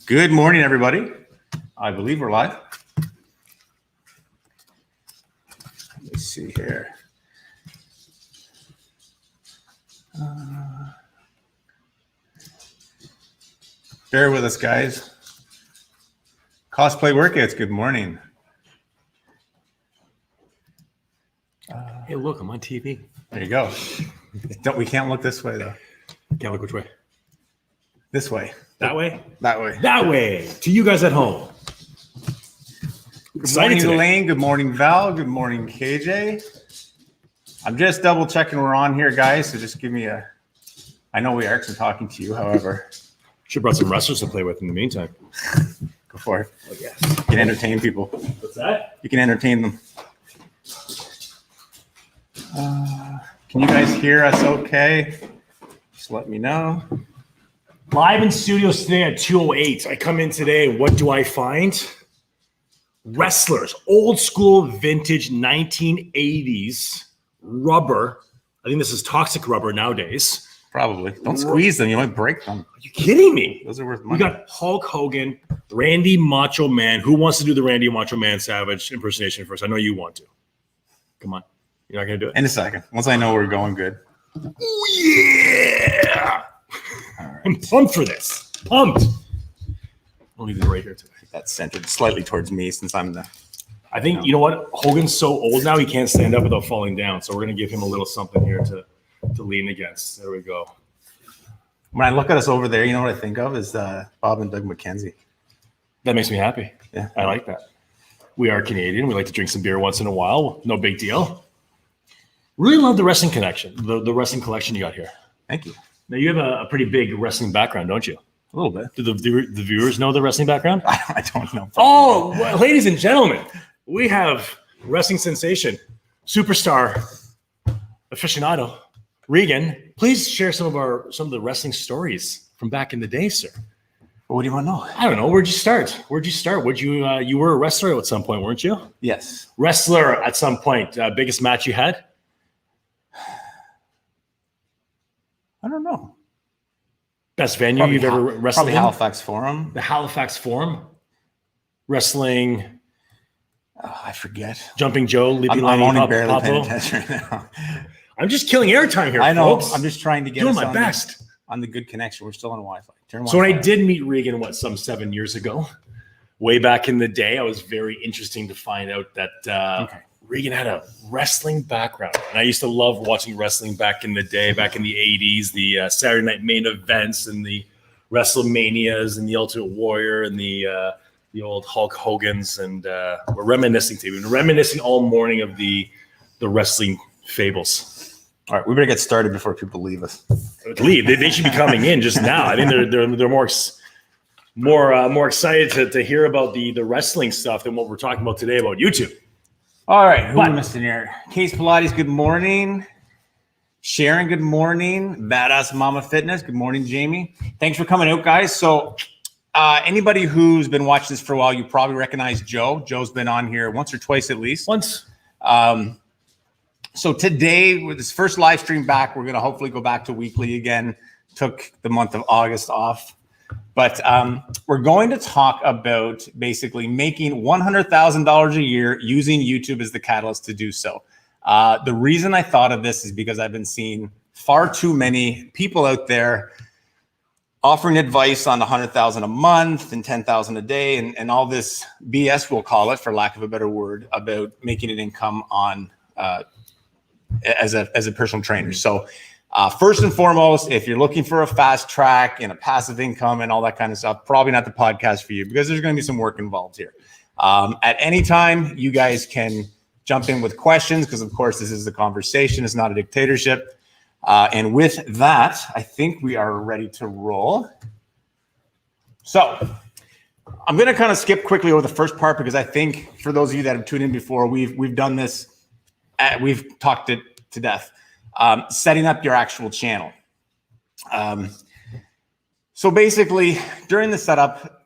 Good morning, everybody. I believe we're live. Let me see here. Bear with us, guys. Cosplay workouts, good morning. Hey, look, I'm on TV. There you go. We can't look this way, though. Can't look which way? This way. That way? That way. That way. To you guys at home. Good morning, Elaine. Good morning, Val. Good morning, KJ. I'm just double checking we're on here, guys. So just give me a... I know we are because I'm talking to you, however. Should have brought some wrestlers to play with in the meantime. Go for it. Oh, yes. You can entertain people. What's that? You can entertain them. Can you guys hear us okay? Just let me know. Live in studios today at 2:08. I come in today. What do I find? Wrestlers. Old school vintage 1980s rubber. I think this is toxic rubber nowadays. Probably. Don't squeeze them. You might break them. Are you kidding me? Those are worth We money. got Hulk Hogan, Randy Macho Man. Who wants to do the Randy Macho Man Savage impersonation first? I know you want to. Come on. You're not going to do it? In a second. Once I know we're going good. Oh, yeah. Right. I'm pumped for this. Pumped. I'll leave it right here today. That's centered slightly towards me since I'm the... I think, you know what? Hogan's so old now, he can't stand up without falling down. So we're going to give him a little something here to lean against. There we go. When I look at us over there, you know what I think of is Bob and Doug McKenzie. That makes me happy. Yeah. I like that. We are Canadian. We like to drink some beer once in a while. No big deal. Really love the wrestling connection, the wrestling collection you got here. Thank you. Now, you have a pretty big wrestling background, don't you? A little bit. Do the viewers know the wrestling background? I don't know. Oh, well, ladies and gentlemen, we have wrestling sensation, superstar, aficionado, Regan. Please share some of the wrestling stories from back in the day, sir. What do you want to know? I don't know. Where'd you start? You were a wrestler at some point, weren't you? Yes. Wrestler at some point. Biggest match you had? I don't know. Best venue you've ever wrestled probably in? Halifax Forum. The Halifax Forum. Wrestling. Oh, I forget. Jumping Joe. I'm only barely paying attention right now. I'm just killing airtime here, I know. folks. I'm just trying to get doing us my best on the good connection. We're still on Wi-Fi. So when I did meet Regan, some 7 years ago, way back in the day, I was very interesting to find out that Regan had a wrestling background. And I used to love watching wrestling back in the day, back in the 80s, the Saturday night main events and the WrestleManias and the Ultimate Warrior and the old Hulk Hogan's. And we're reminiscing today. We've been reminiscing all morning of the wrestling fables. All right, we better get started before people leave us. Leave. They should be coming in just now. I think they're more excited to hear about the wrestling stuff than what we're talking about today about YouTube. All right, who am I missing here? Case Pilates, good morning. Sharon, good morning. Badass Mama Fitness, good morning, Jamie. Thanks for coming out, guys. So anybody who's been watching this for a while, you probably recognize Joe. Joe's been on here once or twice at least. Once. So today, with this first live stream back, we're going to hopefully go back to weekly again. Took the month of August off. But we're going to talk about basically making $100,000 a year using YouTube as the catalyst to do so. The reason I thought of this is because I've been seeing far too many people out there offering advice on $100,000 a month and $10,000 a day and all this BS, we'll call it, for lack of a better word, about making an income on as a personal trainer. So first and foremost, if you're looking for a fast track and a passive income and all that kind of stuff, probably not the podcast for you because there's going to be some work involved here. At any time, you guys can jump in with questions because, of course, this is a conversation. It's not a dictatorship. And with that, I think we are ready to roll. So I'm going to kind of skip quickly over the first part because I think for those of you that have tuned in before, we've done this. We've talked it to death. Setting up your actual channel. So basically, during the setup,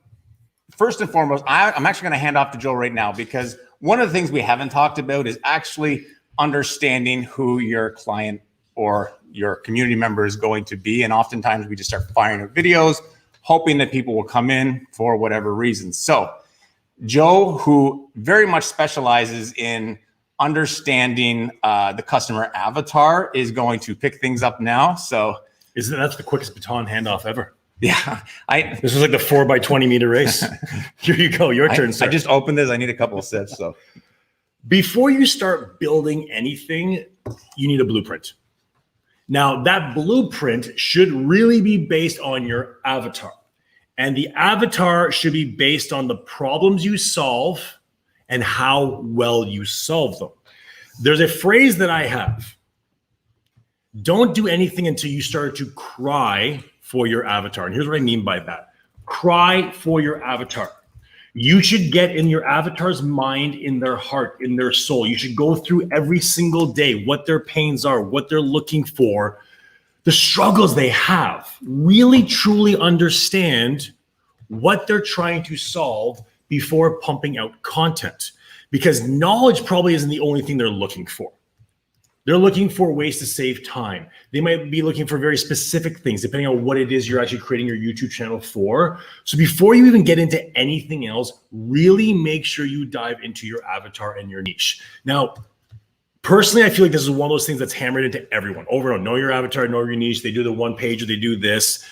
first and foremost, I'm actually going to hand off to Joe right now because one of the things we haven't talked about is actually understanding who your client or your community member is going to be. And oftentimes we just start firing out videos, hoping that people will come in for whatever reasons. So Joe, who very much specializes in understanding the customer avatar, is going to pick things up now. So that's the quickest baton handoff ever. Yeah. This was like the 4x20 meter race. Here you go. Your turn, sir. I just opened this. I need a couple of sips. So before you start building anything, you need a blueprint. Now, that blueprint should really be based on your avatar. And the avatar should be based on the problems you solve and how well you solve them. There's a phrase that I have. Don't do anything until you start to cry for your avatar. And here's what I mean by that. Cry for your avatar. You should get in your avatar's mind, in their heart, in their soul. You should go through every single day what their pains are, what they're looking for, the struggles they have. Really, truly understand what they're trying to solve before pumping out content. Because knowledge probably isn't the only thing they're looking for. They're looking for ways to save time. They might be looking for very specific things, depending on what it is you're actually creating your YouTube channel for. So before you even get into anything else, really make sure you dive into your avatar and your niche. Now, personally, I feel like this is one of those things that's hammered into everyone. Over and over, know your avatar, know your niche. They do the one page or they do this.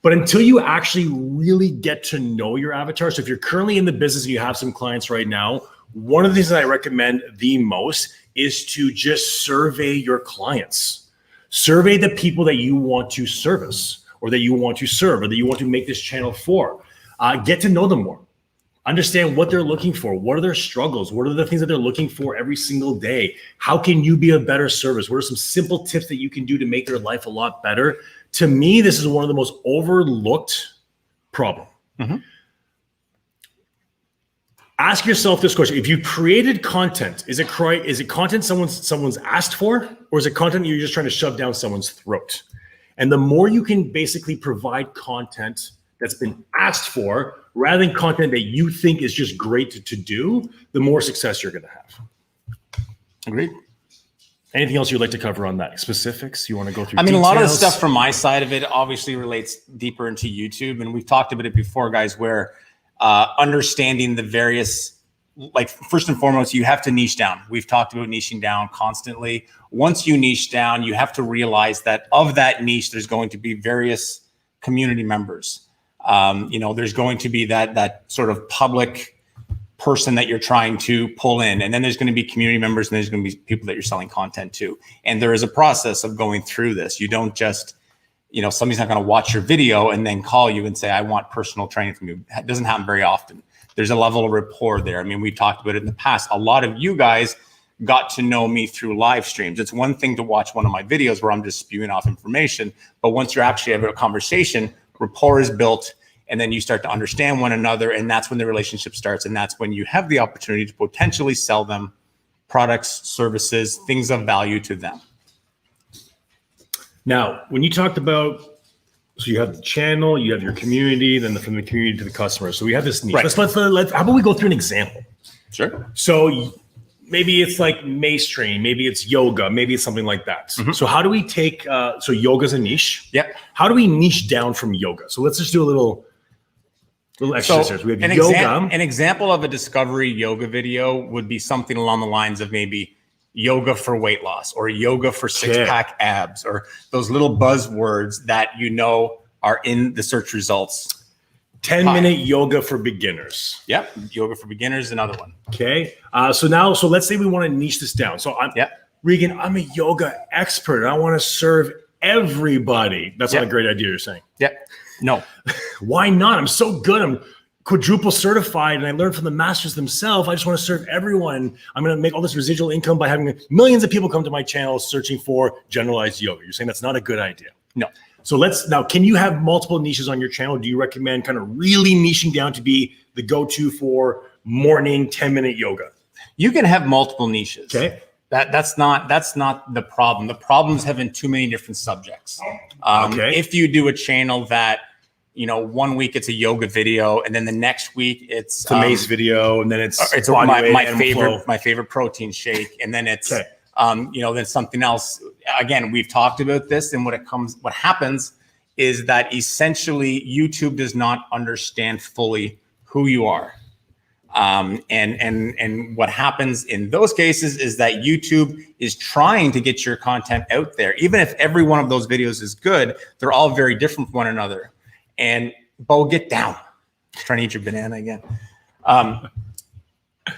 But until you actually really get to know your avatar, so if you're currently in the business and you have some clients right now, one of the things that I recommend the most is to just survey your clients. Survey the people that you want to service or that you want to serve or that you want to make this channel for. Get to know them more. Understand what they're looking for. What are their struggles? What are the things that they're looking for every single day? How can you be a better service? What are some simple tips that you can do to make their life a lot better? To me, this is one of the most overlooked problems. Mm-hmm. Ask yourself this question. If you created content, is it content someone's asked for, or is it content you're just trying to shove down someone's throat? And the more you can basically provide content that's been asked for, rather than content that you think is just great to do, the more success you're going to have. Agreed. Anything else you'd like to cover on that? Specifics? You want to go through? I mean, details? A lot of the stuff from my side of it obviously relates deeper into YouTube. And we've talked about it before, guys, where understanding the various, like first and foremost, you have to niche down. We've talked about niching down constantly. Once you niche down, you have to realize that of that niche, there's going to be various community members. There's going to be that sort of public person that you're trying to pull in. And then there's going to be community members and there's going to be people that you're selling content to. And there is a process of going through this. You don't just, somebody's not going to watch your video and then call you and say, I want personal training from you. It doesn't happen very often. There's a level of rapport there. I mean, we talked about it in the past. A lot of you guys got to know me through live streams. It's one thing to watch one of my videos where I'm just spewing off information. But once you're actually having a conversation, rapport is built. And then you start to understand one another, and that's when the relationship starts. And that's when you have the opportunity to potentially sell them products, services, things of value to them. Now, when you talked about, so you have the channel, you have your community, then from the community to the customer. So we have this niche. Right. Let's how about we go through an example? Sure. So maybe it's like mainstream, maybe it's yoga, maybe it's something like that. Mm-hmm. So how do we take, so yoga's a niche. Yep. How do we niche down from yoga? So let's just do a little exercise. So we have yoga. An example of a discovery yoga video would be something along the lines of maybe yoga for weight loss or yoga for six-pack abs, or those little buzzwords that are in the search results. 10-minute yoga for beginners. Yep. Yoga for beginners, another one. Okay. So let's say we want to niche this down. So Regan, I'm a yoga expert. I want to serve everybody. That's not a great idea, you're saying. Yep. No. Why not? I'm so good. I'm quadruple certified and I learned from the masters themselves. I just want to serve everyone. I'm going to make all this residual income by having millions of people come to my channel searching for generalized yoga. You're saying that's not a good idea. No. So can you have multiple niches on your channel? Do you recommend kind of really niching down to be the go-to for morning 10-minute yoga? You can have multiple niches. Okay. That's not the problem. The problem is having too many different subjects. If you do a channel that, 1 week it's a yoga video, and then the next week it's a mace video, and then it's my favorite protein shake, and then it's then something else. Again, we've talked about this, and what happens is that essentially YouTube does not understand fully who you are. And what happens in those cases is that YouTube is trying to get your content out there. Even if every one of those videos is good, they're all very different from one another. And Bo, get down. Trying to eat your banana again.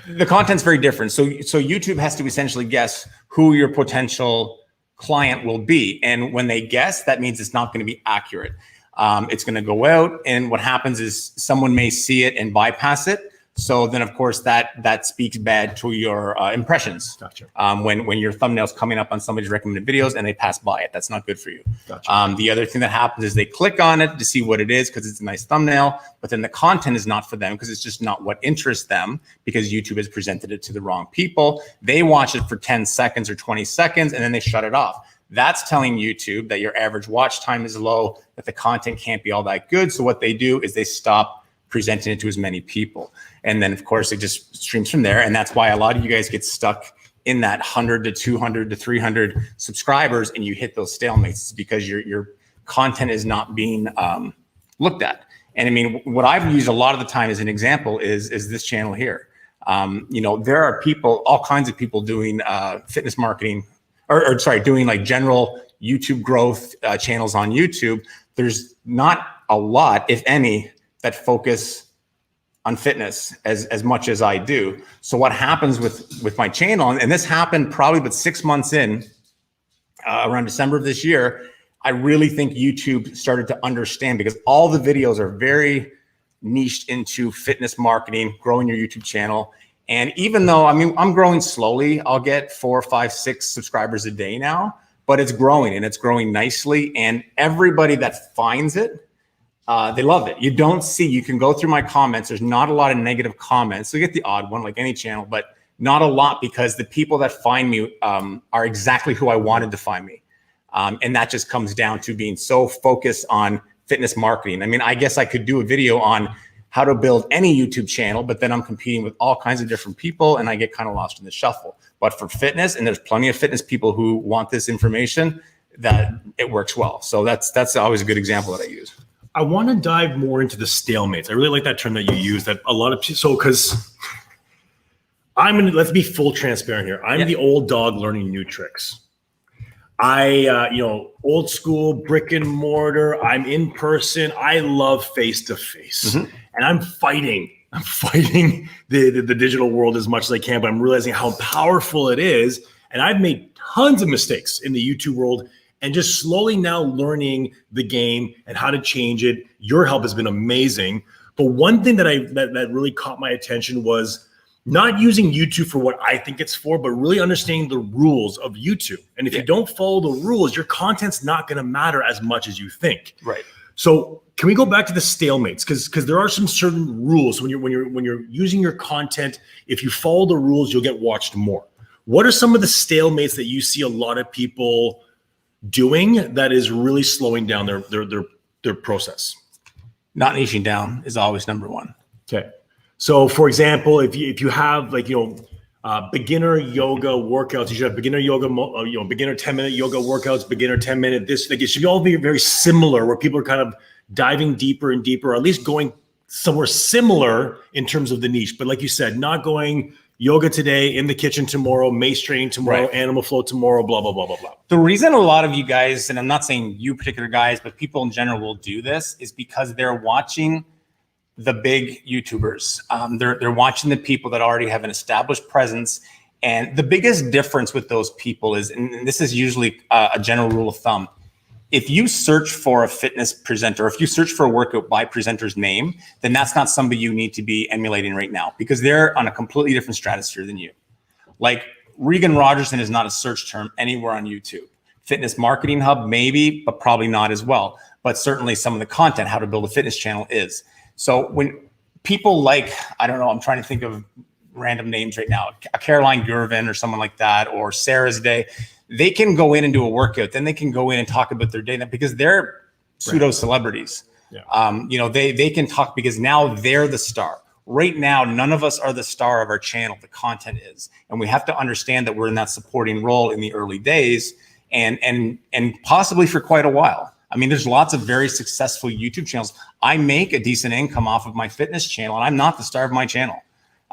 The content's very different. So YouTube has to essentially guess who your potential client will be. And when they guess, that means it's not going to be accurate. It's going to go out, and what happens is someone may see it and bypass it. So then, of course, that speaks bad to your impressions. Gotcha. When your thumbnail's coming up on somebody's recommended videos and they pass by it, that's not good for you. Gotcha. The other thing that happens is they click on it to see what it is because it's a nice thumbnail, but then the content is not for them because it's just not what interests them because YouTube has presented it to the wrong people. They watch it for 10 seconds or 20 seconds and then they shut it off. That's telling YouTube that your average watch time is low, that the content can't be all that good. So what they do is they stop presenting it to as many people. And then of course it just streams from there. And that's why a lot of you guys get stuck in that 100 to 200 to 300 subscribers and you hit those stalemates. It's because your content is not being looked at. And I mean, what I've used a lot of the time as an example is this channel here. There are people, all kinds of people doing fitness marketing doing like general YouTube growth channels on YouTube. There's not a lot, if any, that focus on fitness as much as I do. So what happens with my channel, and this happened probably about 6 months in, around December of this year, I really think YouTube started to understand because all the videos are very niched into fitness marketing, growing your YouTube channel. And even though, I'm growing slowly, I'll get 4, 5, 6 subscribers a day now, but it's growing and it's growing nicely. And everybody that finds it, they love it. You can go through my comments. There's not a lot of negative comments. So you get the odd one like any channel, but not a lot because the people that find me are exactly who I wanted to find me. And that just comes down to being so focused on fitness marketing. I guess I could do a video on how to build any YouTube channel, but then I'm competing with all kinds of different people and I get kind of lost in the shuffle. But for fitness, and there's plenty of fitness people who want this information, that it works well. So that's always a good example that I use. I want to dive more into the stalemates. I really like that term that you use. That a lot of people. Because let's be full transparent here. I'm the old dog learning new tricks. Old school brick and mortar. I'm in person. I love face to face, and I'm fighting the digital world as much as I can. But I'm realizing how powerful it is, and I've made tons of mistakes in the YouTube world. And just slowly now learning the game and how to change it. Your help has been amazing. But one thing that really caught my attention was not using YouTube for what I think it's for, but really understanding the rules of YouTube. And if you don't follow the rules, your content's not going to matter as much as you think. Right. So can we go back to the stalemates? Because there are some certain rules when you're using your content. If you follow the rules, you'll get watched more. What are some of the stalemates that you see a lot of people doing that is really slowing down their process? Not niching down is always number one. Okay. So for example, if you have beginner yoga workouts, you should have beginner yoga, beginner 10-minute yoga workouts, beginner 10-minute this, it should all be very similar where people are kind of diving deeper and deeper, or at least going somewhere similar in terms of the niche. But like you said, not going yoga today, in the kitchen tomorrow, mace training tomorrow, right, animal flow tomorrow, blah, blah, blah, blah, blah. The reason a lot of you guys, and I'm not saying you particular guys, but people in general will do this is because they're watching the big YouTubers. They're watching the people that already have an established presence. And the biggest difference with those people is, and this is usually a general rule of thumb, if you search for a fitness presenter, if you search for a workout by presenter's name, then that's not somebody you need to be emulating right now because they're on a completely different stratosphere than you. Like Regan Rogerson is not a search term anywhere on YouTube. Fitness Marketing Hub, maybe, but probably not as well. But certainly some of the content, how to build a fitness channel is. So when people like, I don't know, I'm trying to think of random names right now, Caroline Gurvin or someone like that, or Sarah's Day, they can go in and do a workout. Then they can go in and talk about their day because they're pseudo celebrities. Yeah. They can talk because now they're the star. right now, none of us are the star of our channel. The content is, and we have to understand that we're in that supporting role in the early days and possibly for quite a while. I mean, there's lots of very successful YouTube channels. I make a decent income off of my fitness channel, and I'm not the star of my channel.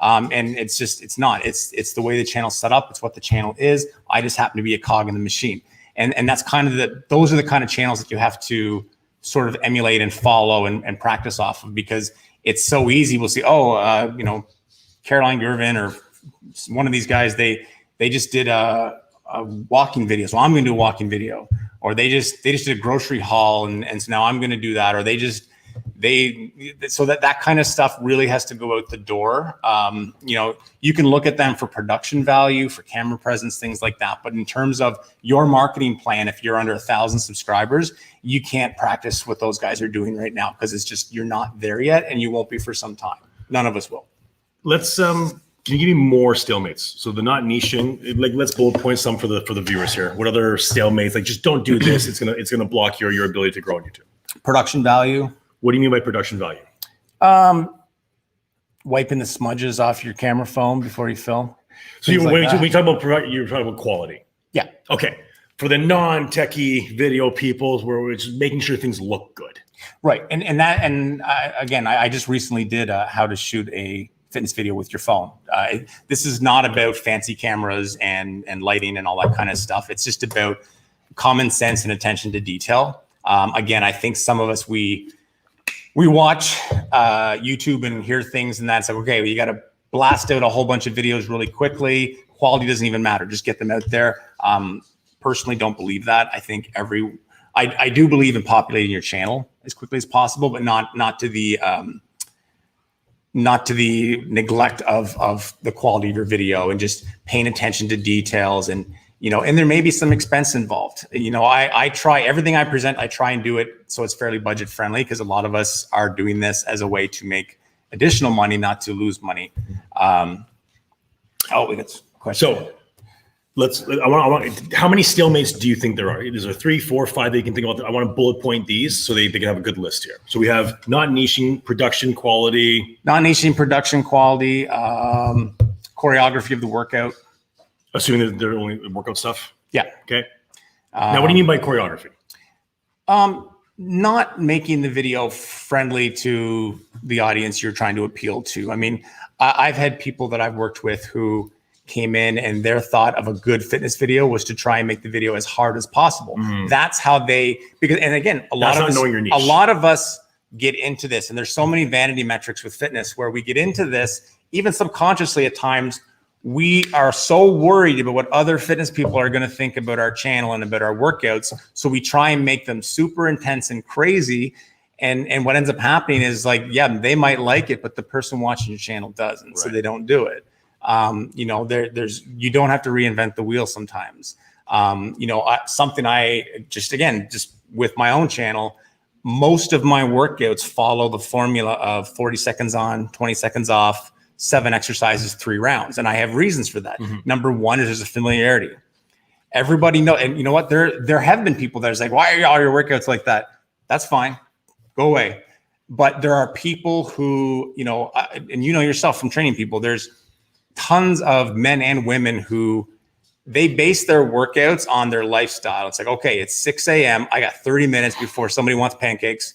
And it's the way the channel's set up. It's what the channel is. I just happen to be a cog in the machine. And that's kind of those are the kind of channels that you have to sort of emulate and follow and practice off of, because it's so easy. We'll see, Caroline Gervin or one of these guys, they just did a walking video. So I'm going to do a walking video, or they just did a grocery haul. And so now I'm going to do that, or so that kind of stuff really has to go out the door. You can look at them for production value, for camera presence, things like that. But in terms of your marketing plan, if you're under 1,000 subscribers, you can't practice what those guys are doing right now, because it's just, you're not there yet, and you won't be for some time. None of us will. Let's, can you give me more stalemates? So the not niching, like, let's bullet point some for the viewers here. What other stalemates? Like, just don't do this. It's gonna block your ability to grow on YouTube. Production value. What do you mean by production value? Wiping the smudges off your camera foam before you film. So when you talk about you're talking about quality. Yeah. Okay. For the non-techie video people, where we're just making sure things look good. Right. Again, I just recently did how to shoot a fitness video with your phone. This is not about fancy cameras and lighting and all that kind of stuff. It's just about common sense and attention to detail. Again, I think some of us, we watch YouTube and hear things, and that's like, okay, well, you got to blast out a whole bunch of videos really quickly. Quality doesn't even matter. Just get them out there. Personally, don't believe that. I think I do believe in populating your channel as quickly as possible, but not to the neglect of the quality of your video, and just paying attention to details. And and there may be some expense involved. I try everything I present. I try and do it so it's fairly budget friendly, because a lot of us are doing this as a way to make additional money, not to lose money. We got a question. So I want. How many stalemates do you think there are? Is there 3, 4, 5 that you can think about? I want to bullet point these so they can have a good list here. So we have not niching, production quality. Not niching, production quality, choreography of the workout. Assuming that they're only workout stuff? Yeah. Okay. Now, what do you mean by choreography? Not making the video friendly to the audience you're trying to appeal to. I mean, I've had people that I've worked with who came in, and their thought of a good fitness video was to try and make the video as hard as possible. That's how and again, a lot of us get into this, and there's so many vanity metrics with fitness where we get into this, even subconsciously at times. We are so worried about what other fitness people are going to think about our channel and about our workouts. So we try and make them super intense and crazy. And what ends up happening is, like, yeah, they might like it, but the person watching your channel doesn't. Right. So they don't do it. You don't have to reinvent the wheel sometimes. Something I just with my own channel, most of my workouts follow the formula of 40 seconds on, 20 seconds off, 7 exercises, 3 rounds. And I have reasons for that. Number one is there's a familiarity. Everybody know, and you know what? There have been people that are like, why are all your workouts like that? That's fine. Go away. But there are people who, and yourself from training people, there's tons of men and women who they base their workouts on their lifestyle. It's like, okay, it's 6 a.m. I got 30 minutes before somebody wants pancakes.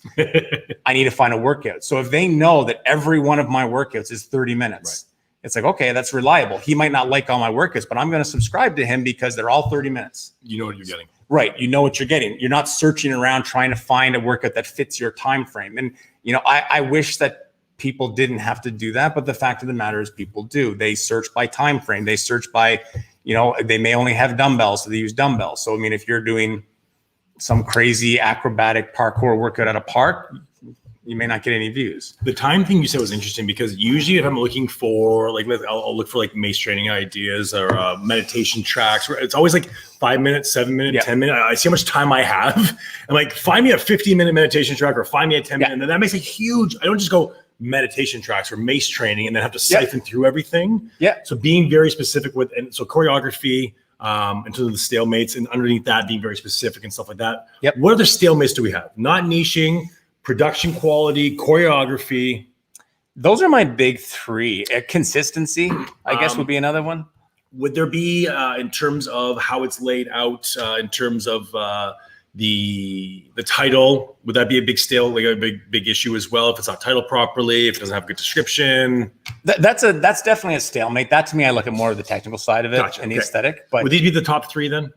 I need to find a workout. So if they know that every one of my workouts is 30 minutes, right, it's like, okay, that's reliable. He might not like all my workouts, but I'm going to subscribe to him because they're all 30 minutes. You know what you're getting. Right. You know what you're getting. You're not searching around trying to find a workout that fits your time frame. And, I wish that people didn't have to do that, but the fact of the matter is people do. They search by time frame. They search by, they may only have dumbbells, so they use dumbbells. So, I mean, if you're doing some crazy acrobatic parkour workout at a park, you may not get any views. The time thing you said was interesting, because usually if I'm looking for, like, I'll look for like mace training ideas or meditation tracks, where it's always like 5 minutes, 7 minutes, 10 minutes. I see how much time I have. I'm like, find me a 15-minute meditation track or find me a 10-minute. And then that makes a huge, I don't just go meditation tracks or mace training and then have to siphon through everything. So being very specific and so choreography, in terms of the stalemates, and underneath that being very specific and stuff like that. What other stalemates do we have? Not niching, production quality, choreography. Those are my big three. Consistency, I guess, would be another one. Would there be, in terms of how it's laid out, in terms of the title, would that be a big issue as well? If it's not titled properly, if it doesn't have a good description? That's definitely a stalemate. That, to me, I look at more of the technical side of it and the aesthetic. But would these be the top three then?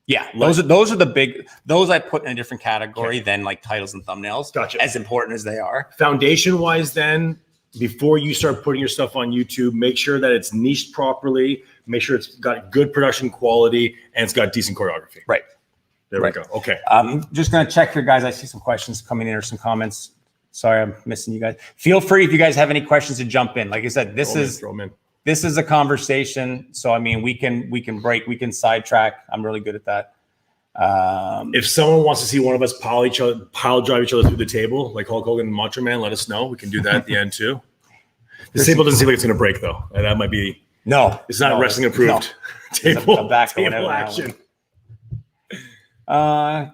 Yeah, those are the big. Those I put in a different category than like titles and thumbnails. Gotcha. As important as they are. Foundation wise, then, before you start putting your stuff on YouTube, make sure that it's niched properly. Make sure it's got good production quality and it's got decent choreography. Right. There we go. Okay. I'm just going to check here, guys. I see some questions coming in or some comments. Sorry, I'm missing you guys. Feel free if you guys have any questions to jump in. Like I said, this is a conversation. So, I mean, we can break, we can sidetrack. I'm really good at that. If someone wants to see one of us pile drive each other through the table, like Hulk Hogan and Macho Man, let us know. We can do that at the end too. This table doesn't seem like it's going to break though. And that might be, it's not wrestling approved. Table, a back table action. After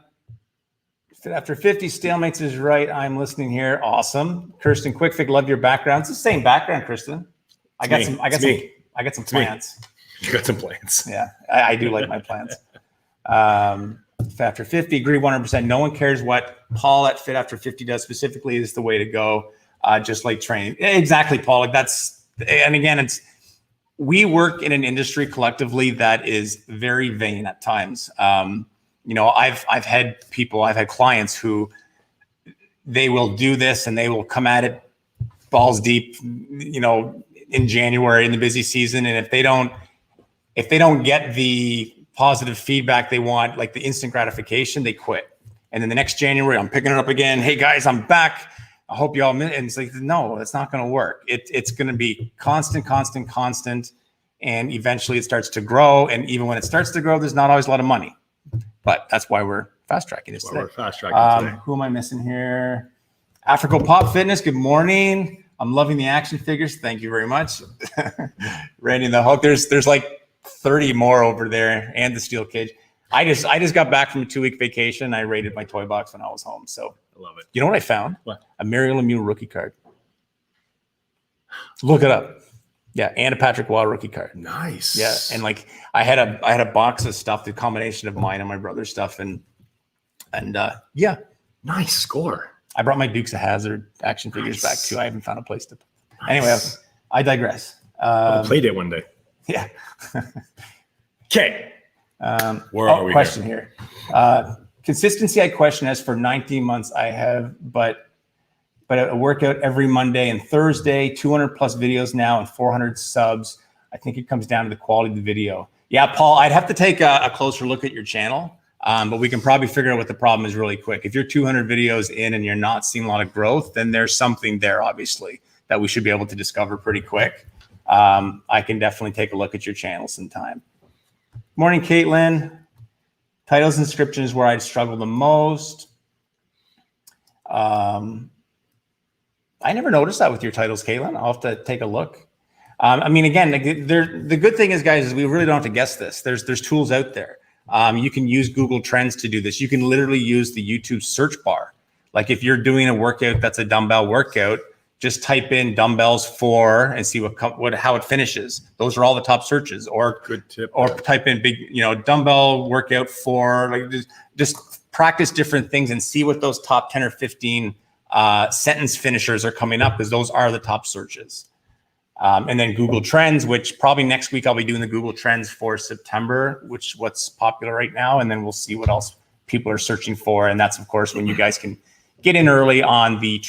50 stalemates is right. I'm listening here. Awesome. Kirsten Quickfig, love your background. It's the same background, Kirsten. I got some plants. You got some plants. Yeah, I do like my plants. After 50, agree 100%. No one cares what Paul at Fit After 50 does specifically is the way to go. Just like training. Exactly, Paul. Like and again, we work in an industry collectively that is very vain at times. I've had clients who they will do this and they will come at it balls deep, in January in the busy season. And if they don't get the positive feedback they want, like the instant gratification, they quit. And then the next January, I'm picking it up again. Hey guys, I'm back. I hope y'all and it's like, no, that's not going to work. It's going to be constant. And eventually it starts to grow. And even when it starts to grow, there's not always a lot of money, but that's why we're fast tracking this today. Who am I missing here? Africa Pop Fitness. Good morning. I'm loving the action figures. Thank you very much. Randy the Hulk. There's like 30 more over there and the steel cage. I just got back from a 2-week vacation. I raided my toy box when I was home. So I love it. You know what I found? What? A Mario Lemieux rookie card. Look it up. Yeah, and a Patrick Waugh rookie card. Nice. Yeah, and like I had a box of stuff, the combination of mine and my brother's stuff, and yeah. Nice score. I brought my Dukes of Hazzard action figures back too. I haven't found a place to. Nice. Anyway, I digress. I'll play date one day. Yeah. Okay. Where are we? Question here. Consistency, I question as for 19 months I have, but a workout every Monday and Thursday, 200 plus videos now and 400 subs. I think it comes down to the quality of the video. Yeah, Paul, I'd have to take a closer look at your channel, but we can probably figure out what the problem is really quick. If you're 200 videos in and you're not seeing a lot of growth, then there's something there, obviously, that we should be able to discover pretty quick. I can definitely take a look at your channel sometime. Morning, Caitlin. Titles and description is where I'd struggle the most. I never noticed that with your titles, Caitlin. I'll have to take a look. I mean, again, the good thing is, guys, is we really don't have to guess this. There's tools out there. You can use Google Trends to do this. You can literally use the YouTube search bar. Like if you're doing a workout that's a dumbbell workout, just type in dumbbells for and see how it finishes. Those are all the top searches. Or good tip. Or type in big, dumbbell workout for, like just practice different things and see what those top 10 or 15 sentence finishers are coming up, because those are the top searches. And then Google Trends, which probably next week I'll be doing the Google Trends for September, what's popular right now. And then we'll see what else people are searching for. And that's, of course, when you guys can get in early on the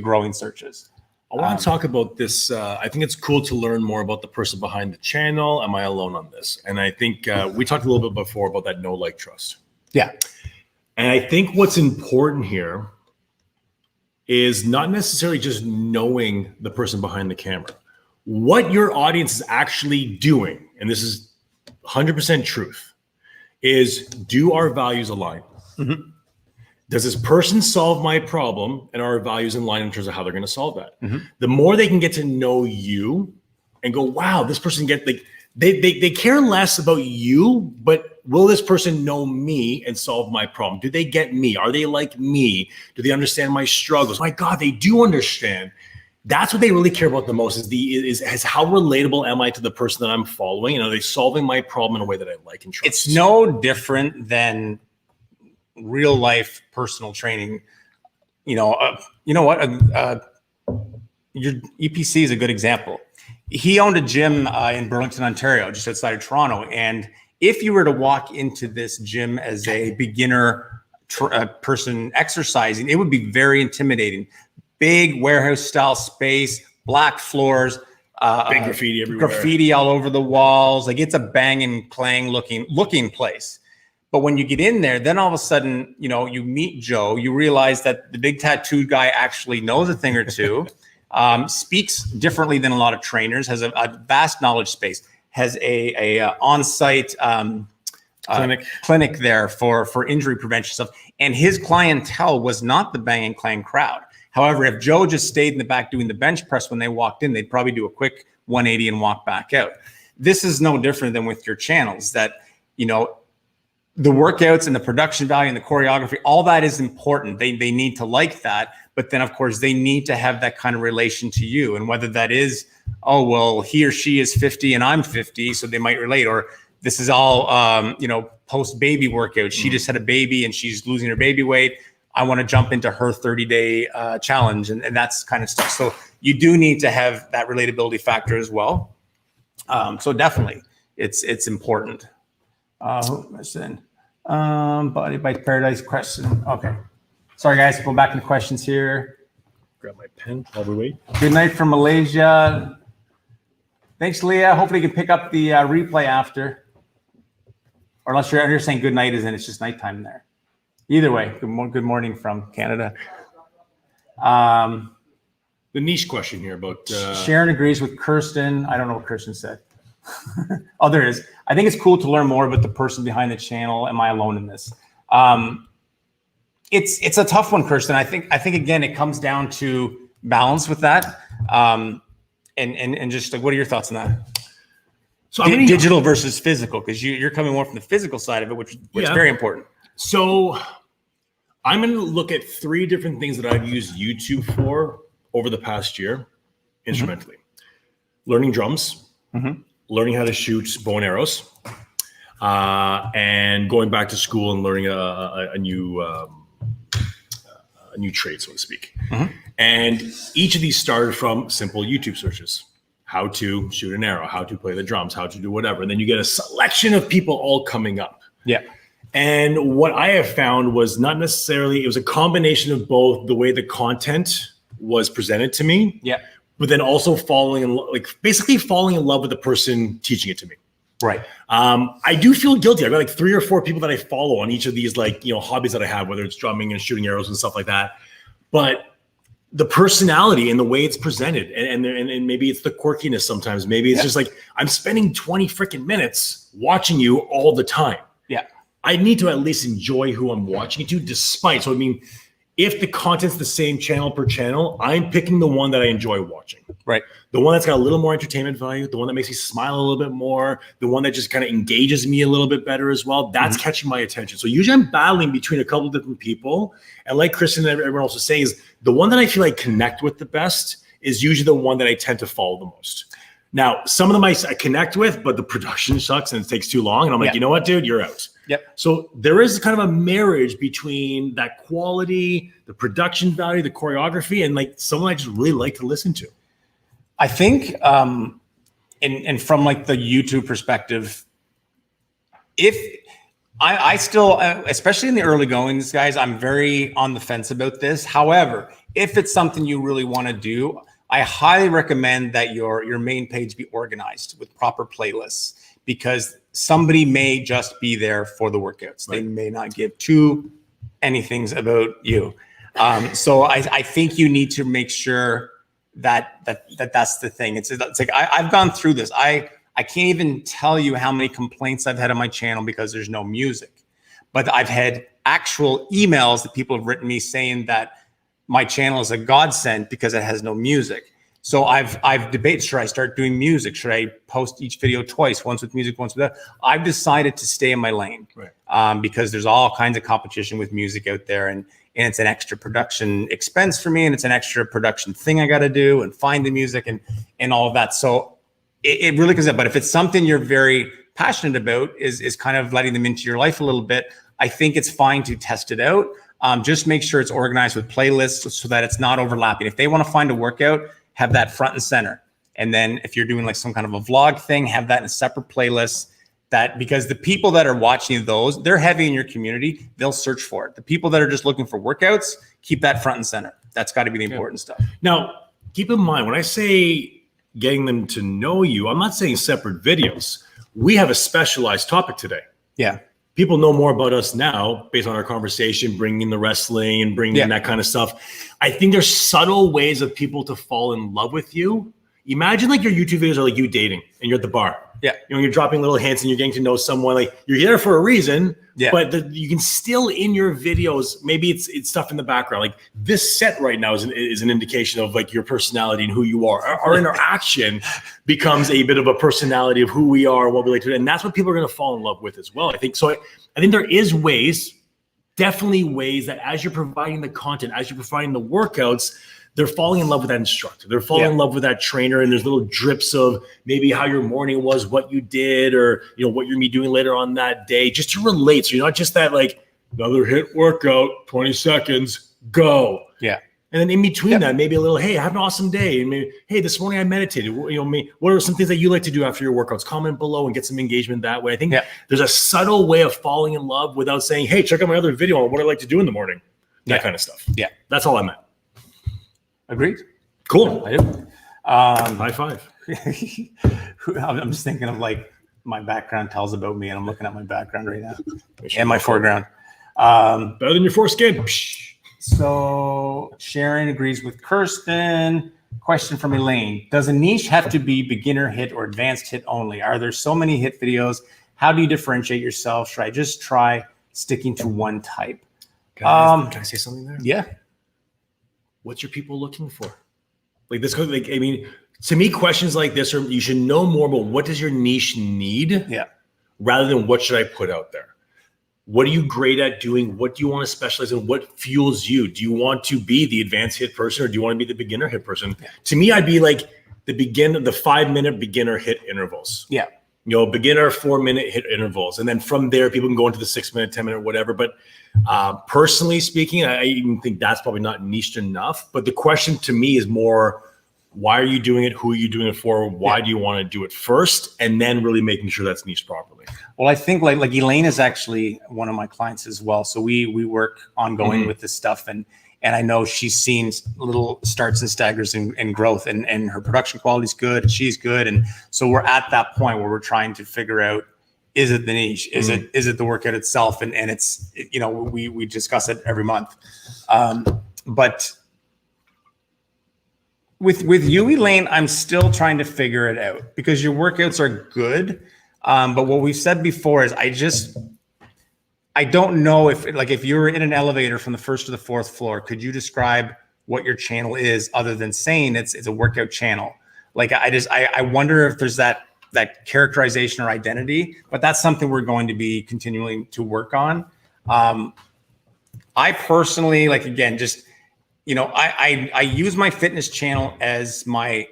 growing searches. I want to talk about this. I think it's cool to learn more about the person behind the channel. Am I alone on this? And I think we talked a little bit before about that know, like, trust. Yeah. And I think what's important here is not necessarily just knowing the person behind the camera. What your audience is actually doing, and this is 100% truth, is do our values align? Mm-hmm. Does this person solve my problem, and are our values in line in terms of how they're going to solve that? Mm-hmm. The more they can get to know you and go, wow, this person they care less about you, but will this person know me and solve my problem? Do they get me? Are they like me? Do they understand my struggles? My God, they do understand. that's what they really care about the most is how relatable am I to the person that I'm following, and are they solving my problem in a way that I like and trust? It's no different than real life personal training. You know what? Your EPC is a good example. He owned a gym in Burlington, Ontario, just outside of Toronto. And if you were to walk into this gym as a beginner person exercising, it would be very intimidating. Big warehouse style space, black floors, big graffiti everywhere, graffiti all over the walls. Like, it's a banging, clang looking place. But when you get in there, then all of a sudden, you meet Joe, you realize that the big tattooed guy actually knows a thing or two, speaks differently than a lot of trainers, has a vast knowledge space, has a on-site clinic there for injury prevention stuff. And his clientele was not the bang and clang crowd. However, if Joe just stayed in the back doing the bench press when they walked in, they'd probably do a quick 180 and walk back out. This is no different than with your channels, that, the workouts and the production value and the choreography, all that is important. They need to like that. But then, of course, they need to have that kind of relation to you. And whether that is, oh, well, he or she is 50 and I'm 50, so they might relate. Or this is all, post-baby workout. She just had a baby and she's losing her baby weight. I want to jump into her 30-day challenge, and that's kind of stuff. So you do need to have that relatability factor as well. So definitely, it's important. Body by Paradise question. Okay. Sorry, guys. Go back to the questions here. Grab my pen while we wait. Good night from Malaysia. Thanks, Leah. Hopefully you can pick up the replay after. Or unless you're saying good night, it's just nighttime there. Either way, good morning from Canada. The niche question here about... Sharon agrees with Kirsten. I don't know what Kirsten said. Oh, there is. I think it's cool to learn more about the person behind the channel. Am I alone in this? It's a tough one, Kirsten. I think again, it comes down to balance with that. And just like, what are your thoughts on that? So digital versus physical, because you're coming more from the physical side of it, which is very important. So I'm going to look at 3 different things that I've used YouTube for over the past year, instrumentally. Learning drums, learning how to shoot bow and arrows, and going back to school and learning a new trade, so to speak. And each of these started from simple YouTube searches. How to shoot an arrow, how to play the drums, how to do whatever. And then you get a selection of people all coming up. Yeah. And what I have found was not necessarily, it was a combination of both the way the content was presented to me, but then also falling in love with the person teaching it to me. Right. I do feel guilty. I've got like 3 or 4 people that I follow on each of these hobbies that I have, whether it's drumming and shooting arrows and stuff like that. But the personality and the way it's presented, and maybe it's the quirkiness sometimes. Maybe it's just like, I'm spending 20 freaking minutes watching you all the time. Yeah. I need to at least enjoy who I'm watching it to, despite. So, I mean, if the content's the same channel per channel, I'm picking the one that I enjoy watching. Right. The one that's got a little more entertainment value, the one that makes me smile a little bit more, the one that just kind of engages me a little bit better as well. That's catching my attention. So usually I'm battling between a couple of different people. And like Kristen and everyone else is saying, is the one that I feel like connect with the best is usually the one that I tend to follow the most. Now, some of them I connect with, but the production sucks and it takes too long. And I'm like, you know what, dude, you're out. Yep. So there is kind of a marriage between that quality, the production value, the choreography, and like someone I just really like to listen to. I think, and from like the YouTube perspective, if I still, especially in the early goings, guys, I'm very on the fence about this. However, if it's something you really want to do, I highly recommend that your main page be organized with proper playlists, because somebody may just be there for the workouts. Right. They may not give two anythings about you. So I think you need to make sure that's the thing. It's like I've gone through this. I can't even tell you how many complaints I've had on my channel because there's no music. But I've had actual emails that people have written me saying that my channel is a godsend because it has no music. So I've debated, should I start doing music? Should I post each video twice, once with music, once without? I've decided to stay in my lane, right? Because there's all kinds of competition with music out there. And and it's an extra production expense for me, and it's an extra production thing I got to do and find the music and all of that. So it really comes up. But if it's something you're very passionate about, is kind of letting them into your life a little bit, I think it's fine to test it out. Just make sure it's organized with playlists so that it's not overlapping. If they want to find a workout, have that front and center. And then if you're doing like some kind of a vlog thing, have that in a separate playlist. That, because the people that are watching those, they're heavy in your community, they'll search for it. The people that are just looking for workouts, keep that front and center. That's got to be the important stuff. Now, keep in mind, when I say getting them to know you, I'm not saying separate videos. We have a specialized topic today. Yeah. People know more about us now based on our conversation, bringing the wrestling and bringing in that kind of stuff. I think there's subtle ways of people to fall in love with you. Imagine like your YouTube videos are like you dating and you're at the bar. Yeah. You know, you're dropping little hints and you're getting to know someone. Like you're there for a reason, but you can still in your videos, maybe it's stuff in the background. Like this set right now is an indication of like your personality and who you are. Our interaction becomes a bit of a personality of who we are, what we like to do. And that's what people are going to fall in love with as well. I think so. I think there is ways, definitely ways that as you're providing the content, as you're providing the workouts, they're falling in love with that instructor. They're falling in love with that trainer. And there's little drips of maybe how your morning was, what you did, or, you know, what you're going to be doing later on that day, just to relate. So you're not just that like another hit workout, 20 seconds, go. Yeah. And then in between that, maybe a little, hey, have an awesome day. And maybe, hey, this morning I meditated. You know, what are some things that you like to do after your workouts? Comment below and get some engagement that way. I think there's a subtle way of falling in love without saying, hey, check out my other video on what I like to do in the morning. That kind of stuff. Yeah. That's all I meant. Agreed. Cool. I do. High five. I'm just thinking of like my background tells about me, and I'm looking at my background right now and my foreground. Better than your foreskin. So Sharon agrees with Kirsten. Question from Elaine. Does a niche have to be beginner hit or advanced hit only? Are there so many hit videos? How do you differentiate yourself? Should I just try sticking to one type? Can I say something there? Yeah. What's your people looking for? Like this, like, I mean, to me, questions like this are, you should know more about what does your niche need rather than what should I put out there? What are you great at doing? What do you want to specialize in? What fuels you? Do you want to be the advanced hit person or do you want to be the beginner hit person? To me, I'd be like the 5-minute beginner hit intervals. Yeah. You know, beginner 4-minute hit intervals. And then from there, people can go into the 6-minute, 10-minute, whatever. But personally speaking, I even think that's probably not niched enough. But the question to me is more, why are you doing it? Who are you doing it for? Why do you want to do it first? And then really making sure that's niched properly. Well, I think like Elaine is actually one of my clients as well. So we work ongoing with this stuff. And I know she's seen little starts and staggers in growth, and her production quality is good, and she's good. And so we're at that point where we're trying to figure out, is it the niche? Is it the workout itself? And it's, you know, we discuss it every month. But with you, Elaine, I'm still trying to figure it out because your workouts are good. But what we've said before is I don't know if you were in an elevator from the 1st to the 4th floor, could you describe what your channel is other than saying it's a workout channel? Like I wonder if there's that characterization or identity, but that's something we're going to be continuing to work on. I personally, like, again, just, you know, I use my fitness channel as my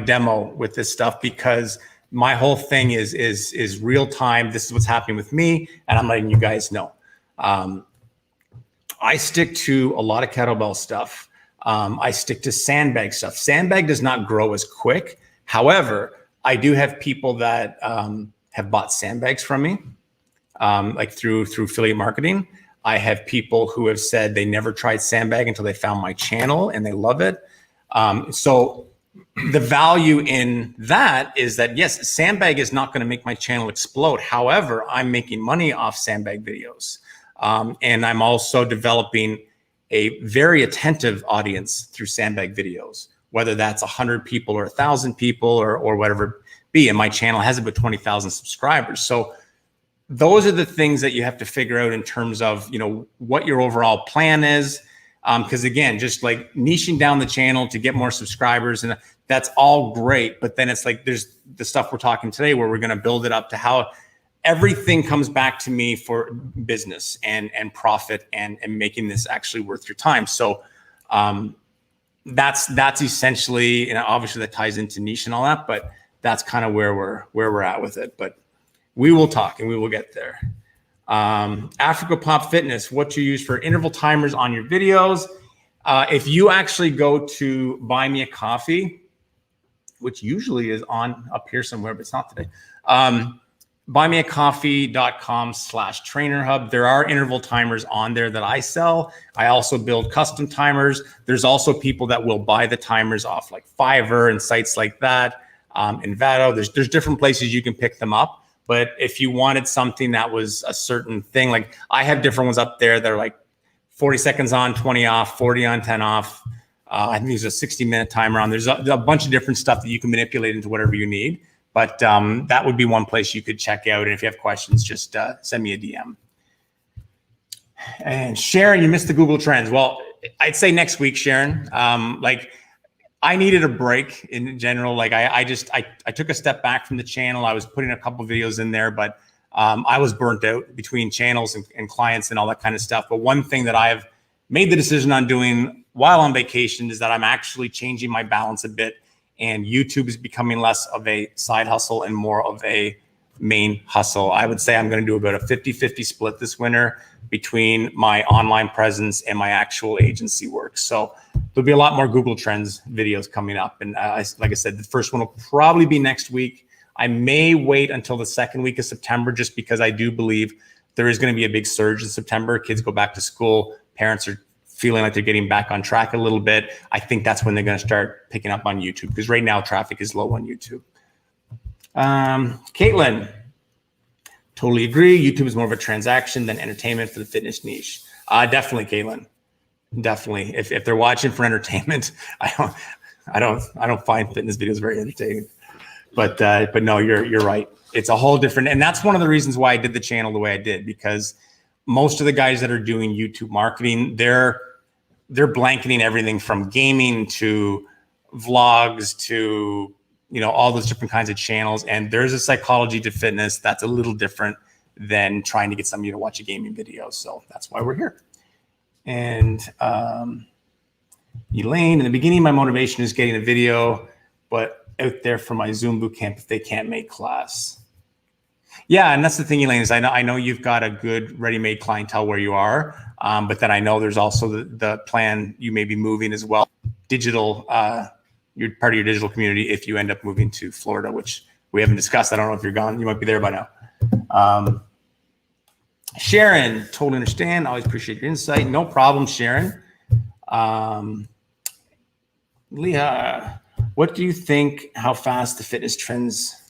demo with this stuff, because my whole thing is real time. This is what's happening with me, and I'm letting you guys know. I stick to a lot of kettlebell stuff. I stick to sandbag stuff. Sandbag does not grow as quick. However, I do have people that have bought sandbags from me, like through affiliate marketing. I have people who have said they never tried sandbag until they found my channel and they love it. So the value in that is that, yes, sandbag is not going to make my channel explode. However, I'm making money off sandbag videos. And I'm also developing a very attentive audience through sandbag videos, whether that's 100 people or 1,000 people or whatever it be. And my channel has about 20,000 subscribers. So those are the things that you have to figure out in terms of, you know, what your overall plan is. Because again, just like niching down the channel to get more subscribers, and that's all great. But then it's like there's the stuff we're talking today where we're going to build it up to how everything comes back to me for business and profit and making this actually worth your time. So that's essentially, and obviously that ties into niche and all that, but that's kind of where we're at with it. But we will talk and we will get there. Africa Pop Fitness, what to use for interval timers on your videos. If you actually go to Buy Me a Coffee, which usually is on up here somewhere, but it's not today. buymeacoffee.com/trainer hub. There are interval timers on there that I sell. I also build custom timers. There's also people that will buy the timers off like Fiverr and sites like that. Envato, there's different places you can pick them up. But if you wanted something that was a certain thing, like I have different ones up there that are like 40 seconds on, 20 off, 40 on, 10 off. I think there's a 60-minute timer on. There's a bunch of different stuff that you can manipulate into whatever you need. But that would be one place you could check out. And if you have questions, just send me a DM. And Sharon, you missed the Google Trends. Well, I'd say next week, Sharon. Like I needed a break in general. Like I took a step back from the channel. I was putting a couple videos in there, but I was burnt out between channels and clients and all that kind of stuff. But one thing that I've made the decision on doing while on vacation is that I'm actually changing my balance a bit, and YouTube is becoming less of a side hustle and more of a main hustle. I would say I'm going to do about a 50-50 split this winter between my online presence and my actual agency work. So there'll be a lot more Google Trends videos coming up. And like I said, the first one will probably be next week. I may wait until the second week of September, just because I do believe there is going to be a big surge in September. Kids go back to school. Parents are feeling like they're getting back on track a little bit. I think that's when they're going to start picking up on YouTube, because right now traffic is low on YouTube. Caitlin, totally agree. YouTube is more of a transaction than entertainment for the fitness niche. Definitely, Caitlin. Definitely. If they're watching for entertainment, I don't find fitness videos very entertaining. But no, you're right. It's a whole different, and that's one of the reasons why I did the channel the way I did, because most of the guys that are doing YouTube marketing, they're blanketing everything from gaming to vlogs to, you know, all those different kinds of channels. And there's a psychology to fitness that's a little different than trying to get somebody to watch a gaming video. So that's why we're here. And Elaine, in the beginning, my motivation is getting a video, but out there for my Zoom bootcamp if they can't make class. Yeah, and that's the thing, Elaine, is I know you've got a good ready-made clientele where you are, but then I know there's also the plan you may be moving as well. Digital, you're part of your digital community if you end up moving to Florida, which we haven't discussed. I don't know if you're gone. You might be there by now. Sharon, totally understand. Always appreciate your insight. No problem, Sharon. Leah, what do you think how fast the fitness trends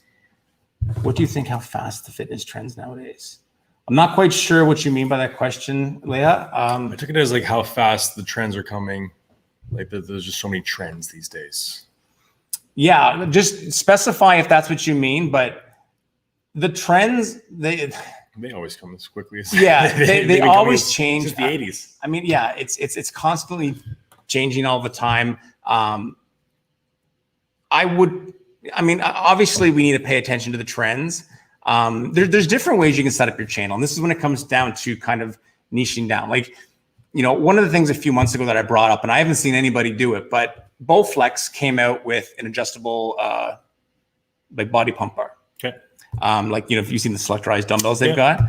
nowadays? I'm not quite sure what you mean by that question, Leah. I took it as like how fast the trends are coming. Like there's just so many trends these days. Yeah, just specify if that's what you mean. But the trends, they always come as quickly as they always change. Since the 80s. I mean, yeah, it's constantly changing all the time. Obviously we need to pay attention to the trends. There's different ways you can set up your channel. And this is when it comes down to kind of niching down. Like, you know, one of the things a few months ago that I brought up, and I haven't seen anybody do it, but Bowflex came out with an adjustable like body pump bar. Okay. Like, you know, if you've seen the selectorized dumbbells they've got.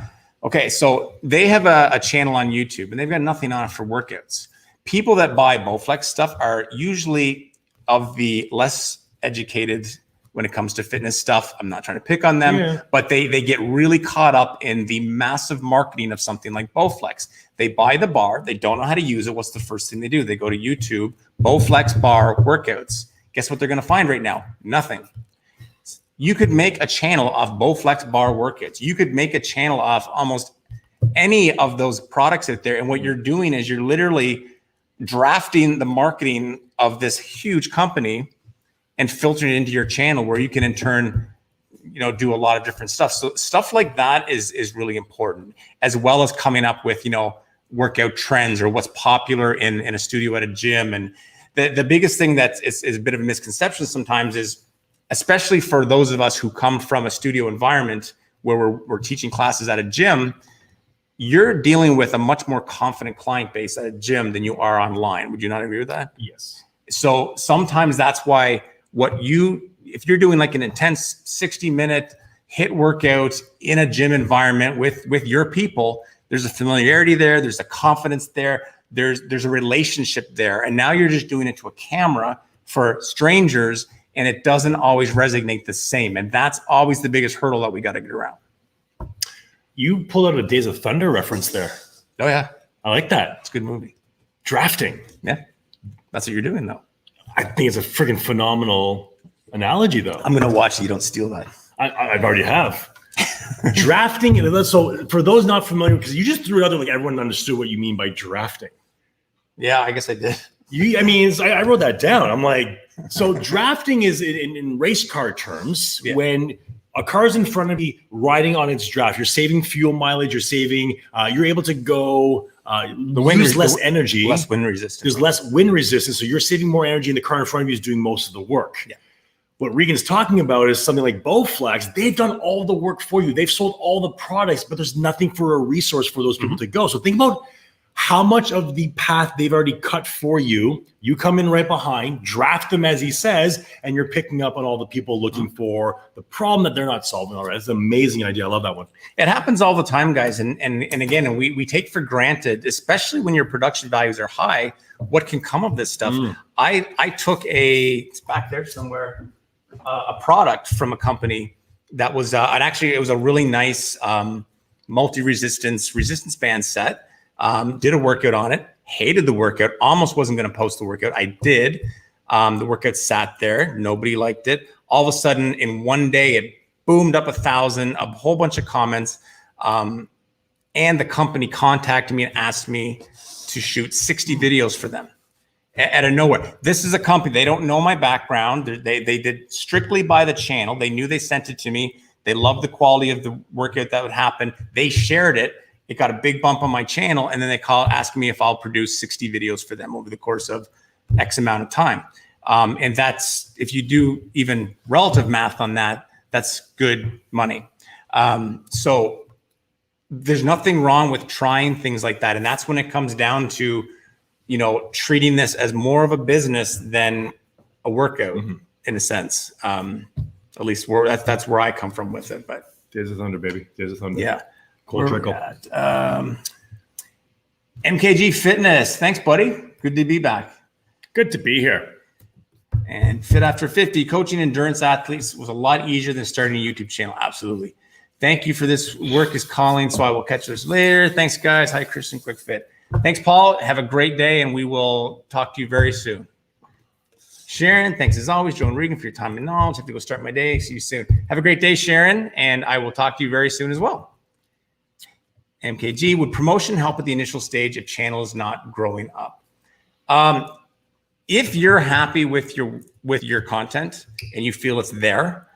Okay, so they have a channel on YouTube and they've got nothing on it for workouts. People that buy Bowflex stuff are usually of the less educated when it comes to fitness stuff. I'm not trying to pick on them, but they get really caught up in the massive marketing of something like Bowflex. They buy the bar, they don't know how to use it. What's the first thing they do? They go to YouTube, Bowflex bar workouts. Guess what they're going to find right now? Nothing. You could make a channel off Bowflex bar workouts. You could make a channel off almost any of those products out there. And what you're doing is you're literally drafting the marketing of this huge company and filtering it into your channel, where you can in turn, you know, do a lot of different stuff. So stuff like that is really important, as well as coming up with, you know, workout trends or what's popular in a studio at a gym. And the biggest thing that is a bit of a misconception sometimes is, especially for those of us who come from a studio environment, where we're teaching classes at a gym, you're dealing with a much more confident client base at a gym than you are online. Would you not agree with that? Yes. So sometimes that's why if you're doing like an intense 60-minute HIIT workout in a gym environment with your people, there's a familiarity there, there's a confidence there, there's a relationship there. And now you're just doing it to a camera for strangers, and it doesn't always resonate the same. And that's always the biggest hurdle that we got to get around. You pulled out a Days of Thunder reference there. Oh yeah. I like that. It's a good movie. Drafting. Yeah. That's what you're doing though. I think it's a freaking phenomenal analogy though. I'm going to watch it. You don't steal that. I've already have. Drafting. So for those not familiar, because you just threw it out there like everyone understood what you mean by drafting. Yeah, I guess I did. I wrote that down. I'm like, so drafting is in race car terms, when a car's in front of you riding on its draft, you're saving fuel mileage, you're able to go use less energy. Less wind resistance. There's less wind resistance, so you're saving more energy, and the car in front of you is doing most of the work. Yeah. What Regan's talking about is something like Bowflex. They've done all the work for you. They've sold all the products, but there's nothing for a resource for those people to go. So think about how much of the path they've already cut for you. You come in right behind, draft them as he says, and you're picking up on all the people looking for the problem that they're not solving already. It's an amazing idea. I love that one. It happens all the time, guys. And again, we take for granted, especially when your production values are high, what can come of this stuff. I took it's back there somewhere, a product from a company that was, it was a really nice resistance band set. Did a workout on it, hated the workout, almost wasn't going to post the workout. I did. The workout sat there. Nobody liked it. All of a sudden, in one day, it boomed up 1,000, a whole bunch of comments. And the company contacted me and asked me to shoot 60 videos for them out of nowhere. This is a company. They don't know my background. They did strictly by the channel. They knew they sent it to me. They loved the quality of the workout that would happen. They shared it. It got a big bump on my channel, and then they asking me if I'll produce 60 videos for them over the course of X amount of time. And that's, if you do even relative math on that, that's good money. So there's nothing wrong with trying things like that. And that's when it comes down to, treating this as more of a business than a workout in a sense. At least that's where I come from with it. But Days of Thunder, baby. Days of Thunder. Yeah. Cold trickle. MKG Fitness. Thanks, buddy. Good to be back. Good to be here. And Fit After 50, coaching endurance athletes was a lot easier than starting a YouTube channel. Absolutely. Thank you for this. Work is calling, so I will catch this later. Thanks, guys. Hi, Christian Quick Fit. Thanks, Paul. Have a great day, and we will talk to you very soon. Sharon, thanks as always. Joe and Regan for your time and knowledge. I have to go start my day. See you soon. Have a great day, Sharon, and I will talk to you very soon as well. MKG, would promotion help at the initial stage if channel is not growing up? If you're happy with your content and you feel it's there,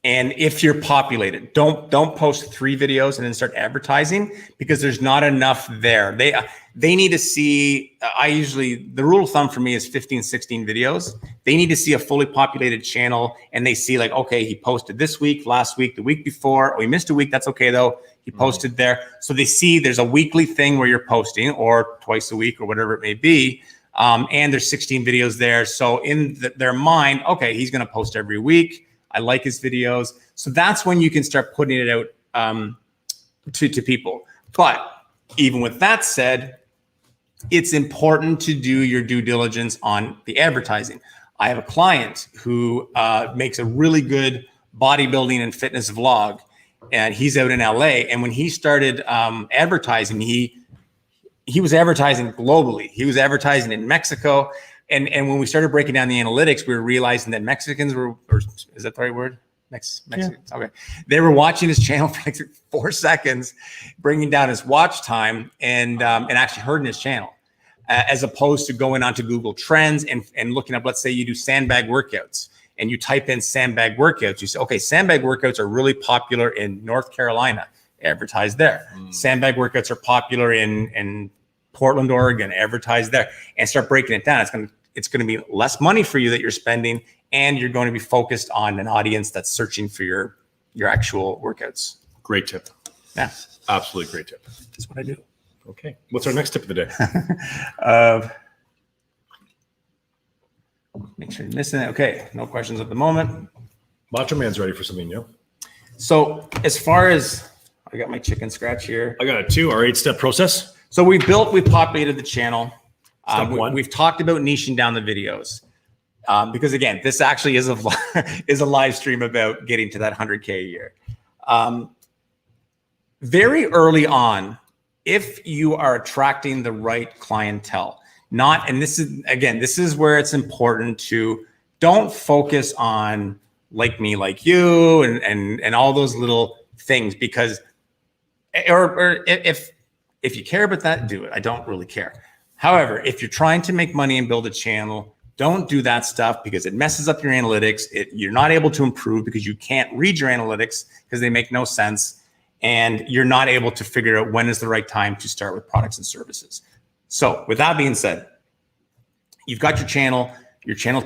and if you're populated, don't post 3 videos and then start advertising, because there's not enough there. They need to see, the rule of thumb for me is 15, 16 videos. They need to see a fully populated channel, and they see like, okay, he posted this week, last week, the week before. Oh, he missed a week. That's okay though. He posted there. So they see there's a weekly thing where you're posting, or twice a week or whatever it may be. And there's 16 videos there. So in their mind, okay, he's going to post every week. I like his videos. So that's when you can start putting it out to people. But even with that said, it's important to do your due diligence on the advertising. I have a client who makes a really good bodybuilding and fitness vlog, and he's out in LA. And when he started advertising, he was advertising globally. He was advertising in Mexico. And when we started breaking down the analytics, we were realizing that Mexicans were, or is that the right word? Mexicans. Yeah. Okay. They were watching his channel for like 4 seconds, bringing down his watch time and actually hurting his channel, as opposed to going onto Google Trends and looking up, let's say you do sandbag workouts and you type in sandbag workouts. You say, okay, sandbag workouts are really popular in North Carolina. Advertise there. Sandbag workouts are popular in Portland, Oregon. Advertise there, and start breaking it down. It's going to be less money for you that you're spending, and you're going to be focused on an audience that's searching for your actual workouts. Great tip. Yeah, Absolutely great tip. that's what I do. Okay. What's our next tip of the day? Make sure you're missing it. Okay, no questions at the moment. Macho Man's ready for something new. So as far as, I got my chicken scratch here. I got a 2 or 8-step process. So we populated the channel. Step one. We've talked about niching down the videos. Because again, this actually is a live stream about getting to that 100K a year. Very early on, if you are attracting the right clientele, and this is where it's important to don't focus on like me, like you, and all those little things, because, or if you care about that, do it. I don't really care. However, if you're trying to make money and build a channel, don't do that stuff because it messes up your analytics. You're not able to improve because you can't read your analytics because they make no sense. And you're not able to figure out when is the right time to start with products and services. So with that being said, you've got your channel's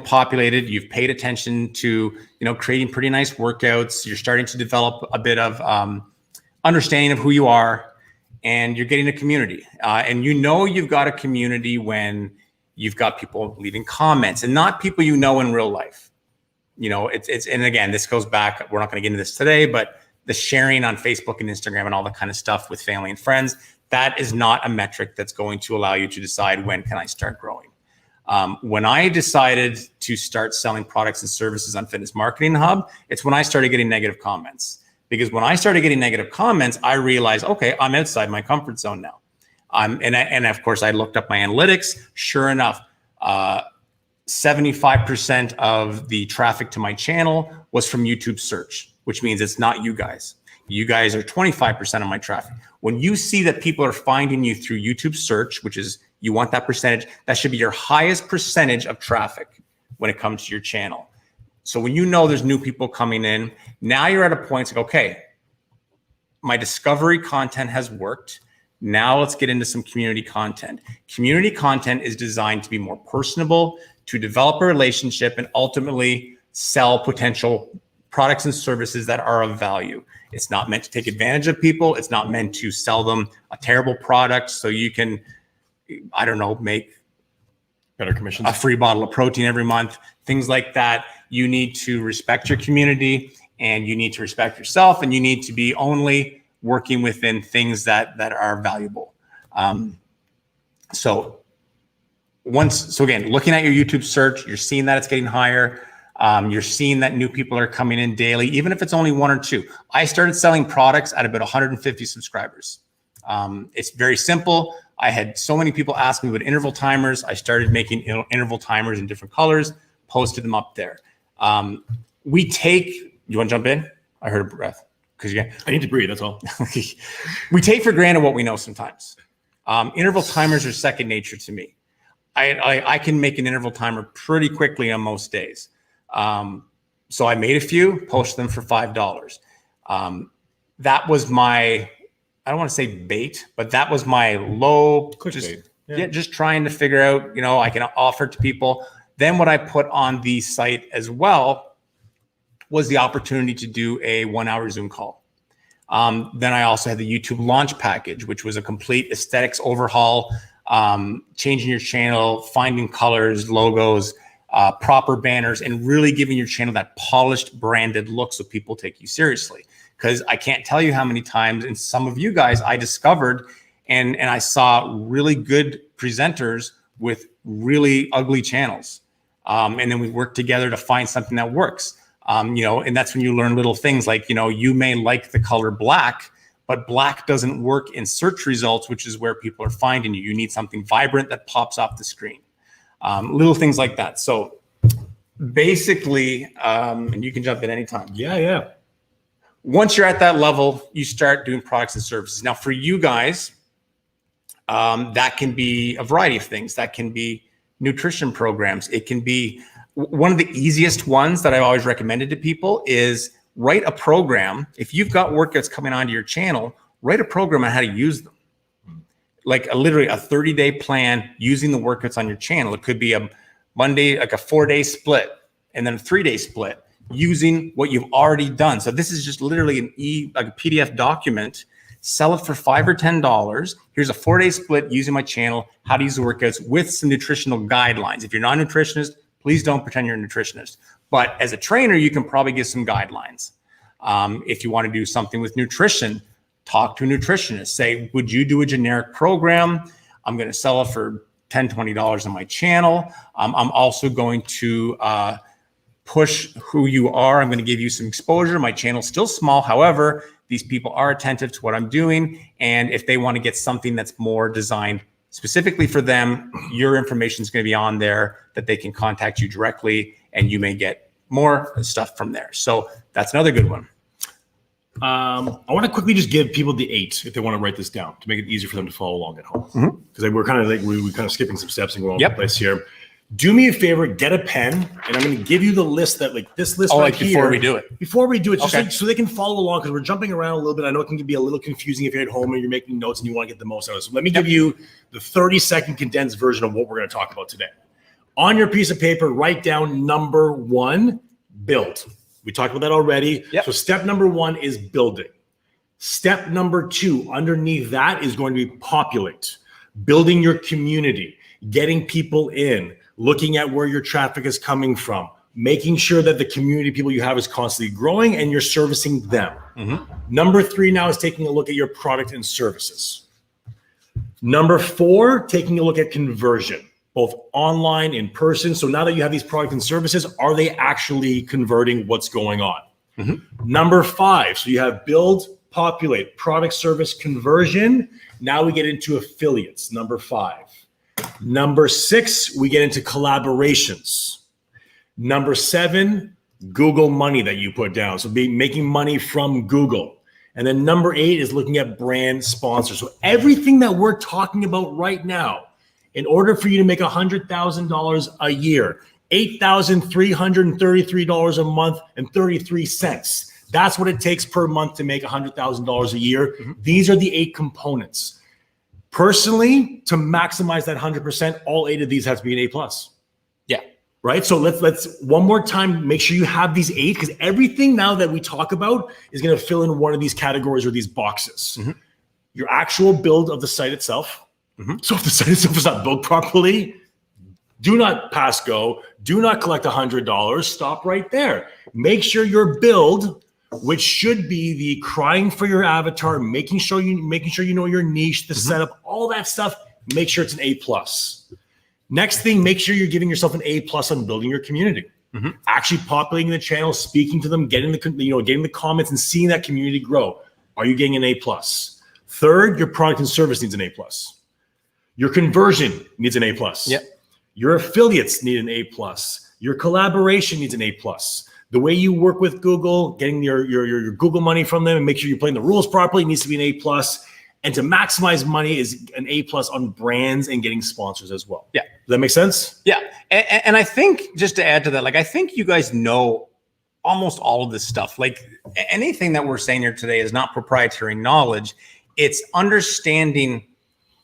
populated, you've paid attention to, creating pretty nice workouts. You're starting to develop a bit of understanding of who you are, and you're getting a community. And you've got a community when you've got people leaving comments, and not people in real life. And again, this goes back, we're not going to get into this today, but the sharing on Facebook and Instagram and all that kind of stuff with family and friends, that is not a metric that's going to allow you to decide when can I start growing. When I decided to start selling products and services on Fitness Marketing Hub, it's when I started getting negative comments. Because when I started getting negative comments, I realized, okay, I'm outside my comfort zone now. And of course, I looked up my analytics. Sure enough, 75% of the traffic to my channel was from YouTube search, which means it's not you guys. You guys are 25% of my traffic. When you see that people are finding you through YouTube search, which is, you want that percentage, that should be your highest percentage of traffic when it comes to your channel. So when there's new people coming in, now you're at a point like, okay, my discovery content has worked. Now let's get into some community content. Community content is designed to be more personable, to develop a relationship, and ultimately sell potential products and services that are of value. It's not meant to take advantage of people. It's not meant to sell them a terrible product so you can, make better commissions, a free bottle of protein every month, things like that. You need to respect your community, and you need to respect yourself, and you need to be only working within things that are valuable. So again, looking at your YouTube search, you're seeing that it's getting higher. You're seeing that new people are coming in daily, even if it's only 1 or 2. I started selling products at about 150 subscribers. It's very simple. I had so many people ask me about interval timers. I started making interval timers in different colors, posted them up there. You want to jump in? I heard a breath. I need to breathe, that's all. We take for granted what we know sometimes. Interval timers are second nature to me. I can make an interval timer pretty quickly on most days. So I made a few, posted them for $5. That was my, I don't want to say bait, but that was my low, just trying to figure out, I can offer to people. Then what I put on the site as well was the opportunity to do a 1-hour Zoom call. Then I also had the YouTube launch package, which was a complete aesthetics overhaul, changing your channel, finding colors, logos, proper banners, and really giving your channel that polished, branded look so people take you seriously. Because I can't tell you how many times, and some of you guys I discovered, and I saw really good presenters with really ugly channels. And then we worked together to find something that works. And that's when you learn little things like, you may like the color black, but black doesn't work in search results, which is where people are finding you. You need something vibrant that pops off the screen. Little things like that. So basically, and you can jump in anytime. Yeah. Once you're at that level, you start doing products and services. Now for you guys, that can be a variety of things. That can be nutrition programs. It can be one of the easiest ones that I've always recommended to people is write a program. If you've got workouts coming onto your channel, write a program on how to use them. Like literally a 30-day plan using the workouts on your channel. It could be a Monday, like a 4-day split, and then a 3-day split. using what you've already done. So this is just literally like a PDF document. Sell it for $5 or $10. Here's a 4-day split using my channel, how to use the workouts with some nutritional guidelines. If you're not a nutritionist, please don't pretend you're a nutritionist. But as a trainer, you can probably give some guidelines. If you want to do something with nutrition, talk to a nutritionist. Say, would you do a generic program? I'm going to sell it for $10, $20 on my channel. I'm also going to push who you are. I'm going to give you some exposure. My channel's still small. However, these people are attentive to what I'm doing. And if they want to get something that's more designed specifically for them, your information is going to be on there that they can contact you directly, and you may get more stuff from there. So that's another good one. I want to quickly just give people the 8 if they want to write this down to make it easier for them to follow along at home. Because we're kind of like we're kind of skipping some steps and going all over the place here. Do me a favor, get a pen, and I'm going to give you the list that like this list right here. Before we do it. Before we do it, just like, so they can follow along, because we're jumping around a little bit. I know it can be a little confusing if you're at home and you're making notes and you want to get the most out of it. So let me give you the 30-second condensed version of what we're going to talk about today. On your piece of paper, write down number 1, build. We talked about that already. So step number 1 is building. Step number 2, underneath that, is going to be populate, building your community, getting people in, looking at where your traffic is coming from, making sure that the community people you have is constantly growing and you're servicing them. Number 3 now is taking a look at your product and services. Number 4, taking a look at conversion, both online, in person. So now that you have these products and services, are they actually converting what's going on? Number 5, so you have build, populate, product, service, conversion. Now we get into affiliates, number 5. Number 6, we get into collaborations. Number 7, Google money that you put down. So making money from Google. And then number 8 is looking at brand sponsors. So everything that we're talking about right now, in order for you to make $100,000 a year, $8,333 a month and 33 cents. That's what it takes per month to make $100,000 a year. These are the 8 components. Personally, to maximize that 100%, all 8 of these have to be an A+. Right? So let's one more time, make sure you have these 8, because everything now that we talk about is going to fill in one of these categories or these boxes. Your actual build of the site itself. So if the site itself is not built properly, do not pass go. Do not collect $100. Stop right there. Make sure your build, which should be the crying for your avatar, making sure you know your niche, the setup, all that stuff. Make sure it's an A+. Next thing, make sure you're giving yourself an A+ on building your community. Actually populating the channel, speaking to them, getting the comments and seeing that community grow. Are you getting an A+? Third, your product and service needs an A+. Your conversion needs an A+. Your affiliates need an A+. Your collaboration needs an A+. The way you work with Google, getting your Google money from them and make sure you're playing the rules properly needs to be an A+. And to maximize money is an A+ on brands and getting sponsors as well. Does that make sense? And I think, just to add to that, like, I think you guys know almost all of this stuff. Like, anything that we're saying here today is not proprietary knowledge. It's understanding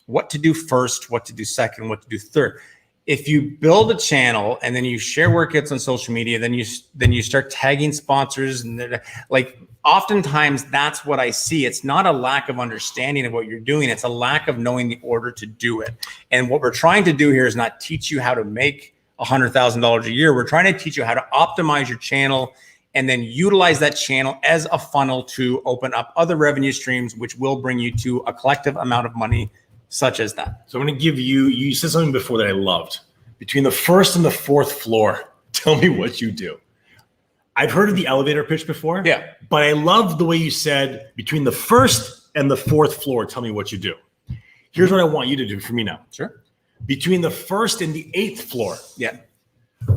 what to do first, what to do second, what to do third. If you build a channel and then you share workouts on social media, then you start tagging sponsors, and like, oftentimes that's what I see. It's not a lack of understanding of what you're doing. It's a lack of knowing the order to do it. And what we're trying to do here is not teach you how to make $100,000 a year. We're trying to teach you how to optimize your channel and then utilize that channel as a funnel to open up other revenue streams, which will bring you to a collective amount of money such as that. So I'm going to give you said something before that I loved. Between the 1st and the 4th floor, tell me what you do. I've heard of the elevator pitch before. But I love the way you said between the 1st and the 4th floor, tell me what you do. Here's what I want you to do for me now. Between the 1st and the 8th floor.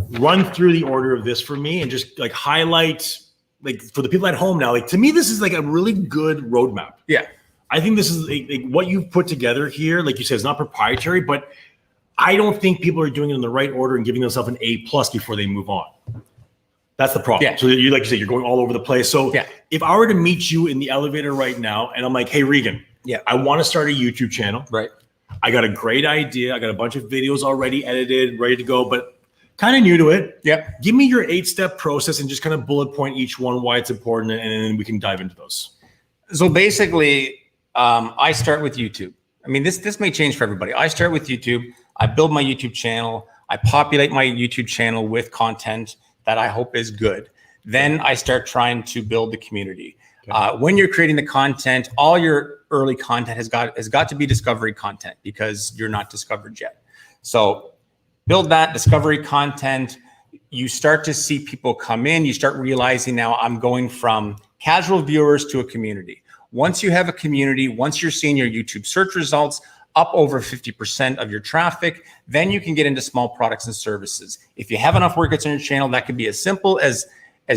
Run through the order of this for me and just like highlight, like, for the people at home now, like, to me, this is like a really good roadmap. I think this is like what you've put together here. Like you said, it's not proprietary, but I don't think people are doing it in the right order and giving themselves an A+ before they move on. That's the problem. So you, like you said, you're going all over the place. So if I were to meet you in the elevator right now and I'm like, hey, Regan, I want to start a YouTube channel. I got a great idea. I got a bunch of videos already edited, ready to go, but kind of new to it. Yep. Give me your 8-step process and just kind of bullet point each one, why it's important, and then we can dive into those. So basically, I start with YouTube. I mean, this may change for everybody. I start with YouTube. I build my YouTube channel. I populate my YouTube channel with content that I hope is good. Then I start trying to build the community. Okay. When you're creating the content, all your early content has got to be discovery content because you're not discovered yet. So build that discovery content. You start to see people come in. You start realizing now I'm going from casual viewers to a community. Once you have a community, once you're seeing your YouTube search results up over 50% of your traffic, then you can get into small products and services. If you have enough workouts on your channel, that could be as simple as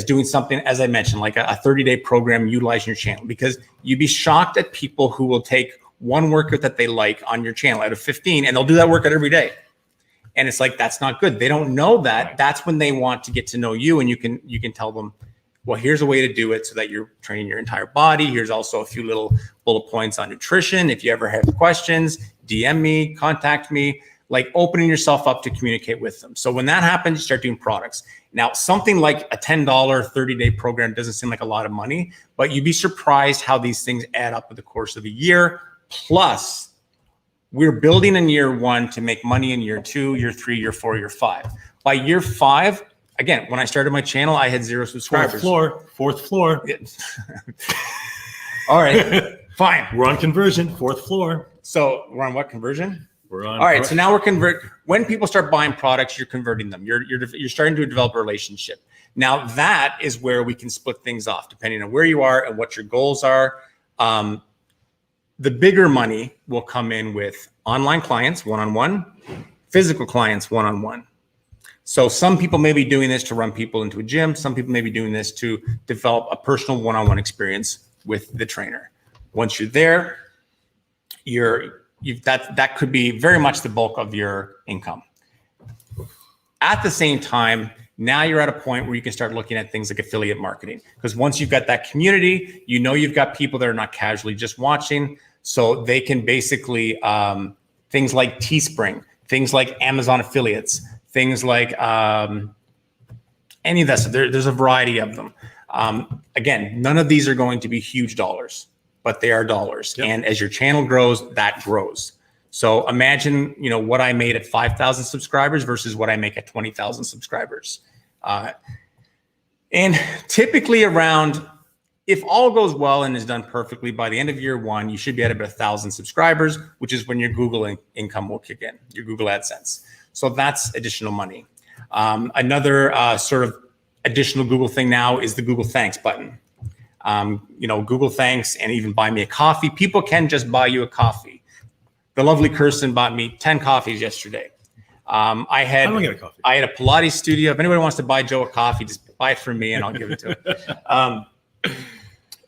doing something, as I mentioned, like a 30-day program utilizing your channel, because you'd be shocked at people who will take one workout that they like on your channel out of 15, and they'll do that workout every day. And it's like, that's not good. They don't know that. That's when they want to get to know you, and you can tell them, well, here's a way to do it so that you're training your entire body. Here's also a few little bullet points on nutrition. If you ever have questions, DM me, contact me, like opening yourself up to communicate with them. So when that happens, you start doing products. Now, something like a $10 30-day program doesn't seem like a lot of money, but you'd be surprised how these things add up in the course of a year. Plus, we're building in year 1 to make money in year 2, year 3, year 4, year 5. By year 5, again, when I started my channel, I had 0 subscribers. Fourth floor. All right, fine. We're on conversion, 4th floor. So we're on what conversion? We're on. All right, so now when people start buying products, you're converting them. You're starting to develop a relationship. Now that is where we can split things off depending on where you are and what your goals are. The bigger money will come in with online clients, one-on-one, physical clients, one-on-one. So some people may be doing this to run people into a gym. Some people may be doing this to develop a personal one-on-one experience with the trainer. Once you're there, that could be very much the bulk of your income. At the same time, now you're at a point where you can start looking at things like affiliate marketing, because once you've got that community, you know you've got people that are not casually just watching, so they can basically things like Teespring, things like Amazon affiliates, things like any of that. So there's a variety of them. Again, none of these are going to be huge dollars, but they are dollars. Yep. And as your channel grows, that grows. So imagine, what I made at 5,000 subscribers versus what I make at 20,000 subscribers. And typically around, if all goes well and is done perfectly, by the end of year 1, you should be at about 1,000 subscribers, which is when your Google income will kick in, your Google AdSense. So that's additional money. Another sort of additional Google thing now is the Google Thanks button. Google Thanks and even buy me a coffee. People can just buy you a coffee. The lovely Kirsten bought me 10 coffees yesterday. I had a Pilates studio. If anybody wants to buy Joe a coffee, just buy it from me and I'll give it to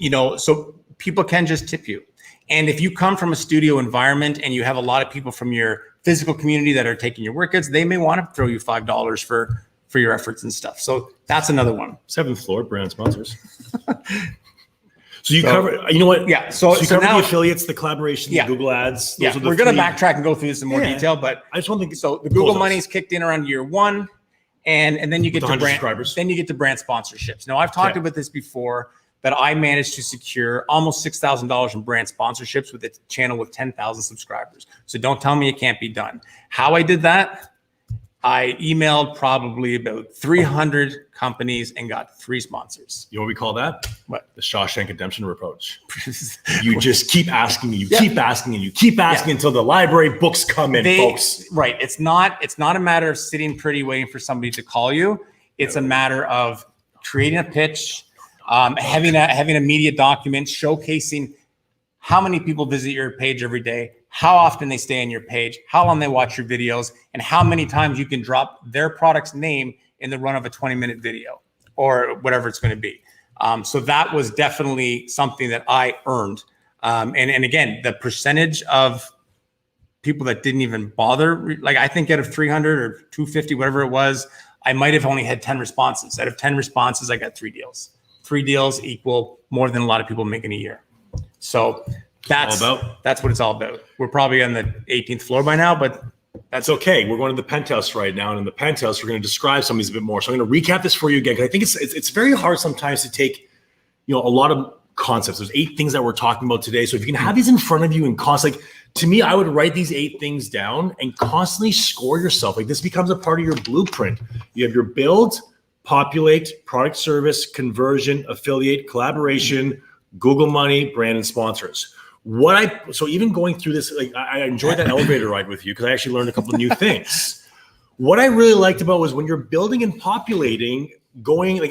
him. So people can just tip you. And if you come from a studio environment and you have a lot of people from your physical community that are taking your workouts, they may want to throw you $5 for your efforts and stuff. So that's another one. 7th floor, brand sponsors. So you cover, you know what? Yeah. So you cover now, the affiliates, the collaboration, the Google ads. We're going to backtrack and go through this in more detail, but I just want to. So the Google money's kicked in around year 1, and then you get to brand subscribers. Then you get to brand sponsorships. Now I've talked about this before, that I managed to secure almost $6,000 in brand sponsorships with a channel with 10,000 subscribers. So don't tell me it can't be done. How I did that? I emailed probably about 300 companies and got 3 sponsors. You know what we call that? What? The Shawshank Redemption approach. You just keep asking, and you keep asking, and you keep asking until the library books come in, folks. Right. It's not a matter of sitting pretty waiting for somebody to call you. It's a matter of creating a pitch, having a media document showcasing how many people visit your page every day, how often they stay on your page, how long they watch your videos, and how many times you can drop their product's name in the run of a 20-minute video or whatever it's going to be. So that was definitely something that I earned. And again, the percentage of people that didn't even bother, like I think out of 300 or 250, whatever it was, I might have only had 10 responses. Out of 10 responses, I got 3 deals. 3 deals equal more than a lot of people make in a year. So that's what it's all about. We're probably on the 18th floor by now, but That's okay. We're going to the penthouse right now, and in the penthouse, we're going to describe some of these a bit more. So I'm going to recap this for you again, because I think it's very hard sometimes to take, a lot of concepts. There's 8 things that we're talking about today. So if you can have these in front of you and constantly, to me, I would write these 8 things down and constantly score yourself. Like this becomes a part of your blueprint. You have your build, populate, product service, conversion, affiliate, collaboration, Google money, brand, and sponsors. So even going through this, like I enjoyed that elevator ride with you because I actually learned a couple of new things. What I really liked about was when you're building and populating,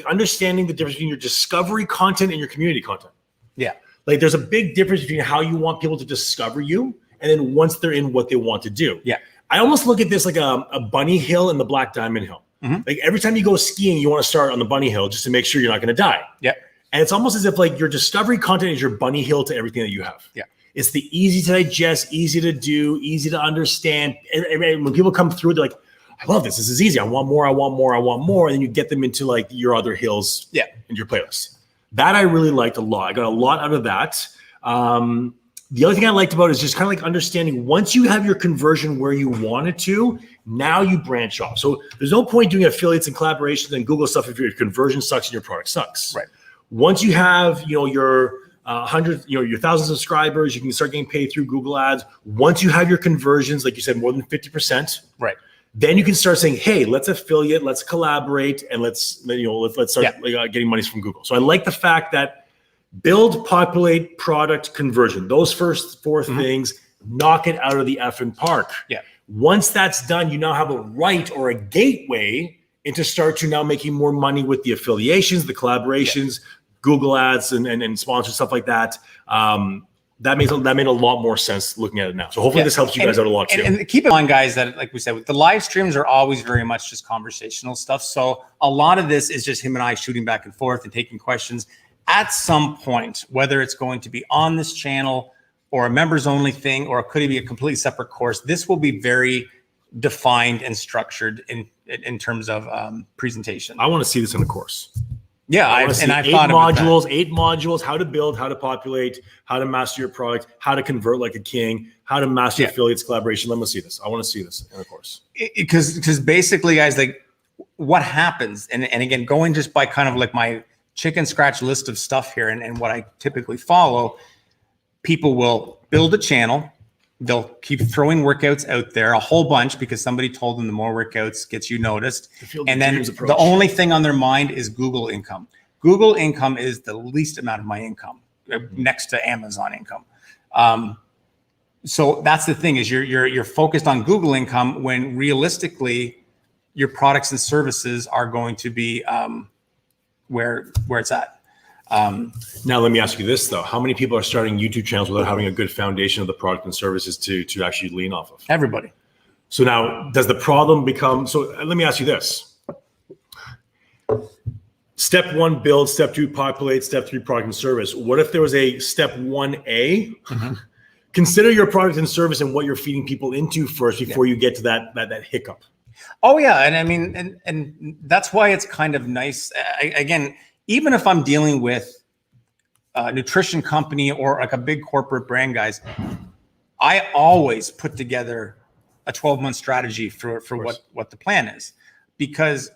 understanding the difference between your discovery content and your community content. Yeah. Like there's a big difference between how you want people to discover you and then once they're in, what they want to do. Yeah. I almost look at this like a bunny hill and the Black Diamond Hill. Mm-hmm. Like every time you go skiing, you want to start on the bunny hill just to make sure you're not going to die. Yeah. And it's almost as if like your discovery content is your bunny hill to everything that you have. Yeah. It's the easy to digest, easy to do, easy to understand. And when people come through, they're like, I love this. This is easy. I want more. I want more. I want more. And then you get them into like your other hills in your playlist. That I really liked a lot. I got a lot out of that. The other thing I liked about it is just kind of like understanding once you have your conversion where you want it to, now you branch off. So there's no point doing affiliates and collaborations and Google stuff if your conversion sucks and your product sucks. Right. Once you have, your 100, your 1,000 subscribers, you can start getting paid through Google ads. Once you have your conversions, like you said, more than 50%. Right. Then you can start saying, hey, let's affiliate, let's collaborate, and let's start getting monies from Google. So I like the fact that build, populate, product, conversion. Those first 4 things, knock it out of the effing park. Yeah. Once that's done, you now have a right or a gateway into start to now making more money with the affiliations, the collaborations, Google ads and sponsors, stuff like that. That made a lot more sense looking at it now. So hopefully this helps you guys out a lot too. And keep in mind, guys, that like we said, the live streams are always very much just conversational stuff. So a lot of this is just him and I shooting back and forth and taking questions. At some point, whether it's going to be on this channel or a members only thing, or could it be a completely separate course, this will be very defined and structured in terms of presentation. I want to see this in the course. Yeah, I've thought about modules, 8 modules, how to build, how to populate, how to master your product, how to convert like a king, how to master affiliates collaboration. Let me see this. I want to see this in the course. Because basically, guys, like what happens, and again, going just by kind of like my chicken scratch list of stuff here and what I typically follow, people will build a channel. They'll keep throwing workouts out there, a whole bunch, because somebody told them the more workouts gets you noticed. And then the only thing on their mind is Google income. Google income is the least amount of my income next to Amazon income. So that's the thing, is you're focused on Google income when realistically your products and services are going to be where it's at. Now, let me ask you this, though. How many people are starting YouTube channels without having a good foundation of the product and services to actually lean off of? Everybody. So now, does the problem become, so let me ask you this. Step 1, build. Step 2, populate. Step 3, product and service. What if there was a step 1A? Consider your product and service and what you're feeding people into first before you get to that hiccup. Oh, yeah. And I mean, and that's why it's kind of nice. Again, even if I'm dealing with a nutrition company or like a big corporate brand, guys, I always put together a 12-month strategy for what the plan is, because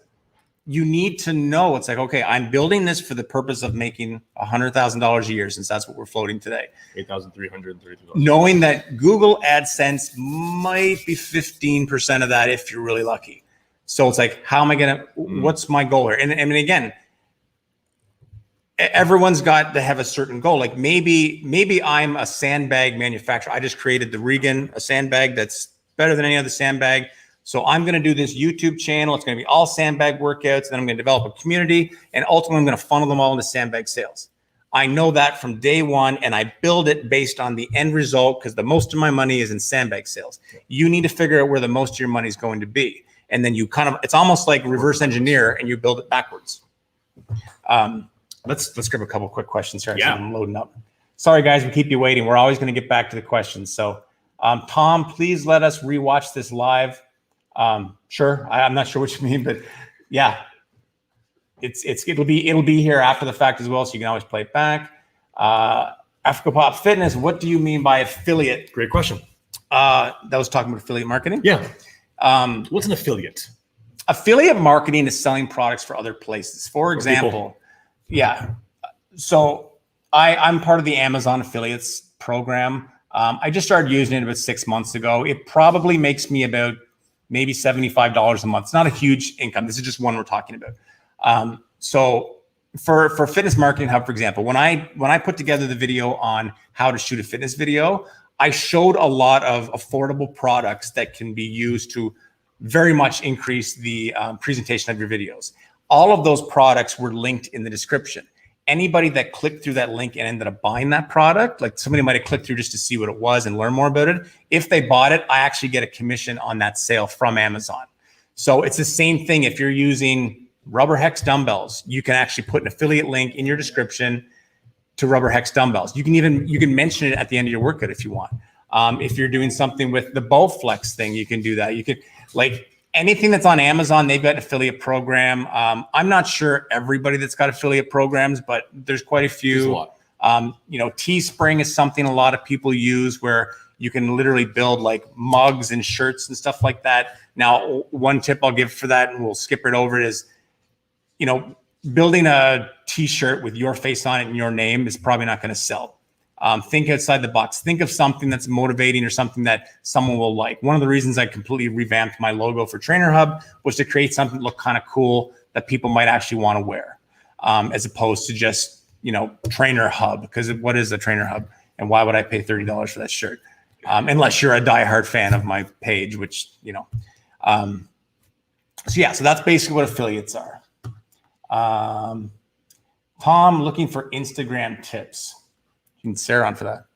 you need to know it's like, okay, I'm building this for the purpose of making $100,000 a year, since that's what we're floating today. $8,333. Knowing that Google AdSense might be 15% of that if you're really lucky. So it's like, how am I going to, what's my goal here? And I mean, again, everyone's got to have a certain goal. Like maybe I'm a sandbag manufacturer. I just created the Regan, a sandbag that's better than any other sandbag. So I'm going to do this YouTube channel. It's going to be all sandbag workouts. Then I'm going to develop a community, and ultimately I'm going to funnel them all into sandbag sales. I know that from day one, and I build it based on the end result, because the most of my money is in sandbag sales. You need to figure out where the most of your money is going to be. And then you it's almost like reverse engineer, and you build it backwards. Let's grab a couple quick questions here. I'm loading up. Sorry, guys, we keep you waiting. We're always going to get back to the questions. So, Tom, please let us rewatch this live. Sure. I'm not sure what you mean, but yeah, it'll be here after the fact as well, so you can always play it back. Africa Pop Fitness, what do you mean by affiliate? Great question. That was talking about affiliate marketing. Yeah. What's an affiliate? Affiliate marketing is selling products for other places. For example, so I'm part of the Amazon affiliates program. I just started using it about 6 months ago. It probably makes me about maybe $75 a month. It's not a huge income. This is just one we're talking about. So for Fitness Marketing Hub, for example, when I put together the video on how to shoot a fitness video, I showed a lot of affordable products that can be used to very much increase the presentation of your videos. All of those products were linked in the description. Anybody that clicked through that link and ended up buying that product, like somebody might have clicked through just to see what it was and learn more about it. If they bought it, I actually get a commission on that sale from Amazon. So it's the same thing. If you're using Rubber Hex dumbbells, you can actually put an affiliate link in your description to Rubber Hex dumbbells. You can mention it at the end of your workout if you want. If you're doing something with the Bowflex thing, you can do that. You could, like, anything that's on Amazon, they've got an affiliate program. I'm not sure everybody that's got affiliate programs, but there's quite a few. There's a lot. Teespring is something a lot of people use where you can literally build like mugs and shirts and stuff like that. Now, one tip I'll give for that, and we'll skip it over, is, building a t-shirt with your face on it and your name is probably not going to sell. Think outside the box. Think of something that's motivating or something that someone will like. One of the reasons I completely revamped my logo for Trainer Hub was to create something that looked kind of cool that people might actually want to wear, as opposed to just, Trainer Hub. Because what is a Trainer Hub, and why would I pay $30 for that shirt? Unless you're a diehard fan of my page, which, so that's basically what affiliates are. Tom, looking for Instagram tips. You can Sarah on for that.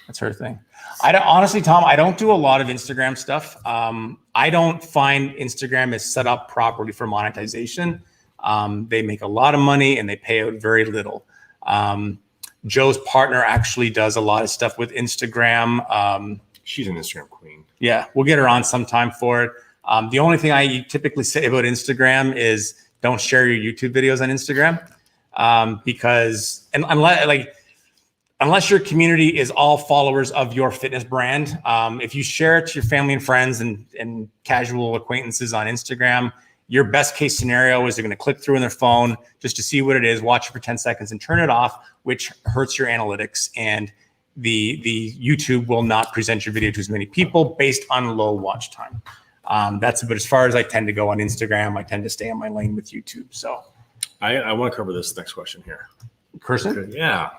That's her thing. Honestly, Tom, I don't do a lot of Instagram stuff. I don't find Instagram is set up properly for monetization. They make a lot of money and they pay out very little. Joe's partner actually does a lot of stuff with Instagram. She's an Instagram queen. Yeah, we'll get her on sometime for it. The only thing I typically say about Instagram is don't share your YouTube videos on Instagram, because unless your community is all followers of your fitness brand, if you share it to your family and friends and casual acquaintances on Instagram, your best case scenario is they're going to click through on their phone just to see what it is, watch it for 10 seconds and turn it off, which hurts your analytics. And the YouTube will not present your video to as many people based on low watch time. That's about as far as I tend to go on Instagram. I tend to stay on my lane with YouTube. So I want to cover this next question here. Kirsten? Yeah.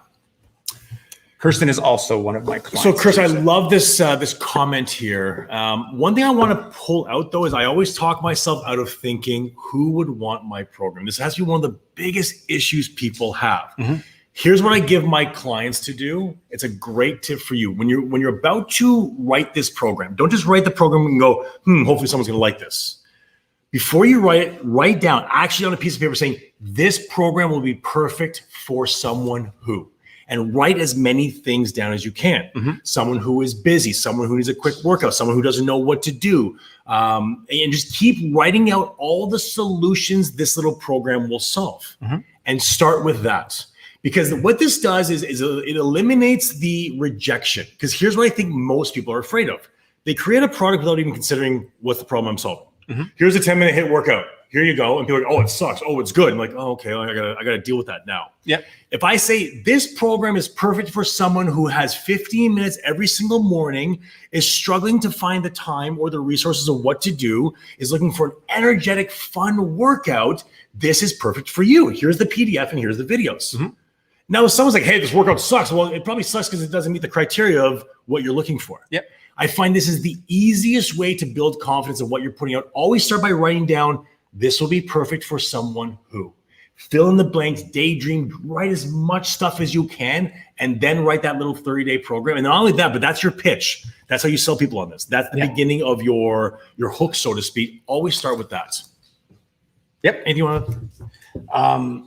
Kirsten is also one of my clients. So, Chris, I love this comment here. One thing I want to pull out, though, is I always talk myself out of thinking, who would want my program? This has to be one of the biggest issues people have. Mm-hmm. Here's what I give my clients to do. It's a great tip for you. When you're about to write this program, don't just write the program and go, hopefully someone's going to like this. Before you write it, write down actually on a piece of paper saying, this program will be perfect for someone who. And write as many things down as you can. Mm-hmm. Someone who is busy, someone who needs a quick workout, someone who doesn't know what to do. And just keep writing out all the solutions this little program will solve. Mm-hmm. And start with that. Because what this does is it eliminates the rejection. Because here's what I think most people are afraid of. They create a product without even considering what's the problem I'm solving. Mm-hmm. Here's a 10-minute HIIT workout. Here you go. And people are like, oh, it sucks. Oh, it's good. I'm like, oh, okay. I gotta deal with that now. Yep. If I say this program is perfect for someone who has 15 minutes every single morning, is struggling to find the time or the resources of what to do, is looking for an energetic, fun workout, this is perfect for you. Here's the PDF and here's the videos. Mm-hmm. Now, if someone's like, hey, this workout sucks. Well, it probably sucks because it doesn't meet the criteria of what you're looking for. Yep. I find this is the easiest way to build confidence in what you're putting out. Always start by writing down, this will be perfect for someone who. Fill in the blanks, daydream, write as much stuff as you can, and then write that little 30-day program. And not only that, but that's your pitch. That's how you sell people on this. That's the beginning of your hook, so to speak. Always start with that. Yep. Anything you want to?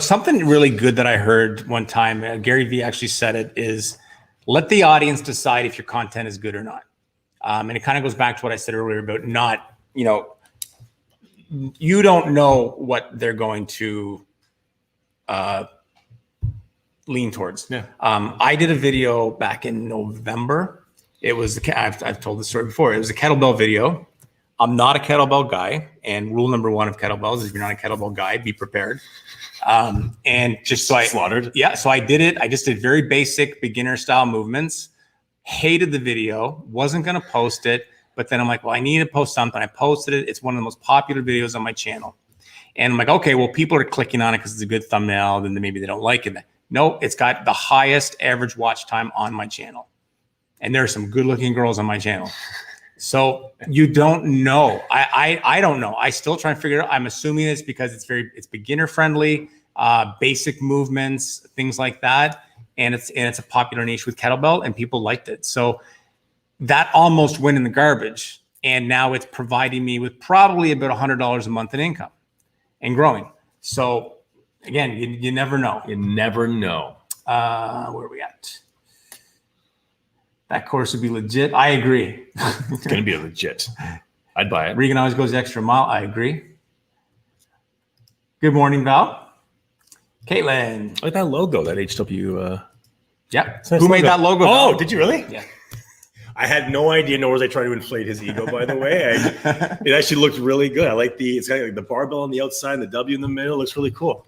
Something really good that I heard one time, Gary Vee actually said it, is let the audience decide if your content is good or not. And it kind of goes back to what I said earlier about not, you don't know what they're going to lean towards. Yeah. I did a video back in November It was, I've told this story before. It was a kettlebell video. I'm not a kettlebell guy. And rule number one of kettlebells is if you're not a kettlebell guy, be prepared. And just so Slaughtered. Yeah. So I did it. I just did very basic beginner style movements. Hated the video. Wasn't going to post it. But then I'm like, well, I need to post something. I posted it. It's one of the most popular videos on my channel. And I'm like, okay, well, people are clicking on it because it's a good thumbnail. Then maybe they don't like it. No, it's got the highest average watch time on my channel. And there are some good looking girls on my channel. So you don't know. I don't know. I still try and figure it out. I'm assuming it's because it's beginner friendly, basic movements, things like that. And it's a popular niche with kettlebell and people liked it. So that almost went in the garbage. And now it's providing me with probably about $100 a month in income and growing. So again, you never know. You never know. Where are we at? That course would be legit. I agree. It's going to be legit. I'd buy it. Regan always goes the extra mile. I agree. Good morning, Val. Caitlin. I like that logo, that HW. Yeah. Nice Who made logo. that logo? Oh, Val? did you really? Yeah. I had no idea, nor was I trying to inflate his ego, by the way. It actually looked really good. I like it's got like the barbell on the outside and the W in the middle. It looks really cool.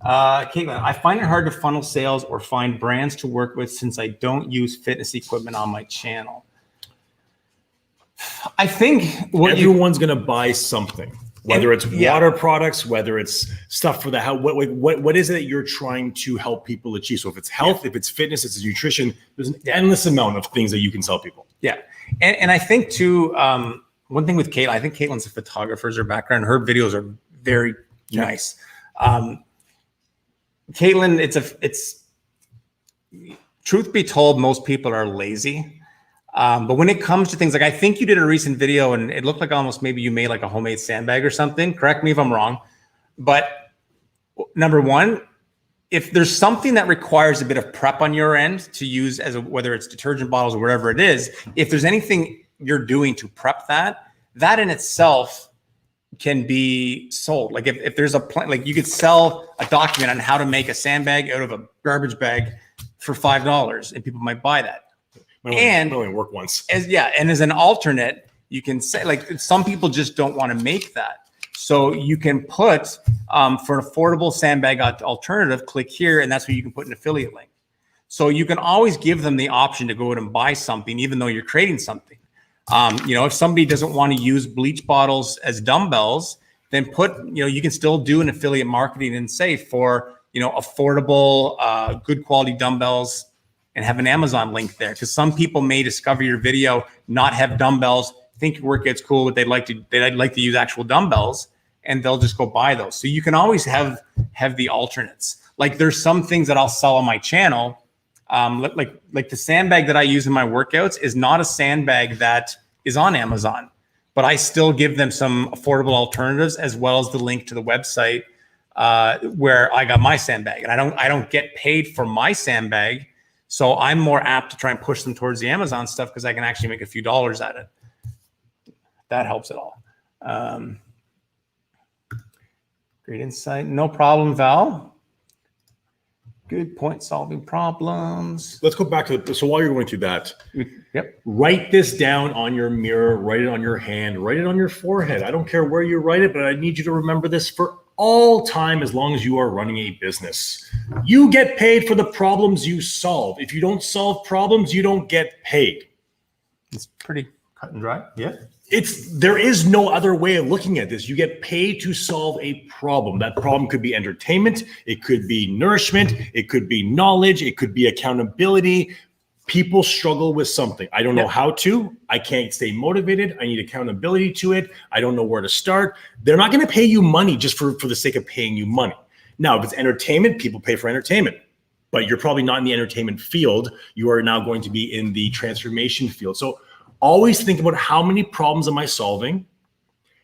Caitlin, I find it hard to funnel sales or find brands to work with since I don't use fitness equipment on my channel. I think everyone's going to buy something, whether it's yeah. water products, whether it's stuff for the house. What is it that you're trying to help people achieve? So if it's health, if it's fitness, it's nutrition, there's an endless amount of things that you can sell people. Yeah. And I think too, one thing with Caitlin, I think Caitlin's a photographer, her background, her videos are very nice. Caitlin, it's truth be told, most people are lazy. But when it comes to things like, I think you did a recent video and it looked like almost maybe you made like a homemade sandbag or something. Correct me if I'm wrong. But number one, if there's something that requires a bit of prep on your end to use whether it's detergent bottles or whatever it is, if there's anything you're doing to prep that in itself can be sold. Like if there's a plan, like you could sell a document on how to make a sandbag out of a garbage bag for $5 and people might buy that. Might only work once. And as an alternate, you can say like some people just don't want to make that. So you can put for an affordable sandbag alternative, click here, and that's where you can put an affiliate link. So you can always give them the option to go out and buy something, even though you're creating something. If somebody doesn't want to use bleach bottles as dumbbells, then you can still do an affiliate marketing and say for, affordable, good quality dumbbells and have an Amazon link there. Because some people may discover your video, not have dumbbells, think your workout's cool, but they'd like to use actual dumbbells and they'll just go buy those. So you can always have the alternates. Like there's some things that I'll sell on my channel. Like the sandbag that I use in my workouts is not a sandbag that is on Amazon, but I still give them some affordable alternatives as well as the link to the website where I got my sandbag, and I don't get paid for my sandbag. So I'm more apt to try and push them towards the Amazon stuff because I can actually make a few dollars at it. That helps at all. Great insight. No problem, Val. Good point, solving problems. Let's go back to so while you're going through that, yep. Write this down on your mirror, write it on your hand, write it on your forehead. I don't care where you write it, but I need you to remember this for all time as long as you are running a business. You get paid for the problems you solve. If you don't solve problems, you don't get paid. It's pretty cut and dry. Yeah. There is no other way of looking at this. You get paid to solve a problem. That problem could be entertainment. It could be nourishment. It could be knowledge. It could be accountability. People struggle with something. I don't know how to. I can't stay motivated. I need accountability to it. I don't know where to start. They're not going to pay you money just for the sake of paying you money. Now, if it's entertainment, people pay for entertainment. But you're probably not in the entertainment field. You are now going to be in the transformation field. So always think about how many problems am I solving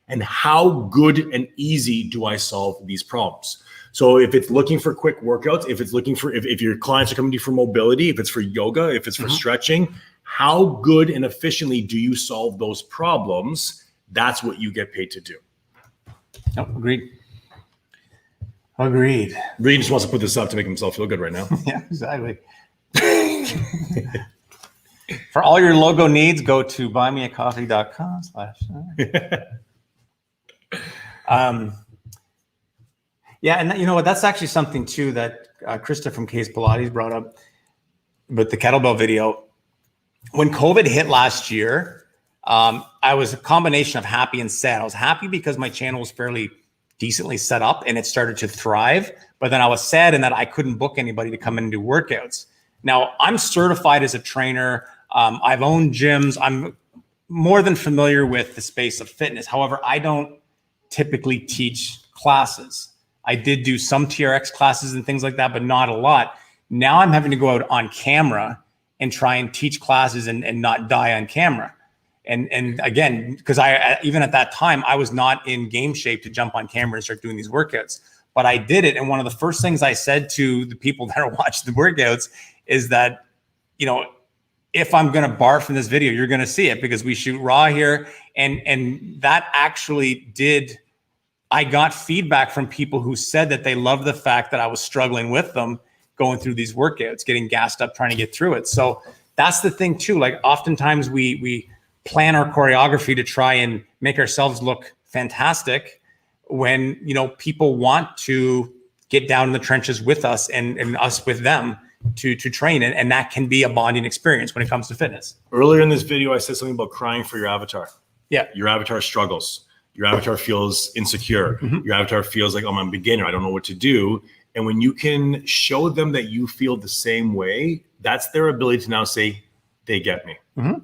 and how good and easy do I solve these problems. So if it's looking for quick workouts, if it's looking for, if your clients are coming to you for mobility, if it's for yoga, if it's for stretching, how good and efficiently do you solve those problems? That's what you get paid to do. Nope, agreed. Reed just wants to put this up to make himself feel good right now. Yeah, exactly. For all your logo needs, go to buymeacoffee.com/. Yeah, and you know what? That's actually something too that Krista from Case Pilates brought up with the kettlebell video. When COVID hit last year, I was a combination of happy and sad. I was happy because my channel was fairly decently set up and it started to thrive. But then I was sad in that I couldn't book anybody to come in and do workouts. Now, I'm certified as a trainer. I've owned gyms. I'm more than familiar with the space of fitness. However, I don't typically teach classes. I did do some TRX classes and things like that, but not a lot. Now I'm having to go out on camera and try and teach classes and not die on camera. And again, because I even at that time, I was not in game shape to jump on camera and start doing these workouts. But I did it. And one of the first things I said to the people that are watching the workouts is that, you know, if I'm going to barf in this video, you're going to see it because we shoot raw here. And that actually did, I got feedback from people who said that they loved the fact that I was struggling with them going through these workouts, getting gassed up, trying to get through it. So that's the thing too. Like oftentimes we plan our choreography to try and make ourselves look fantastic when, you know, people want to get down in the trenches with us and us with them to train. And that can be a bonding experience when it comes to fitness. Earlier in this video, I said something about crying for your avatar. Yeah. Your avatar struggles. Your avatar feels insecure. Mm-hmm. Your avatar feels like, oh, I'm a beginner. I don't know what to do. And when you can show them that you feel the same way, that's their ability to now say, they get me. Mm-hmm.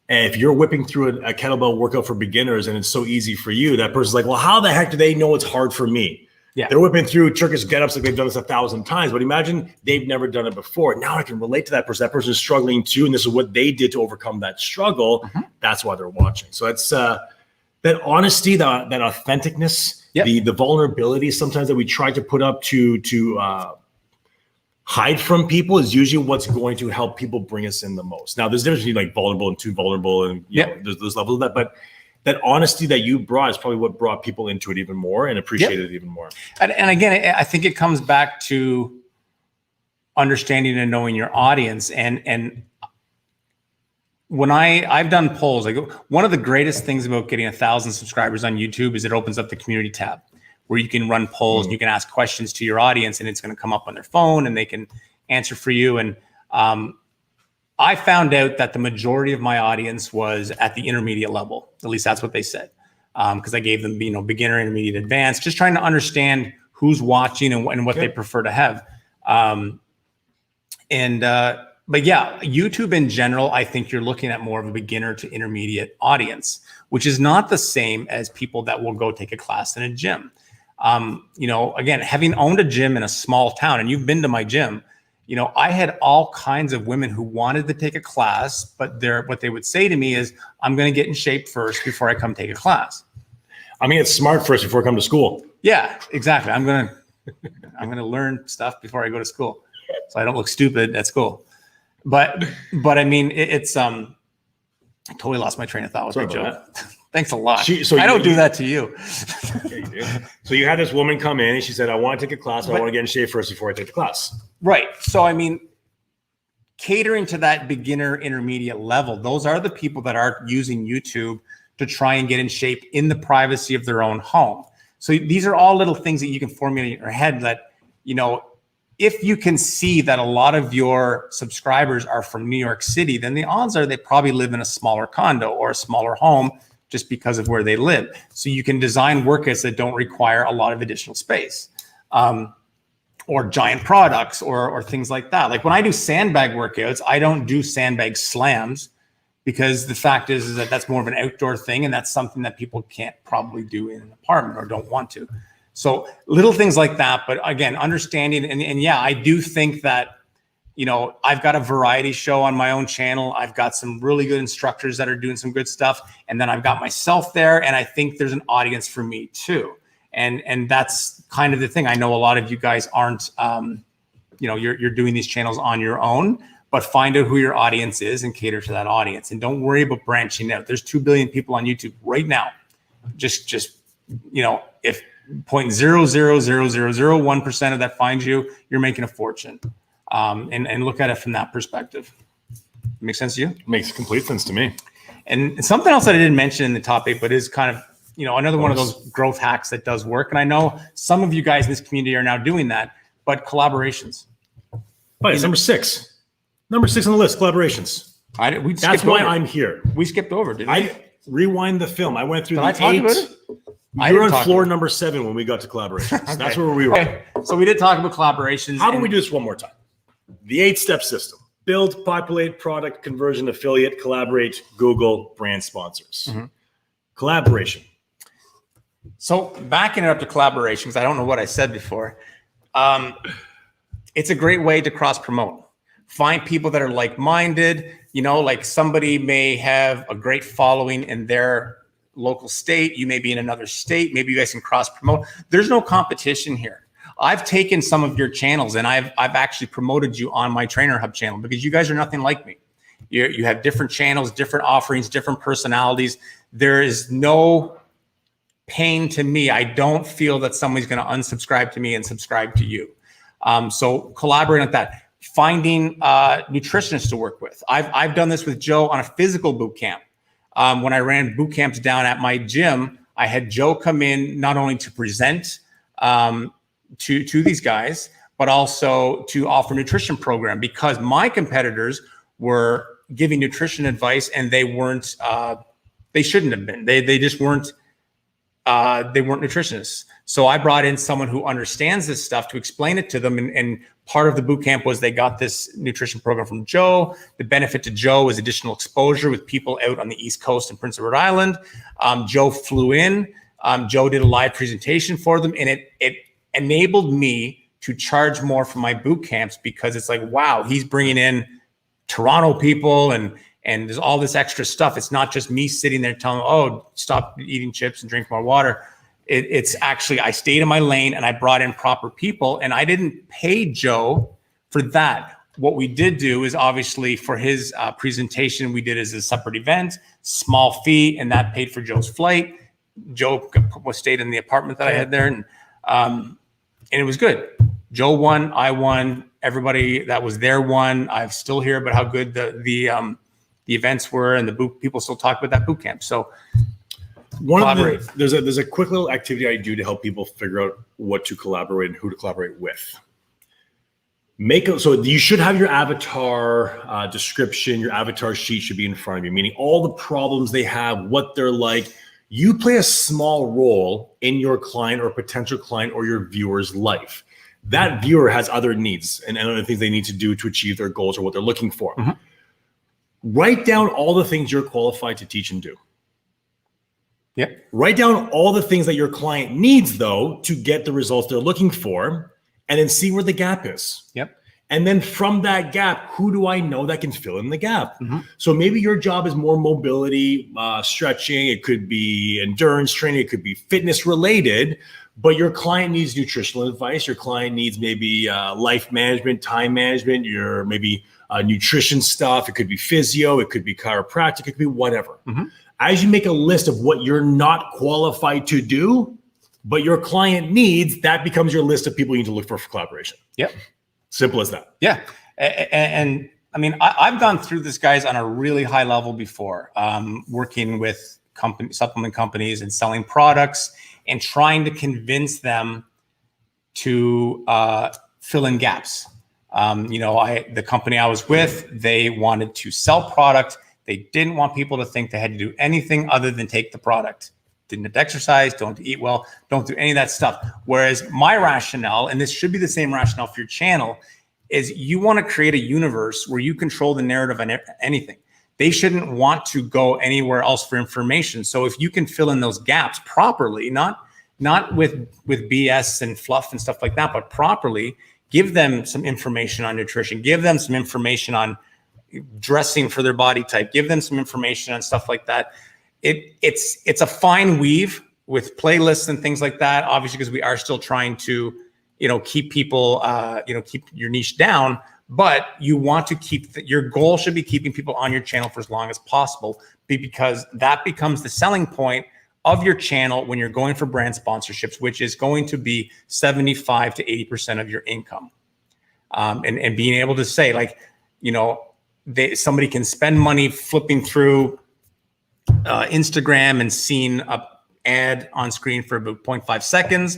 And if you're whipping through a kettlebell workout for beginners and it's so easy for you, that person's like, well, how the heck do they know it's hard for me? Yeah. They're whipping through Turkish get-ups like they've done this 1,000 times. But imagine they've never done it before. Now I can relate to that person. That person is struggling too. And this is what they did to overcome that struggle. Mm-hmm. That's why they're watching. So it's that honesty, that authenticness, yep. the vulnerability sometimes that we try to put up to hide from people is usually what's going to help people bring us in the most. Now, there's a difference between like vulnerable and too vulnerable, and you know, there's those levels of that. But that honesty that you brought is probably what brought people into it even more and appreciated it even more. And again, I think it comes back to understanding and knowing your audience. And when I've done polls, like one of the greatest things about getting 1,000 subscribers on YouTube is it opens up the community tab where you can run polls and you can ask questions to your audience and it's going to come up on their phone and they can answer for you. And I found out that the majority of my audience was at the intermediate level. At least that's what they said. Because I gave them, you know, beginner, intermediate, advanced, just trying to understand who's watching and what they prefer to have. But yeah, YouTube in general, I think you're looking at more of a beginner to intermediate audience, which is not the same as people that will go take a class in a gym. You know, again, having owned a gym in a small town, and you've been to my gym, you know, I had all kinds of women who wanted to take a class, but what they would say to me is, I'm going to get in shape first before I come take a class. I'm going to get smart first before I come to school. Yeah, exactly. I'm going to learn stuff before I go to school, so I don't look stupid at school. But I mean, it's I totally lost my train of thought with that joke. Thanks a lot. I don't do that to you. Yeah, you do. So you had this woman come in and she said, I want to take a class, but I want to get in shape first before I take the class. Right. So, I mean, catering to that beginner intermediate level, those are the people that are using YouTube to try and get in shape in the privacy of their own home. So these are all little things that you can formulate in your head that, you know, if you can see that a lot of your subscribers are from New York City, then the odds are they probably live in a smaller condo or a smaller home just because of where they live. So you can design workouts that don't require a lot of additional space, or giant products or things like that. Like when I do sandbag workouts, I don't do sandbag slams because the fact is that that's more of an outdoor thing. And that's something that people can't probably do in an apartment or don't want to. So little things like that, but again, understanding, and yeah, I do think that, you know, I've got a variety show on my own channel. I've got some really good instructors that are doing some good stuff. And then I've got myself there, and I think there's an audience for me too. And that's kind of the thing. I know a lot of you guys aren't, you know, you're doing these channels on your own, but find out who your audience is and cater to that audience. And don't worry about branching out. There's 2 billion people on YouTube right now. Just, you know, if 0.00001% of that finds you, you're making a fortune. and look at it from that perspective. Make sense to you? Makes complete sense to me. And something else that I didn't mention in the topic, but is kind of, another one of those growth hacks that does work. And I know some of you guys in this community are now doing that, but collaborations. But it's number 6. Number 6 on the list, collaborations. That's why I'm here. We skipped over, didn't we? Rewind the film. I went through the 8. You were on floor number 7 when we got to collaborations. Okay. That's where we were. Okay. So we did talk about collaborations. How about we do this one more time? The 8-step system. Build, populate, product, conversion, affiliate, collaborate, Google, brand sponsors. Mm-hmm. Collaboration. So backing it up to collaboration, because I don't know what I said before. It's a great way to cross promote. Find people that are like-minded. Like somebody may have a great following in their local state. You may be in another state. Maybe you guys can cross promote. There's no competition here. I've taken some of your channels and I've actually promoted you on my Trainer Hub channel because you guys are nothing like me. You have different channels, different offerings, different personalities. There is no pain to me. I don't feel that somebody's going to unsubscribe to me and subscribe to you. So collaborating like that. Finding nutritionists to work with. I've done this with Joe on a physical boot camp. When I ran boot camps down at my gym, I had Joe come in not only to present to these guys, but also to offer nutrition program because my competitors were giving nutrition advice and they weren't, they shouldn't have been. They just weren't, they weren't nutritionists. So I brought in someone who understands this stuff to explain it to them. And part of the boot camp was they got this nutrition program from Joe. The benefit to Joe was additional exposure with people out on the East Coast and Prince Edward Island. Joe flew in. Joe did a live presentation for them, and it enabled me to charge more for my boot camps because it's like, wow, he's bringing in Toronto people and there's all this extra stuff. It's not just me sitting there telling them, oh, stop eating chips and drink more water. It's actually, I stayed in my lane and I brought in proper people and I didn't pay Joe for that. What we did do is obviously for his presentation, we did as a separate event, small fee, and that paid for Joe's flight. Joe stayed in the apartment that I had there and it was good. Joe won, I won, everybody that was there won. I'm still here about how good the events were and people still talk about that boot camp. So there's a quick little activity I do to help people figure out what to collaborate and who to collaborate with. So you should have your avatar description, your avatar sheet should be in front of you, meaning all the problems they have, what they're like. You play a small role in your client or potential client or your viewer's life. That viewer has other needs and other things they need to do to achieve their goals or what they're looking for. Mm-hmm. Write down all the things you're qualified to teach and do. Yep. Write down all the things that your client needs, though, to get the results they're looking for, and then see where the gap is. Yep. And then from that gap, who do I know that can fill in the gap? Mm-hmm. So maybe your job is more mobility, stretching. It could be endurance training. It could be fitness related, but your client needs nutritional advice. Your client needs maybe life management, time management, your maybe nutrition stuff. It could be physio. It could be chiropractic. It could be whatever. Mm-hmm. As you make a list of what you're not qualified to do, but your client needs, that becomes your list of people you need to look for collaboration. Yep. Simple as that. Yeah. And I mean, I've gone through this, guys, on a really high level before, working with supplement companies and selling products and trying to convince them to fill in gaps. The company I was with, they wanted to sell product. They didn't want people to think they had to do anything other than take the product. Didn't exercise, don't eat well, don't do any of that stuff. Whereas my rationale, and this should be the same rationale for your channel, is you want to create a universe where you control the narrative on anything. They shouldn't want to go anywhere else for information. So if you can fill in those gaps properly, not with BS and fluff and stuff like that, but properly, give them some information on nutrition, give them some information on dressing for their body type, give them some information on stuff like that. It's a fine weave with playlists and things like that, obviously, because we are still trying to, keep people, keep your niche down, but you want to your goal should be keeping people on your channel for as long as possible, because that becomes the selling point of your channel when you're going for brand sponsorships, which is going to be 75 to 80% of your income. and being able to say, like, you know, somebody can spend money flipping through Instagram and seeing a ad on screen for about 0.5 seconds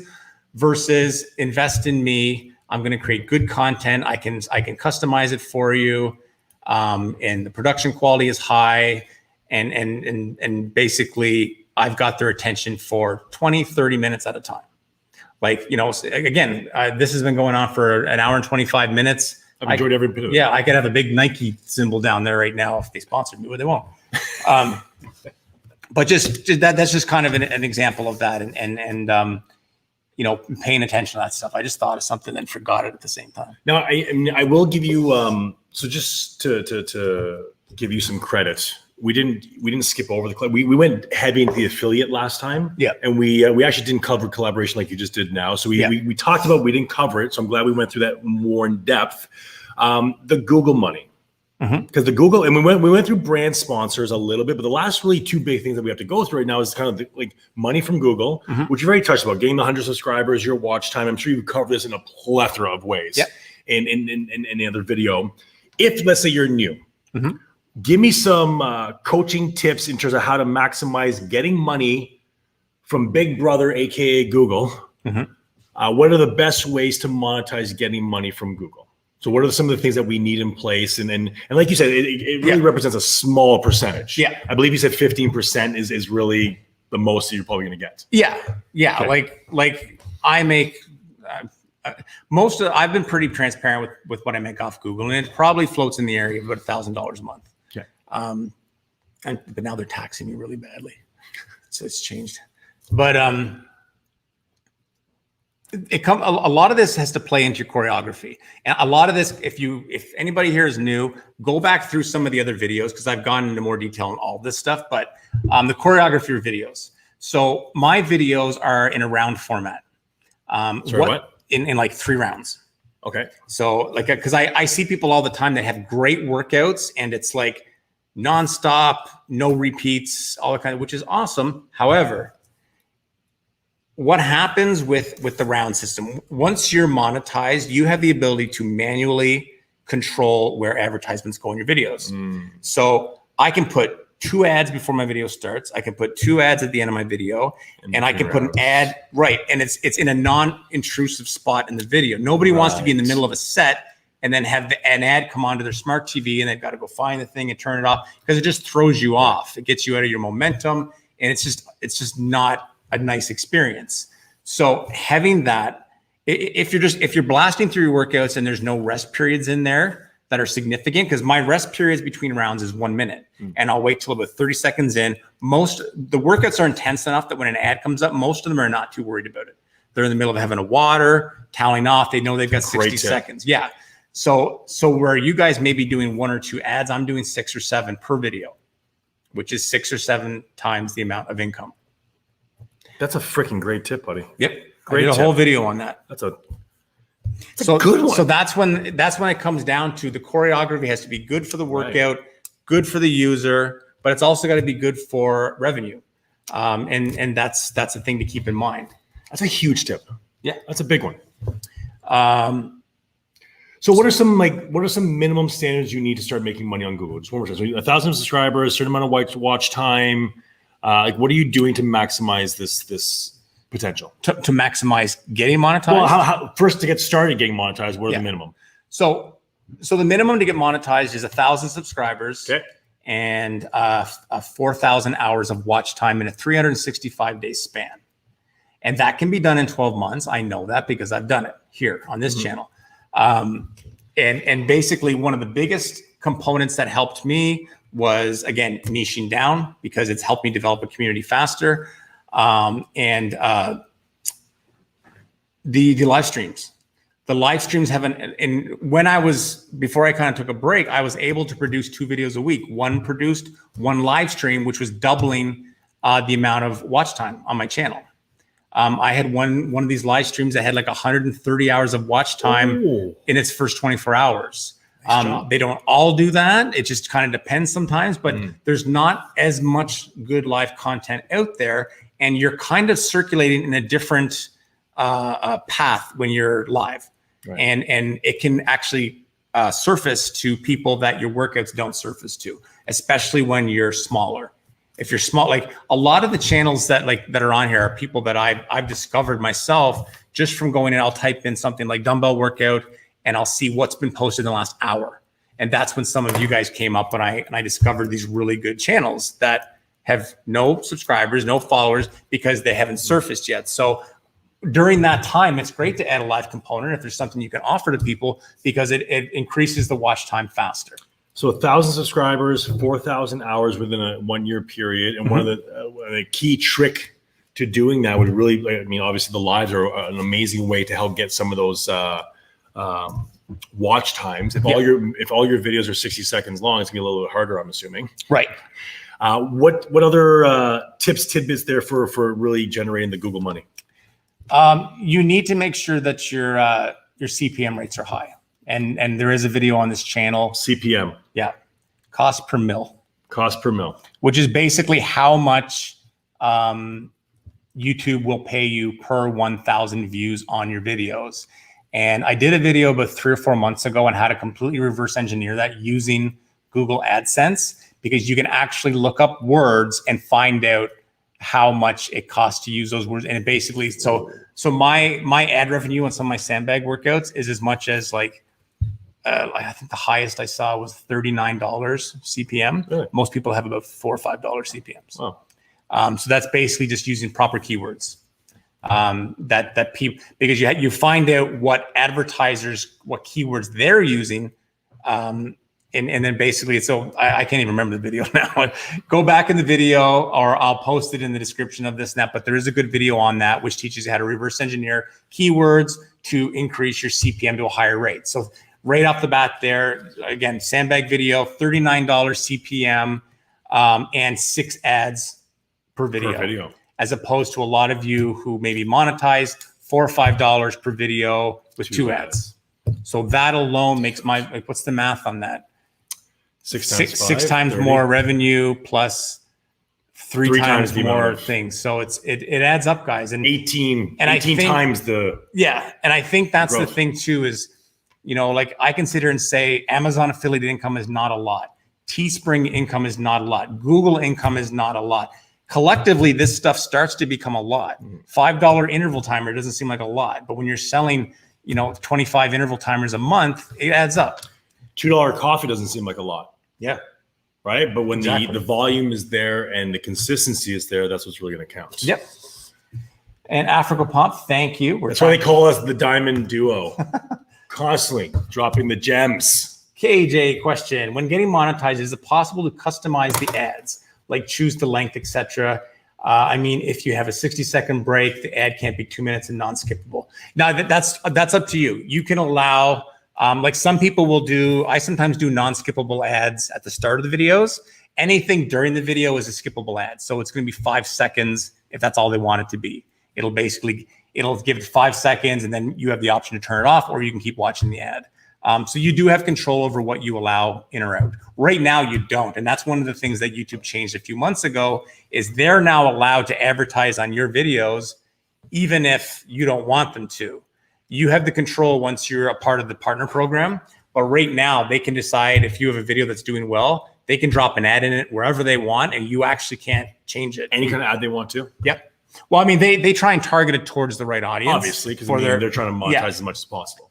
versus invest in me. I'm going to create good content. I can customize it for you. And the production quality is high. And basically I've got their attention for 20, 30 minutes at a time. Like, you know, again, this has been going on for an hour and 25 minutes. I've enjoyed every bit of it. Yeah, I could have a big Nike symbol down there right now if they sponsored me, but they won't. But that's just kind of an example of that, and you know, paying attention to that stuff. I just thought of something and forgot it at the same time. Now, I will give you so just to give you some credit. We didn't skip over the club. We went heavy into the affiliate last time. Yeah. And we actually didn't cover collaboration like you just did now. So we talked about, we didn't cover it. So I'm glad we went through that more in depth. The Google money. Because the Google, and we went through brand sponsors a little bit, but the last really two big things that we have to go through right now is kind of like money from Google, which you've already touched about, getting the 100 subscribers, your watch time. I'm sure you've covered this in a plethora of ways. In any other video. If, let's say, you're new, give me some coaching tips in terms of how to maximize getting money from Big Brother, aka Google. What are the best ways to monetize getting money from Google? So what are some of the things that we need in place? And like you said, it really represents a small percentage. Yeah. I believe you said 15% is really the most that you're probably going to get. Yeah. Okay. Like I make I've been pretty transparent with what I make off Google, and it probably floats in the area of about $1,000 a month. Okay. But now they're taxing me really badly. So it's changed. But a lot of this has to play into your choreography, and a lot of this, if anybody here is new, go back through some of the other videos because I've gone into more detail on all this stuff. But the choreography of videos. So my videos are in a round format. What? In like 3 rounds. Okay. So like, because I see people all the time that have great workouts and it's like nonstop, no repeats, all that kind of, which is awesome. However, what happens with the round system, once you're monetized, you have the ability to manually control where advertisements go in your videos. So I can put 2 ads before my video starts. I can put 2 ads at the end of my video, and I can put an ad and it's in a non-intrusive spot in the video. Nobody wants to be in the middle of a set and then have an ad come onto their smart TV and they've got to go find the thing and turn it off because it just throws you off. It gets you out of your momentum, and it's just not a nice experience. So having that, if you're blasting through your workouts and there's no rest periods in there that are significant, because my rest periods between rounds is 1 minute, and I'll wait till about 30 seconds in. The workouts are intense enough that when an ad comes up, most of them are not too worried about it. They're in the middle of having a water, toweling off. They know they've got 60 seconds. Yeah. So where you guys may be doing 1 or 2 ads, I'm doing 6 or 7 per video, which is 6 or 7 times the amount of income. That's a freaking great tip, buddy. Yep. Great. I did a whole video on that. That's a good one. So that's when it comes down to the choreography has to be good for the workout, good for the user, but it's also got to be good for revenue. And that's a thing to keep in mind. That's a huge tip. Yeah. That's a big one. So what are some minimum standards you need to start making money on Google? Just one more time. So 1,000 subscribers, certain amount of watch time. Like, what are you doing to maximize this potential? To maximize getting monetized? Well, how first to get started getting monetized, what are the minimum? So the minimum to get monetized is 1,000 subscribers, and 4,000 hours of watch time in a 365-day span. And that can be done in 12 months. I know that because I've done it here on this channel. And basically one of the biggest components that helped me was, again, niching down, because it's helped me develop a community faster. The live streams. The live streams before I kind of took a break, I was able to produce 2 videos a week. One produced, 1 live stream, which was doubling the amount of watch time on my channel. I had one of these live streams that had like 130 hours of watch time in its first 24 hours. They don't all do that. It just kind of depends sometimes, but there's not as much good live content out there, and you're kind of circulating in a different path when you're live. Right. and it can actually surface to people that your workouts don't surface to, especially when you're smaller. If you're small, like a lot of the channels that are on here are people that I've discovered myself just from going in. I'll type in something like dumbbell workout and I'll see what's been posted in the last hour. And that's when some of you guys came up and I discovered these really good channels that have no subscribers, no followers, because they haven't surfaced yet. So during that time, it's great to add a live component if there's something you can offer to people, because it increases the watch time faster. So 1,000 subscribers, 4,000 hours within a 1 year period. And one of the key trick to doing that would really, I mean, obviously the lives are an amazing way to help get some of those watch times. If all your videos are 60 seconds long, it's gonna be a little bit harder, I'm assuming. Right. What other tidbits there for really generating the Google money? You need to make sure that your CPM rates are high. And there is a video on this channel. CPM. Yeah. Cost per mil. Cost per mil. Which is basically how much YouTube will pay you per 1,000 views on your videos. And I did a video about 3 or 4 months ago on how to completely reverse engineer that using Google AdSense, because you can actually look up words and find out how much it costs to use those words. And it basically, so my ad revenue on some of my sandbag workouts is as much as like, I think the highest I saw was $39 CPM. Really? Most people have about $4 or $5 CPMs. Oh. So that's basically just using proper keywords. That people, because you find out what advertisers, what keywords they're using, and then basically, so I can't even remember the video now. Go back in the video, or I'll post it in the description of this now. But there is a good video on that which teaches you how to reverse engineer keywords to increase your CPM to a higher rate. So right off the bat there, again, sandbag video, $39 CPM, and 6 ads per video. As opposed to a lot of you who maybe monetize $4 or $5 per video with 2 ads. So that alone makes what's the math on that? 6 times 5, 6 times 30. more revenue plus 3 times the more amount of things. So it adds up, guys. And 18 I think, times the and I think that's growth. the thing too is, like I consider and say Amazon affiliate income is not a lot. Teespring income is not a lot. Google income is not a lot. Collectively, this stuff starts to become a lot. $5 interval timer doesn't seem like a lot, but when you're selling, 25 interval timers a month, it adds up. $2 coffee doesn't seem like a lot. Yeah. Right. But when Exactly. the volume is there and the consistency is there, that's what's really going to count. Yep. And Africa Pop, thank you. That's why they call us the Diamond Duo. Constantly dropping the gems. KJ question: when getting monetized, is it possible to customize the ads, like choose the length, etc.? I mean, if you have a 60-second break, the ad can't be 2 minutes and non-skippable. Now that's up to you. You can allow, like some people will do. I sometimes do non-skippable ads at the start of the videos. Anything during the video is a skippable ad, so it's going to be 5 seconds if that's all they want it to be. It'll give it 5 seconds, and then you have the option to turn it off, or you can keep watching the ad. So you do have control over what you allow in or out. Right now, you don't. And that's one of the things that YouTube changed a few months ago, is they're now allowed to advertise on your videos, even if you don't want them to. You have the control once you're a part of the partner program. But right now, they can decide if you have a video that's doing well, they can drop an ad in it wherever they want, and you actually can't change it. Any kind of ad they want to. Yep. Well, I mean, they try and target it towards the right audience. Obviously, because they're trying to monetize as much as possible.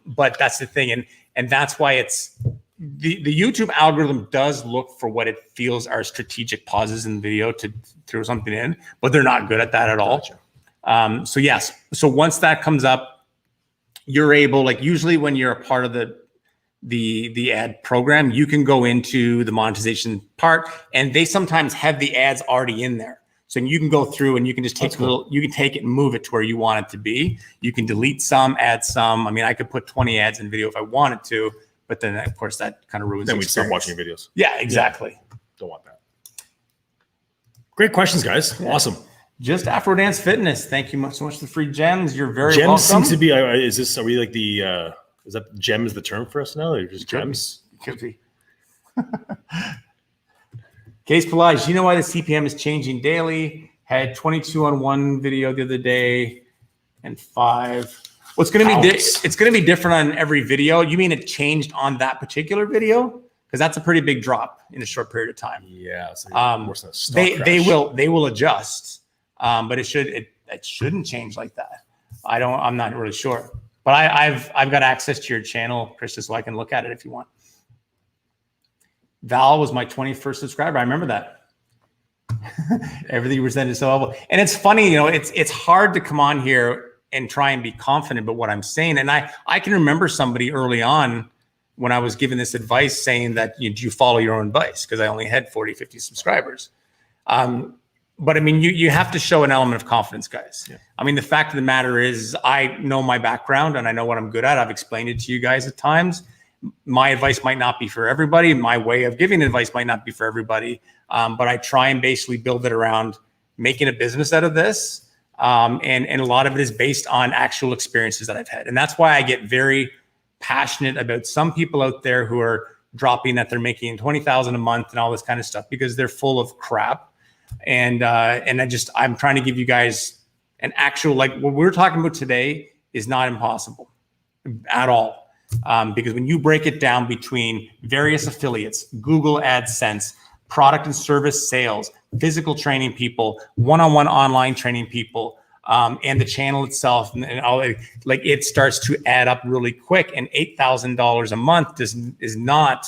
But that's the thing. And that's why it's the YouTube algorithm does look for what it feels are strategic pauses in the video to throw something in, but they're not good at that at all. Gotcha. So yes. So once that comes up, you're able, like usually when you're a part of the ad program, you can go into the monetization part, and they sometimes have the ads already in there. So you can go through and you can just take you can take it and move it to where you want it to be. You can delete some, add some. I mean, I could put 20 ads in video if I wanted to, but then of course that kind of ruins. Then we'd stop watching your videos. Yeah, exactly. Yeah. Don't want that. Great questions, guys. Yeah. Awesome. Just Afro Dance Fitness. Thank you so much for the free gems. You're very gems welcome. Seems to be. Are we like the? Is that gem is the term for us now? Or just gems? Could be. Case Pelage, you know why the CPM is changing daily? Had 22 on one video the other day and 5 Well, it's going to be Pounce. it's going to be different on every video. You mean it changed on that particular video? Because that's a pretty big drop in a short period of time. Yeah, it's worse than a stock They crash. will adjust, but it shouldn't change like that. I'm not really sure, but I've got access to your channel, Krista, so I can look at it if you want. Val was my 21st subscriber. I remember that. Everything you presented is so helpful. And it's funny, it's hard to come on here and try and be confident about what I'm saying. And I can remember somebody early on when I was giving this advice saying that you follow your own advice, because I only had 40, 50 subscribers. But I mean, you have to show an element of confidence, guys. Yeah. I mean, the fact of the matter is I know my background and I know what I'm good at. I've explained it to you guys at times. My advice might not be for everybody. My way of giving advice might not be for everybody. But I try and basically build it around making a business out of this. And a lot of it is based on actual experiences that I've had. And that's why I get very passionate about some people out there who are dropping that they're making $20,000 a month and all this kind of stuff, because they're full of crap. And I'm trying to give you guys an actual, like what we're talking about today is not impossible at all. Because when you break it down between various affiliates, Google AdSense, product and service sales, physical training people, one-on-one online training people, and the channel itself, and all, like it starts to add up really quick. And $8,000 a month is not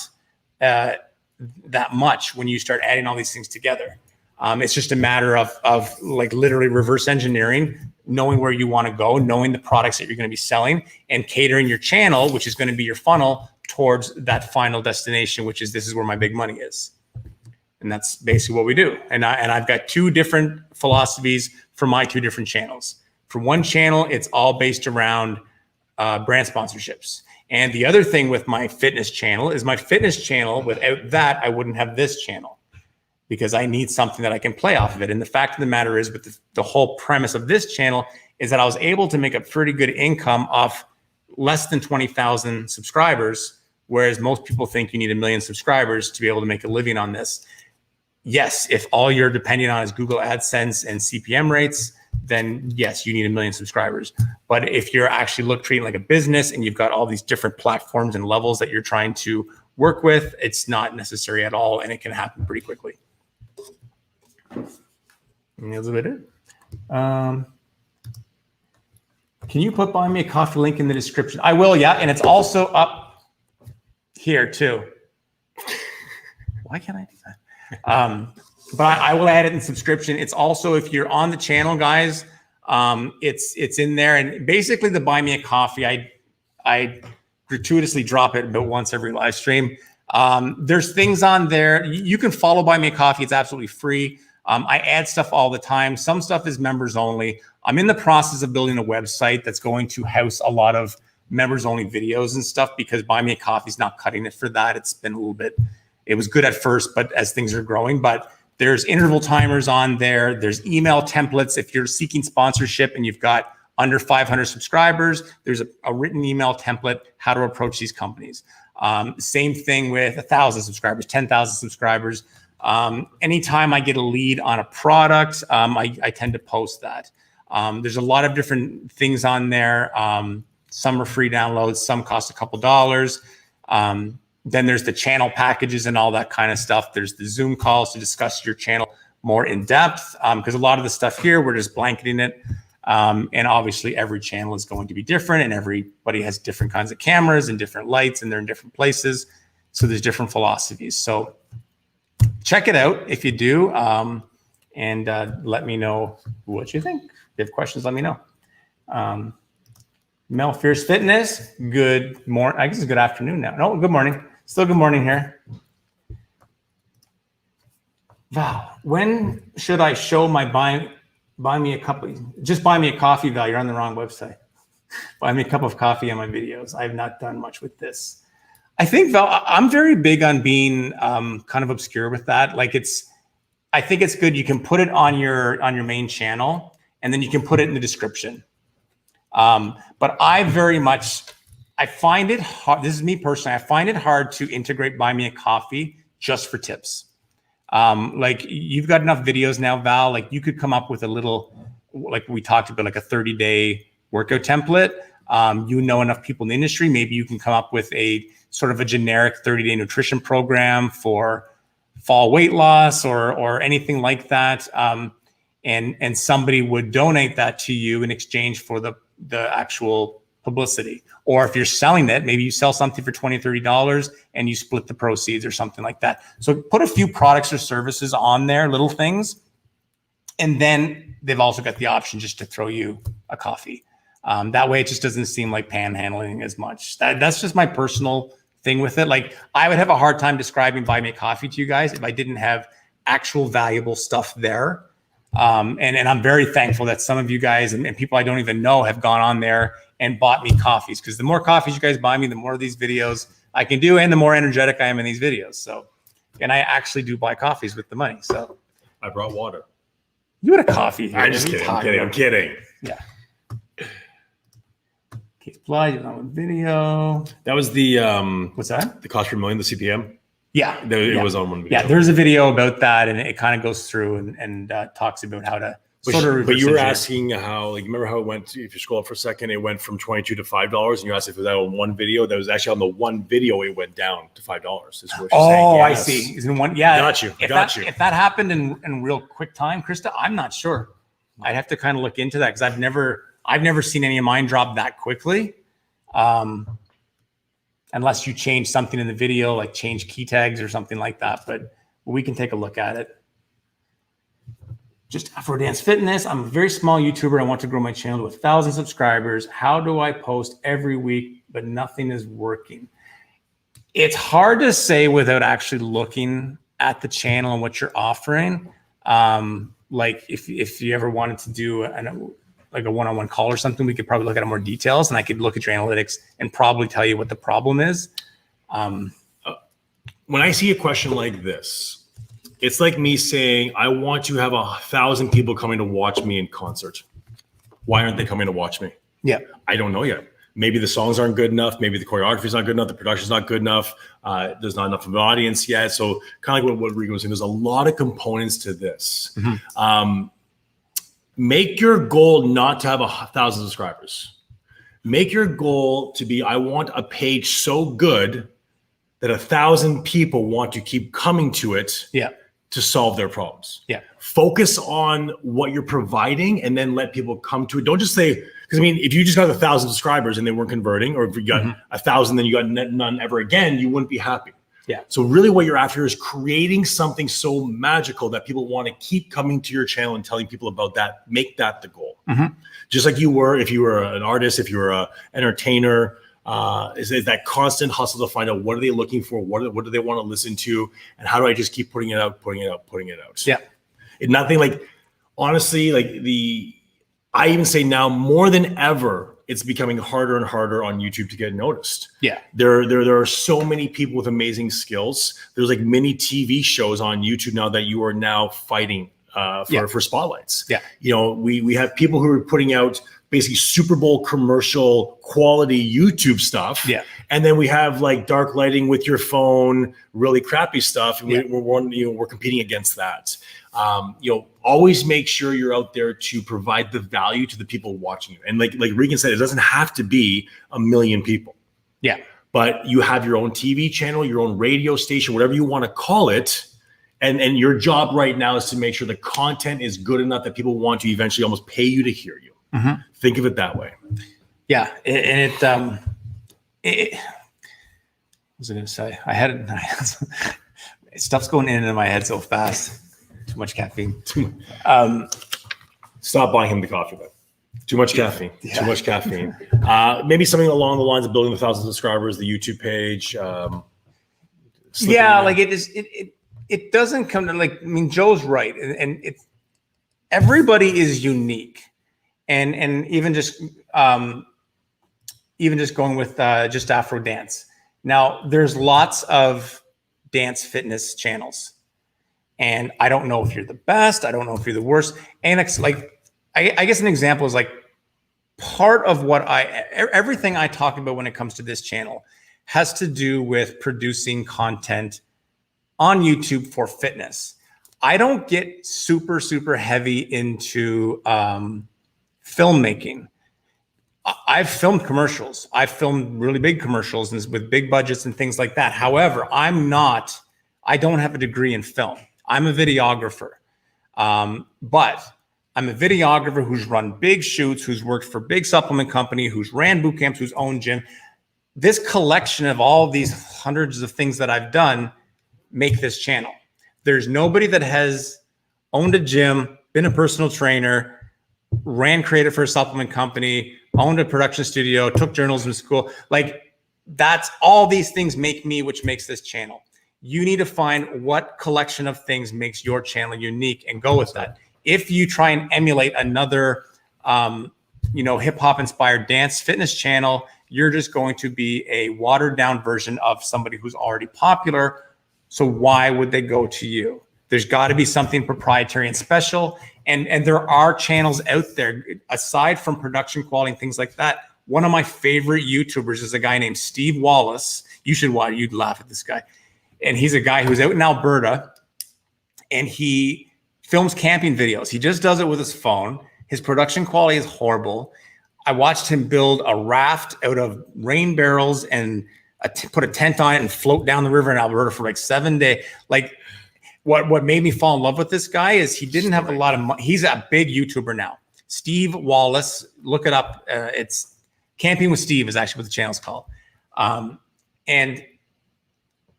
that much when you start adding all these things together. It's just a matter of like literally reverse engineering, knowing where you want to go, knowing the products that you're going to be selling, and catering your channel, which is going to be your funnel, towards that final destination, which is, this is where my big money is. And that's basically what we do. And I've got two different philosophies for my two different channels. For one channel, it's all based around brand sponsorships. And the other thing with my fitness channel is without that, I wouldn't have this channel, because I need something that I can play off of it. And the fact of the matter is, with the whole premise of this channel is that I was able to make a pretty good income off less than 20,000 subscribers, whereas most people think you need 1 million subscribers to be able to make a living on this. Yes, if all you're depending on is Google AdSense and CPM rates, then yes, you need 1 million subscribers. But if you're actually treating like a business and you've got all these different platforms and levels that you're trying to work with, it's not necessary at all, and it can happen pretty quickly. And that's about it. Can you put Buy Me a Coffee link in the description? I will, yeah. And it's also up here too. Why can't I do that? But I will add it in subscription. It's also, if you're on the channel, guys, it's in there. And basically the Buy Me a Coffee, I gratuitously drop it about once every live stream. There's things on there. You can follow Buy Me a Coffee. It's absolutely free. I add stuff all the time. Some stuff is members only. I'm in the process of building a website that's going to house a lot of members only videos and stuff, because Buy Me a Coffee is not cutting it for that. It's been a little bit, it was good at first, but as things are growing, but there's interval timers on there. There's email templates. If you're seeking sponsorship and you've got under 500 subscribers, there's a written email template, how to approach these companies. Same thing with 1,000 subscribers, 10,000 subscribers. Anytime I get a lead on a product, I tend to post that. There's a lot of different things on there. Some are free downloads, some cost a couple dollars. Then there's the channel packages and all that kind of stuff. There's the Zoom calls to discuss your channel more in depth, because a lot of the stuff here, we're just blanketing it. And obviously every channel is going to be different, and everybody has different kinds of cameras and different lights, and they're in different places. So there's different philosophies. So check it out if you do, and let me know what you think. If you have questions, let me know. Mel Fierce Fitness, good morning. I guess it's good afternoon now. No, good morning. Still good morning here. Val, when should I show my buy me a cup? Just Buy Me a Coffee, Val. You're on the wrong website. Buy me a cup of coffee on my videos. I've not done much with this. I think, Val, I'm very big on being kind of obscure with that. Like I think it's good. You can put it on your main channel, and then you can put it in the description. But I find it hard. This is me personally. I find it hard to integrate Buy Me a Coffee just for tips. Like you've got enough videos now, Val, like you could come up with a little, like we talked about, like a 30-day workout template. You know enough people in the industry. Maybe you can come up with a sort of a generic 30-day nutrition program for fall weight loss or anything like that. And somebody would donate that to you in exchange for the actual publicity. Or if you're selling it, maybe you sell something for $20, $30 and you split the proceeds or something like that. So put a few products or services on there, little things. And then they've also got the option just to throw you a coffee. That way it just doesn't seem like panhandling as much. That's just my personal thing with it. Like, I would have a hard time describing Buy Me Coffee to you guys if I didn't have actual valuable stuff there. And I'm very thankful that some of you guys and people I don't even know have gone on there and bought me coffees, because the more coffees you guys buy me, the more of these videos I can do and the more energetic I am in these videos. So, and I actually do buy coffees with the money. So I brought water. You had a coffee here. I'm just kidding. I'm kidding. Yeah. Case Fly, you're on video. That was the What's that? The cost per million, the CPM. Yeah. It was on one video. Yeah, there's a video about that, and it kind of goes through and talks about how to sort of. But you were asking how, like, remember how it went? If you scroll up for a second, it went from $22 to $5, and you asked if it was on one video. That was actually on the one video. It went down to $5. Is what you're saying. Yes. I see. Is in one? Yeah, got you. If that happened in real quick time, Krista, I'm not sure. I'd have to kind of look into that, because I've never seen any of mine drop that quickly. Unless you change something in the video, like change key tags or something like that, but we can take a look at it. Just Afro Dance Fitness. I'm a very small YouTuber. I want to grow my channel to 1,000 subscribers. How do I post every week, but nothing is working? It's hard to say without actually looking at the channel and what you're offering. Like if you ever wanted to do like a one-on-one call or something, we could probably look at more details, and I could look at your analytics and probably tell you what the problem is. When I see a question like this, it's like me saying, I want to have 1,000 people coming to watch me in concert. Why aren't they coming to watch me? Yeah. I don't know yet. Maybe the songs aren't good enough. Maybe the choreography is not good enough. The production is not good enough. There's not enough of an audience yet. So kind of like what Regan was saying, there's a lot of components to this. Mm-hmm. Make your goal not to have 1,000 subscribers. Make your goal to be, I want a page so good that 1,000 people want to keep coming to it to solve their problems. Yeah. Focus on what you're providing and then let people come to it. Don't just say, because I mean, if you just got 1,000 subscribers and they weren't converting, or if you got 1,000, then you got none ever again, you wouldn't be happy. Yeah. So really what you're after is creating something so magical that people want to keep coming to your channel and telling people about that. Make that the goal. Mm-hmm. Just like you were, if you were an artist, if you were an entertainer, is that constant hustle to find out what are they looking for? What do they want to listen to? And how do I just keep putting it out? Yeah. And nothing like, honestly, like I even say now more than ever, it's becoming harder and harder on YouTube to get noticed. Yeah. There are so many people with amazing skills. There's like mini TV shows on YouTube now that you are now fighting for spotlights. Yeah. You know, we have people who are putting out basically Super Bowl commercial quality YouTube stuff. Yeah. And then we have like dark lighting with your phone, really crappy stuff. And we're competing against that. Always make sure you're out there to provide the value to the people watching you. And like Regan said, it doesn't have to be 1 million people. Yeah. But you have your own TV channel, your own radio station, whatever you want to call it. And your job right now is to make sure the content is good enough that people want to eventually almost pay you to hear you. Mm-hmm. Think of it that way. Yeah. What was I going to say? I had it. Stuff's going in and in my head so fast. Too much caffeine. Stop buying him the coffee, though. Too much caffeine. Yeah. Too much caffeine. Maybe something along the lines of building 1,000 subscribers, the YouTube page. Like it doesn't come to like. I mean, Joe's right, and it's everybody is unique, and even just going with just Afro Dance. Now, there's lots of dance fitness channels. And I don't know if you're the best. I don't know if you're the worst. And it's like, I guess an example is like part of what everything I talk about when it comes to this channel has to do with producing content on YouTube for fitness. I don't get super, super heavy into filmmaking. I've filmed commercials. I've filmed really big commercials and with big budgets and things like that. However, I don't have a degree in film. I'm a videographer. But I'm a videographer who's run big shoots, who's worked for big supplement company, who's ran boot camps, who's owned gym. This collection of all these hundreds of things that I've done make this channel. There's nobody that has owned a gym, been a personal trainer, ran creative for a supplement company, owned a production studio, took journalism school. Like, that's all these things make me, which makes this channel. You need to find what collection of things makes your channel unique and go with that. If you try and emulate another, hip hop inspired dance fitness channel, you're just going to be a watered down version of somebody who's already popular. So why would they go to you? There's got to be something proprietary and special. And there are channels out there aside from production quality and things like that. One of my favorite YouTubers is a guy named Steve Wallace. You should watch. You'd laugh at this guy. And he's a guy who's out in Alberta, and he films camping videos. He just does it with his phone. His production quality is horrible. I watched him build a raft out of rain barrels and put a tent on it and float down the river in Alberta for like 7 days. Like, what made me fall in love with this guy is he didn't have a lot of money. He's a big YouTuber now. Steve Wallace, look it up. It's Camping with Steve is actually what the channel's called. And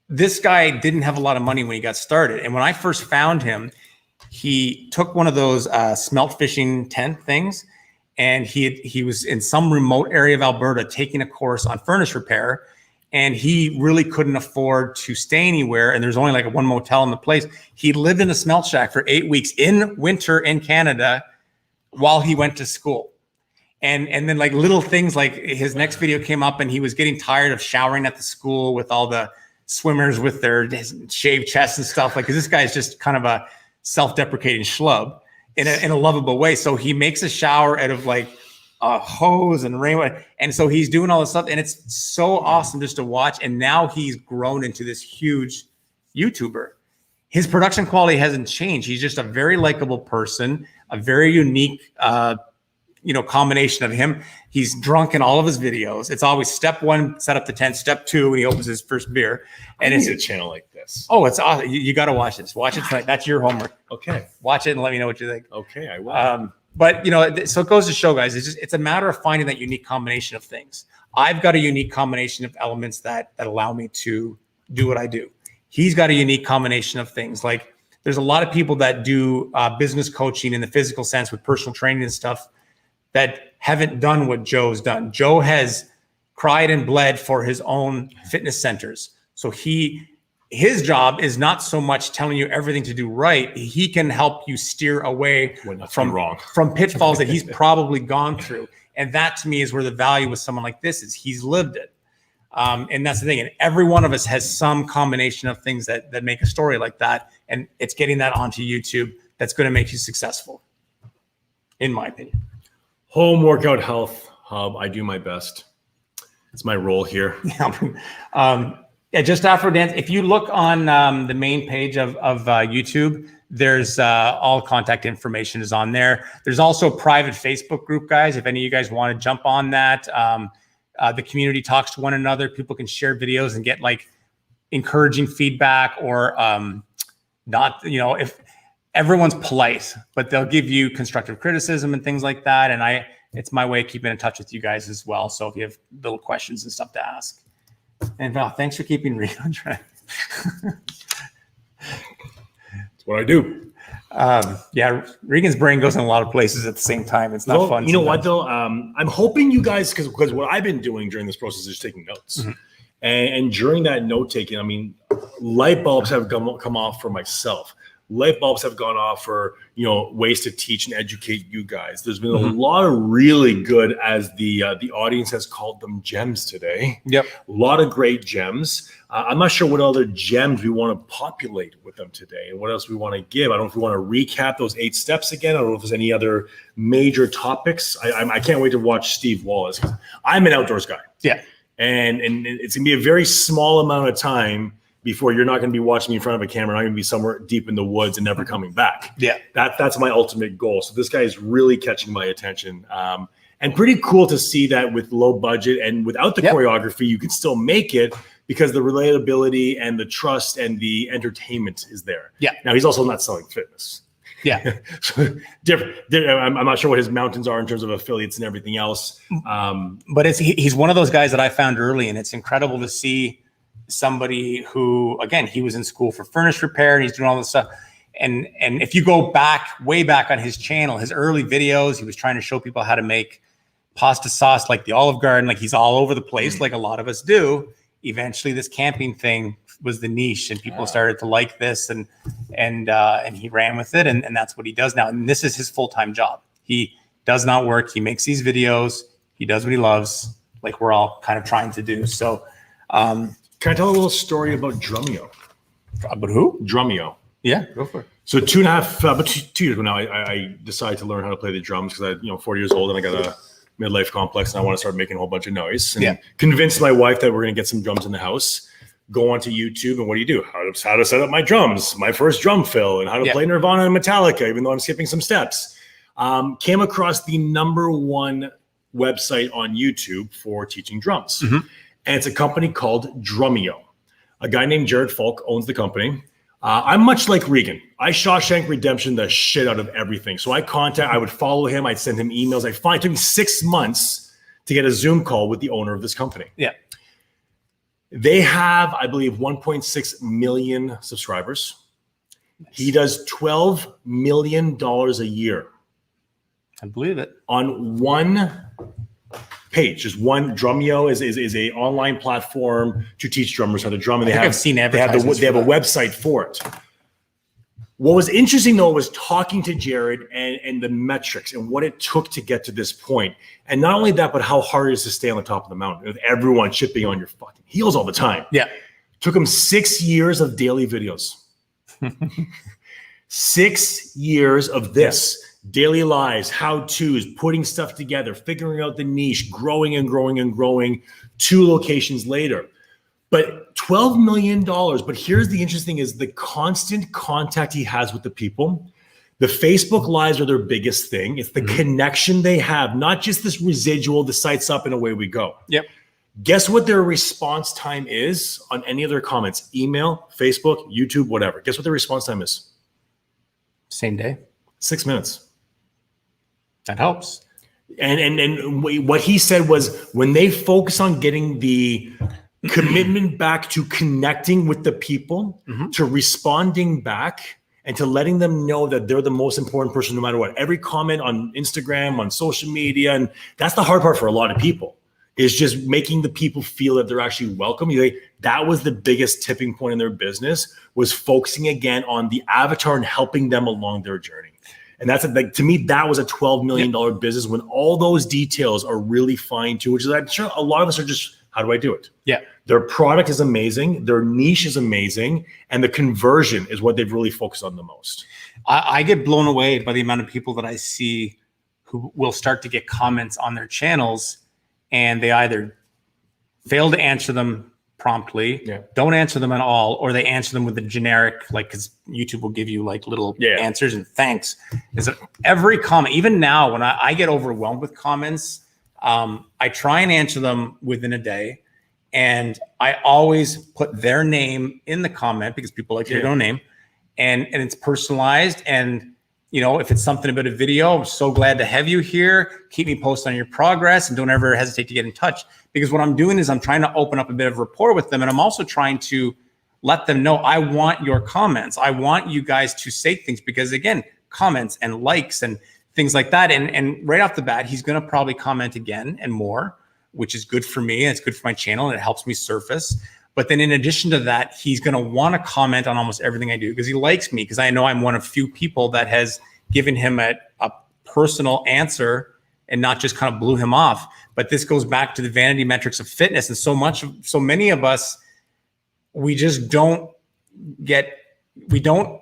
this guy didn't have a lot of money when he got started. And when I first found him, he took one of those smelt fishing tent things, and he was in some remote area of Alberta taking a course on furnace repair, and he really couldn't afford to stay anywhere. And there's only like one motel in the place. He lived in a smelt shack for 8 weeks in winter in Canada while he went to school. And then like little things, like his next video came up and he was getting tired of showering at the school with all the swimmers with their shaved chests and stuff. Like, 'cause this guy is just kind of a self-deprecating schlub in a lovable way. So he makes a shower out of like a hose and rainwater. And so he's doing all this stuff, and it's so awesome just to watch. And now he's grown into this huge YouTuber. His production quality hasn't changed. He's just a very likable person, a very unique, combination of him. He's drunk in all of his videos. It's always step one, set up the tent. Step two, when he opens his first beer. And it's a channel like this. Oh, it's awesome. You got to watch this. Watch it tonight. That's your homework. Okay. Watch it and let me know what you think. Okay, I will. But so it goes to show, guys, it's a matter of finding that unique combination of things. I've got a unique combination of elements that allow me to do what I do. He's got a unique combination of things. Like, there's a lot of people that do business coaching in the physical sense with personal training and stuff that haven't done what Joe's done. Joe has cried and bled for his own fitness centers. So his job is not so much telling you everything to do right. He can help you steer away from pitfalls that he's probably gone through. And that to me is where the value with someone like this is. He's lived it. And that's the thing. And every one of us has some combination of things that make a story like that. And it's getting that onto YouTube that's going to make you successful, in my opinion. Home Workout Health Hub. I do my best. It's my role here. Just Afro Dance. If you look on the main page of YouTube, there's all contact information is on there. There's also a private Facebook group, guys. If any of you guys want to jump on that, the community talks to one another. People can share videos and get like encouraging feedback or not. If everyone's polite, but they'll give you constructive criticism and things like that. And it's my way of keeping in touch with you guys as well. So if you have little questions and stuff to ask. And Val, thanks for keeping Regan on track. That's what I do. Regan's brain goes in a lot of places at the same time. It's not fun. You know what though? I'm hoping you guys, because what I've been doing during this process is taking notes. Mm-hmm. And during that note taking, I mean, light bulbs have come off for myself. Light bulbs have gone off for, ways to teach and educate you guys. There's been a lot of really good, as the audience has called them, gems today. Yep. A lot of great gems. I'm not sure what other gems we want to populate with them today and what else we want to give. I don't know if we want to recap those 8 steps again. I don't know if there's any other major topics. I can't wait to watch Steve Wallace, because I'm an outdoors guy. Yeah. And it's going to be a very small amount of time before you're not going to be watching me in front of a camera. I'm going to be somewhere deep in the woods and never coming back. Yeah. That's my ultimate goal. So this guy is really catching my attention. And pretty cool to see that with low budget and without the choreography, you can still make it because the relatability and the trust and the entertainment is there. Yeah. Now he's also not selling fitness. Yeah. So different. I'm not sure what his mountains are in terms of affiliates and everything else. But he's one of those guys that I found early, and it's incredible to see somebody who, again, he was in school for furnace repair and he's doing all this stuff. And if you go way back on his channel, his early videos, he was trying to show people how to make pasta sauce like the Olive Garden. Like he's all over the place, like a lot of us do. Eventually this camping thing was the niche and people started to like this and he ran with it. And that's what he does now. And this is his full-time job. He does not work. He makes these videos. He does what he loves, like we're all kind of trying to do. So, can I tell a little story about Drumeo? About who? Drumeo. Yeah, go for it. So 2 years ago now, I decided to learn how to play the drums because I, 40 years old and I got a midlife complex and I want to start making a whole bunch of noise. And convinced my wife that we're going to get some drums in the house. Go onto YouTube and what do? How to set up my drums, my first drum fill, and how to play Nirvana and Metallica, even though I'm skipping some steps. Came across the #1 website on YouTube for teaching drums. And it's a company called Drumeo. A guy named Jared Falk owns the company. I'm much like Regan. I Shawshank Redemption the shit out of everything. So I would follow him. I'd send him emails. It took me 6 months to get a Zoom call with the owner of this company. Yeah. They have, I believe, 1.6 million subscribers. Nice. He does $12 million a year. I believe it. On one page, just one. Drumeo is a online platform to teach drummers how to drum. And I've seen advertisements. They have a website for it. What was interesting though was talking to Jared and the metrics and what it took to get to this point. And not only that, but how hard it is to stay on the top of the mountain with everyone chipping on your fucking heels all the time. Yeah. Took him 6 years of daily videos. 6 years of this. Daily lives, how-tos, putting stuff together, figuring out the niche, growing and growing and growing 2 locations later. But $12 million. But here's the interesting is the constant contact he has with the people. The Facebook lives are their biggest thing. It's the connection they have, not just this residual, the site's up and away we go. Yep. Guess what their response time is on any of their comments? Email, Facebook, YouTube, whatever. Guess what their response time is? Same day. 6 minutes. That helps. And what he said was when they focus on getting the commitment back to connecting with the people, to responding back, and to letting them know that they're the most important person no matter what. Every comment on Instagram, on social media, and that's the hard part for a lot of people, is just making the people feel that they're actually welcome. That was the biggest tipping point in their business, was focusing again on the avatar and helping them along their journey. And that's to me, that was a $12 million business when all those details are really fine-tuned, which is I'm sure a lot of us are just, how do I do it? Yeah. Their product is amazing. Their niche is amazing. And the conversion is what they've really focused on the most. I get blown away by the amount of people that I see who will start to get comments on their channels and they either fail to answer them promptly, don't answer them at all, or they answer them with a generic, like, because YouTube will give you like little answers and thanks. Is every comment, even now when I get overwhelmed with comments, I try and answer them within a day, and I always put their name in the comment because people like their own name, and it's personalized. And if it's something about a video, I'm so glad to have you here. Keep me posted on your progress and don't ever hesitate to get in touch, because what I'm doing is I'm trying to open up a bit of rapport with them. And I'm also trying to let them know I want your comments. I want you guys to say things, because again, comments and likes and things like that. And right off the bat, he's going to probably comment again and more, which is good for me. And it's good for my channel and it helps me surface. But then in addition to that, he's going to want to comment on almost everything I do because he likes me, because I know I'm one of few people that has given him a personal answer and not just kind of blew him off. But this goes back to the vanity metrics of fitness. And so many of us, we just don't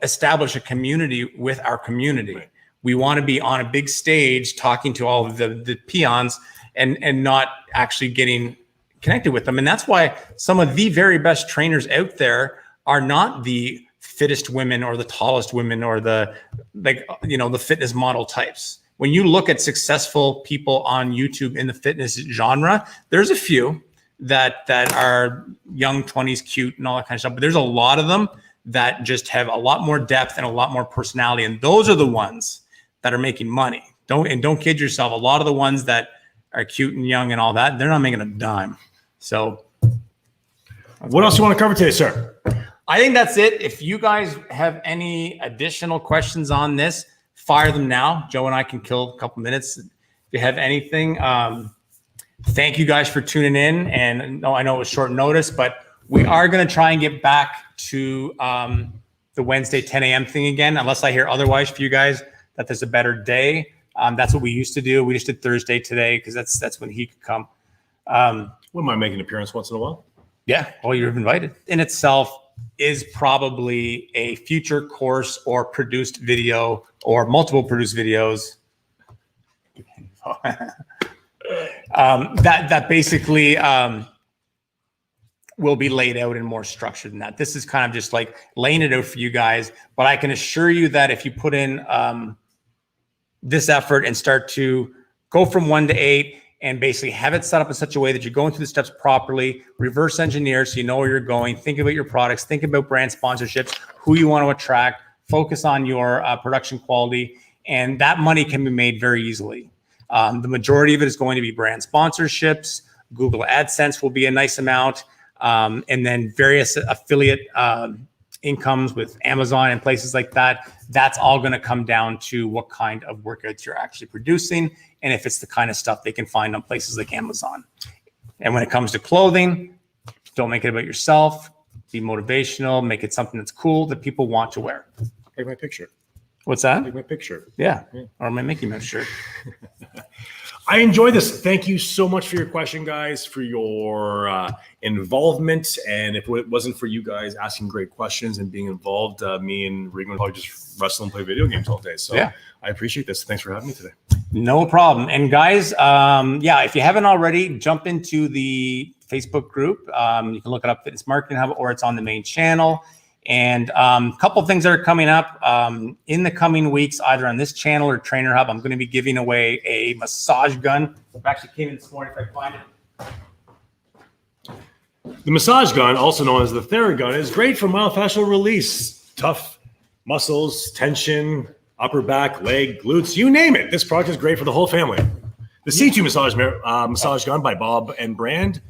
establish a community with our community. Right. We want to be on a big stage talking to all of the peons and not actually getting connected with them. And that's why some of the very best trainers out there are not the fittest women or the tallest women or the fitness model types. when you look at successful people on YouTube in the fitness genre, there's a few that are young 20s, cute and all that kind of stuff, but there's a lot of them that just have a lot more depth and a lot more personality. And those are the ones that are making money. Don't kid yourself. A lot of the ones that are cute and young and all that, they're not making a dime. So what else you want to cover today, sir? I think that's it. If you guys have any additional questions on this, fire them now. Joe and I can kill a couple minutes. If you have anything, thank you guys for tuning in. And I know it was short notice, but we are going to try and get back to the Wednesday 10 a.m. thing again, unless I hear otherwise for you guys that there's a better day. That's what we used to do. We just did Thursday today because that's when he could come. Wouldn't mind making an appearance once in a while. Yeah, well, you're invited. In itself is probably a future course or produced video or multiple produced videos that basically will be laid out and more structured than that. This is kind of just like laying it out for you guys. But I can assure you that if you put in this effort and start to go from 1 to 8 and basically have it set up in such a way that you're going through the steps properly, reverse engineer so you know where you're going, think about your products, think about brand sponsorships, who you want to attract, focus on your production quality, and that money can be made very easily. The majority of it is going to be brand sponsorships. Google AdSense will be a nice amount. And then various affiliate incomes with Amazon and places like that. That's all going to come down to what kind of workouts you're actually producing and if it's the kind of stuff they can find on places like Amazon. And when it comes to clothing, don't make it about yourself. Be motivational. Make it something that's cool that people want to wear. Take my picture. What's that? Take my picture. Yeah. Or my Mickey Mouse shirt. I enjoy this. Thank you so much for your question, guys, for your involvement. And if it wasn't for you guys asking great questions and being involved, me and Regan would probably just wrestle and play video games all day. So yeah. I appreciate this. Thanks for having me today. No problem. And guys, if you haven't already, jump into the Facebook group. You can look it up, Fitness Marketing Hub, or it's on the main channel. And a couple things that are coming up in the coming weeks, either on this channel or Trainer Hub. I'm going to be giving away a massage gun. It actually came in this morning if I find it. The massage gun, also known as the Theragun, is great for myofascial release. Tough muscles, tension, upper back, leg, glutes, you name it. This product is great for the whole family. The C2 massage gun by Bob and Brand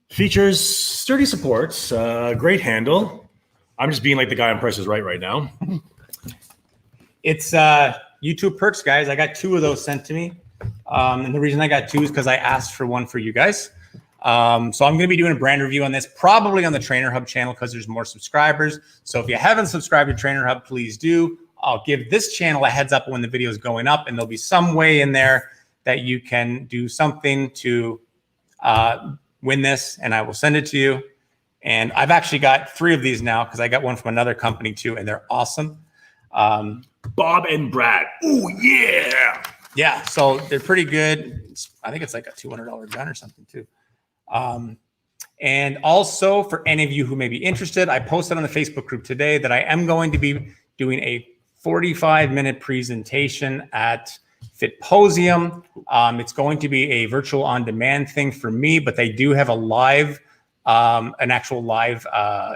features sturdy supports, great handle. I'm just being like the guy on Price is Right now. It's YouTube perks, guys. I got 2 of those sent to me. And the reason I got 2 is because I asked for one for you guys. So I'm going to be doing a brand review on this, probably on the Trainer Hub channel because there's more subscribers. So if you haven't subscribed to Trainer Hub, please do. I'll give this channel a heads up when the video is going up, and there'll be some way in there that you can do something to win this, and I will send it to you. And I've actually got 3 of these now because I got one from another company too, and they're awesome. Bob and Brad. Oh, yeah. Yeah, so they're pretty good. I think it's like a $200 gun or something too. And also for any of you who may be interested, I posted on the Facebook group today that I am going to be doing a 45-minute presentation at Fitposium. It's going to be a virtual on-demand thing for me, but they do have a live, an actual live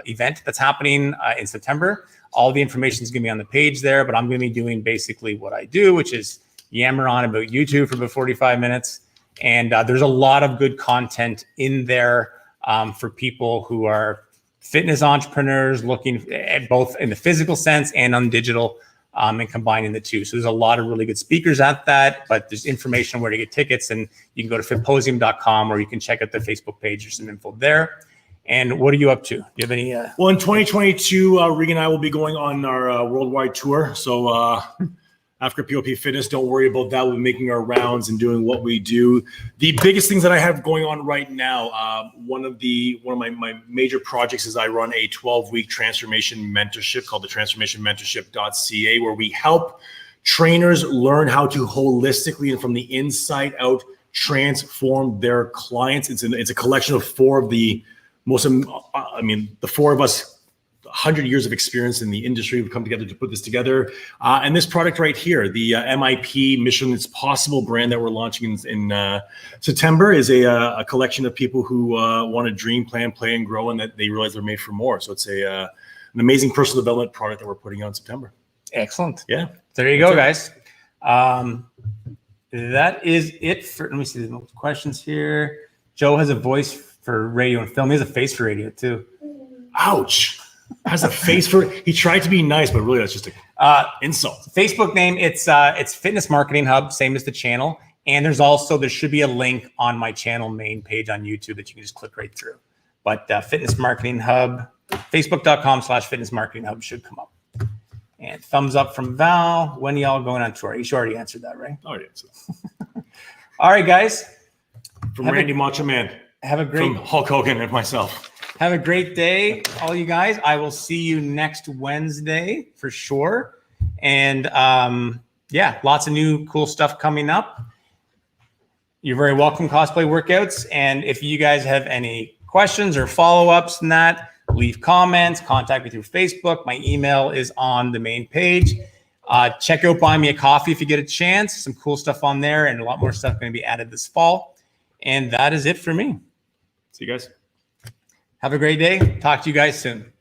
event that's happening in September. All the information is going to be on the page there, but I'm going to be doing basically what I do, which is yammer on about YouTube for about 45 minutes. And there's a lot of good content in there for people who are fitness entrepreneurs looking at both in the physical sense and on digital. And combining the two. So there's a lot of really good speakers at that, but there's information on where to get tickets, and you can go to fitposium.com or you can check out the Facebook page. There's some info there. And what are you up to? Do you have any? Well, in 2022, Regan and I will be going on our worldwide tour. So Africa POP Fitness, don't worry about that. We'll be making our rounds and doing what we do. The biggest things that I have going on right now, one of my major projects is I run a 12-week transformation mentorship called the transformationmentorship.ca, where we help trainers learn how to holistically and from the inside out transform their clients. It's a collection of 4 of the most, the 4 of us 100 years of experience in the industry. We've come together to put this together. And this product right here, the MIP Mission It's Possible brand that we're launching in September, is a collection of people who want to dream, plan, play, and grow, and that they realize they're made for more. So it's an amazing personal development product that we're putting out in September. Excellent. Yeah. There you go, guys. That is it for, let me see the questions here. Joe has a voice for radio and film. He has a face for radio too. Ouch. Has a face for it. He tried to be nice, but really that's just a insult. Facebook name, it's Fitness Marketing Hub, same as the channel. And there should be a link on my channel main page on YouTube that you can just click right through. But Fitness Marketing Hub, facebook.com/Fitness Marketing Hub should come up. And thumbs up from Val. When y'all going on tour? You already answered that, right? Already answered. All right, guys. From Randy Macho Man. Have a great from Hulk Hogan and myself. Have a great day, all you guys. I will see you next Wednesday for sure. And yeah, lots of new cool stuff coming up. You're very welcome, Cosplay Workouts. And if you guys have any questions or follow-ups in that, leave comments, contact me through Facebook. My email is on the main page. Check out Buy Me a Coffee if you get a chance. Some cool stuff on there and a lot more stuff going to be added this fall. And that is it for me. See you guys. Have a great day. Talk to you guys soon.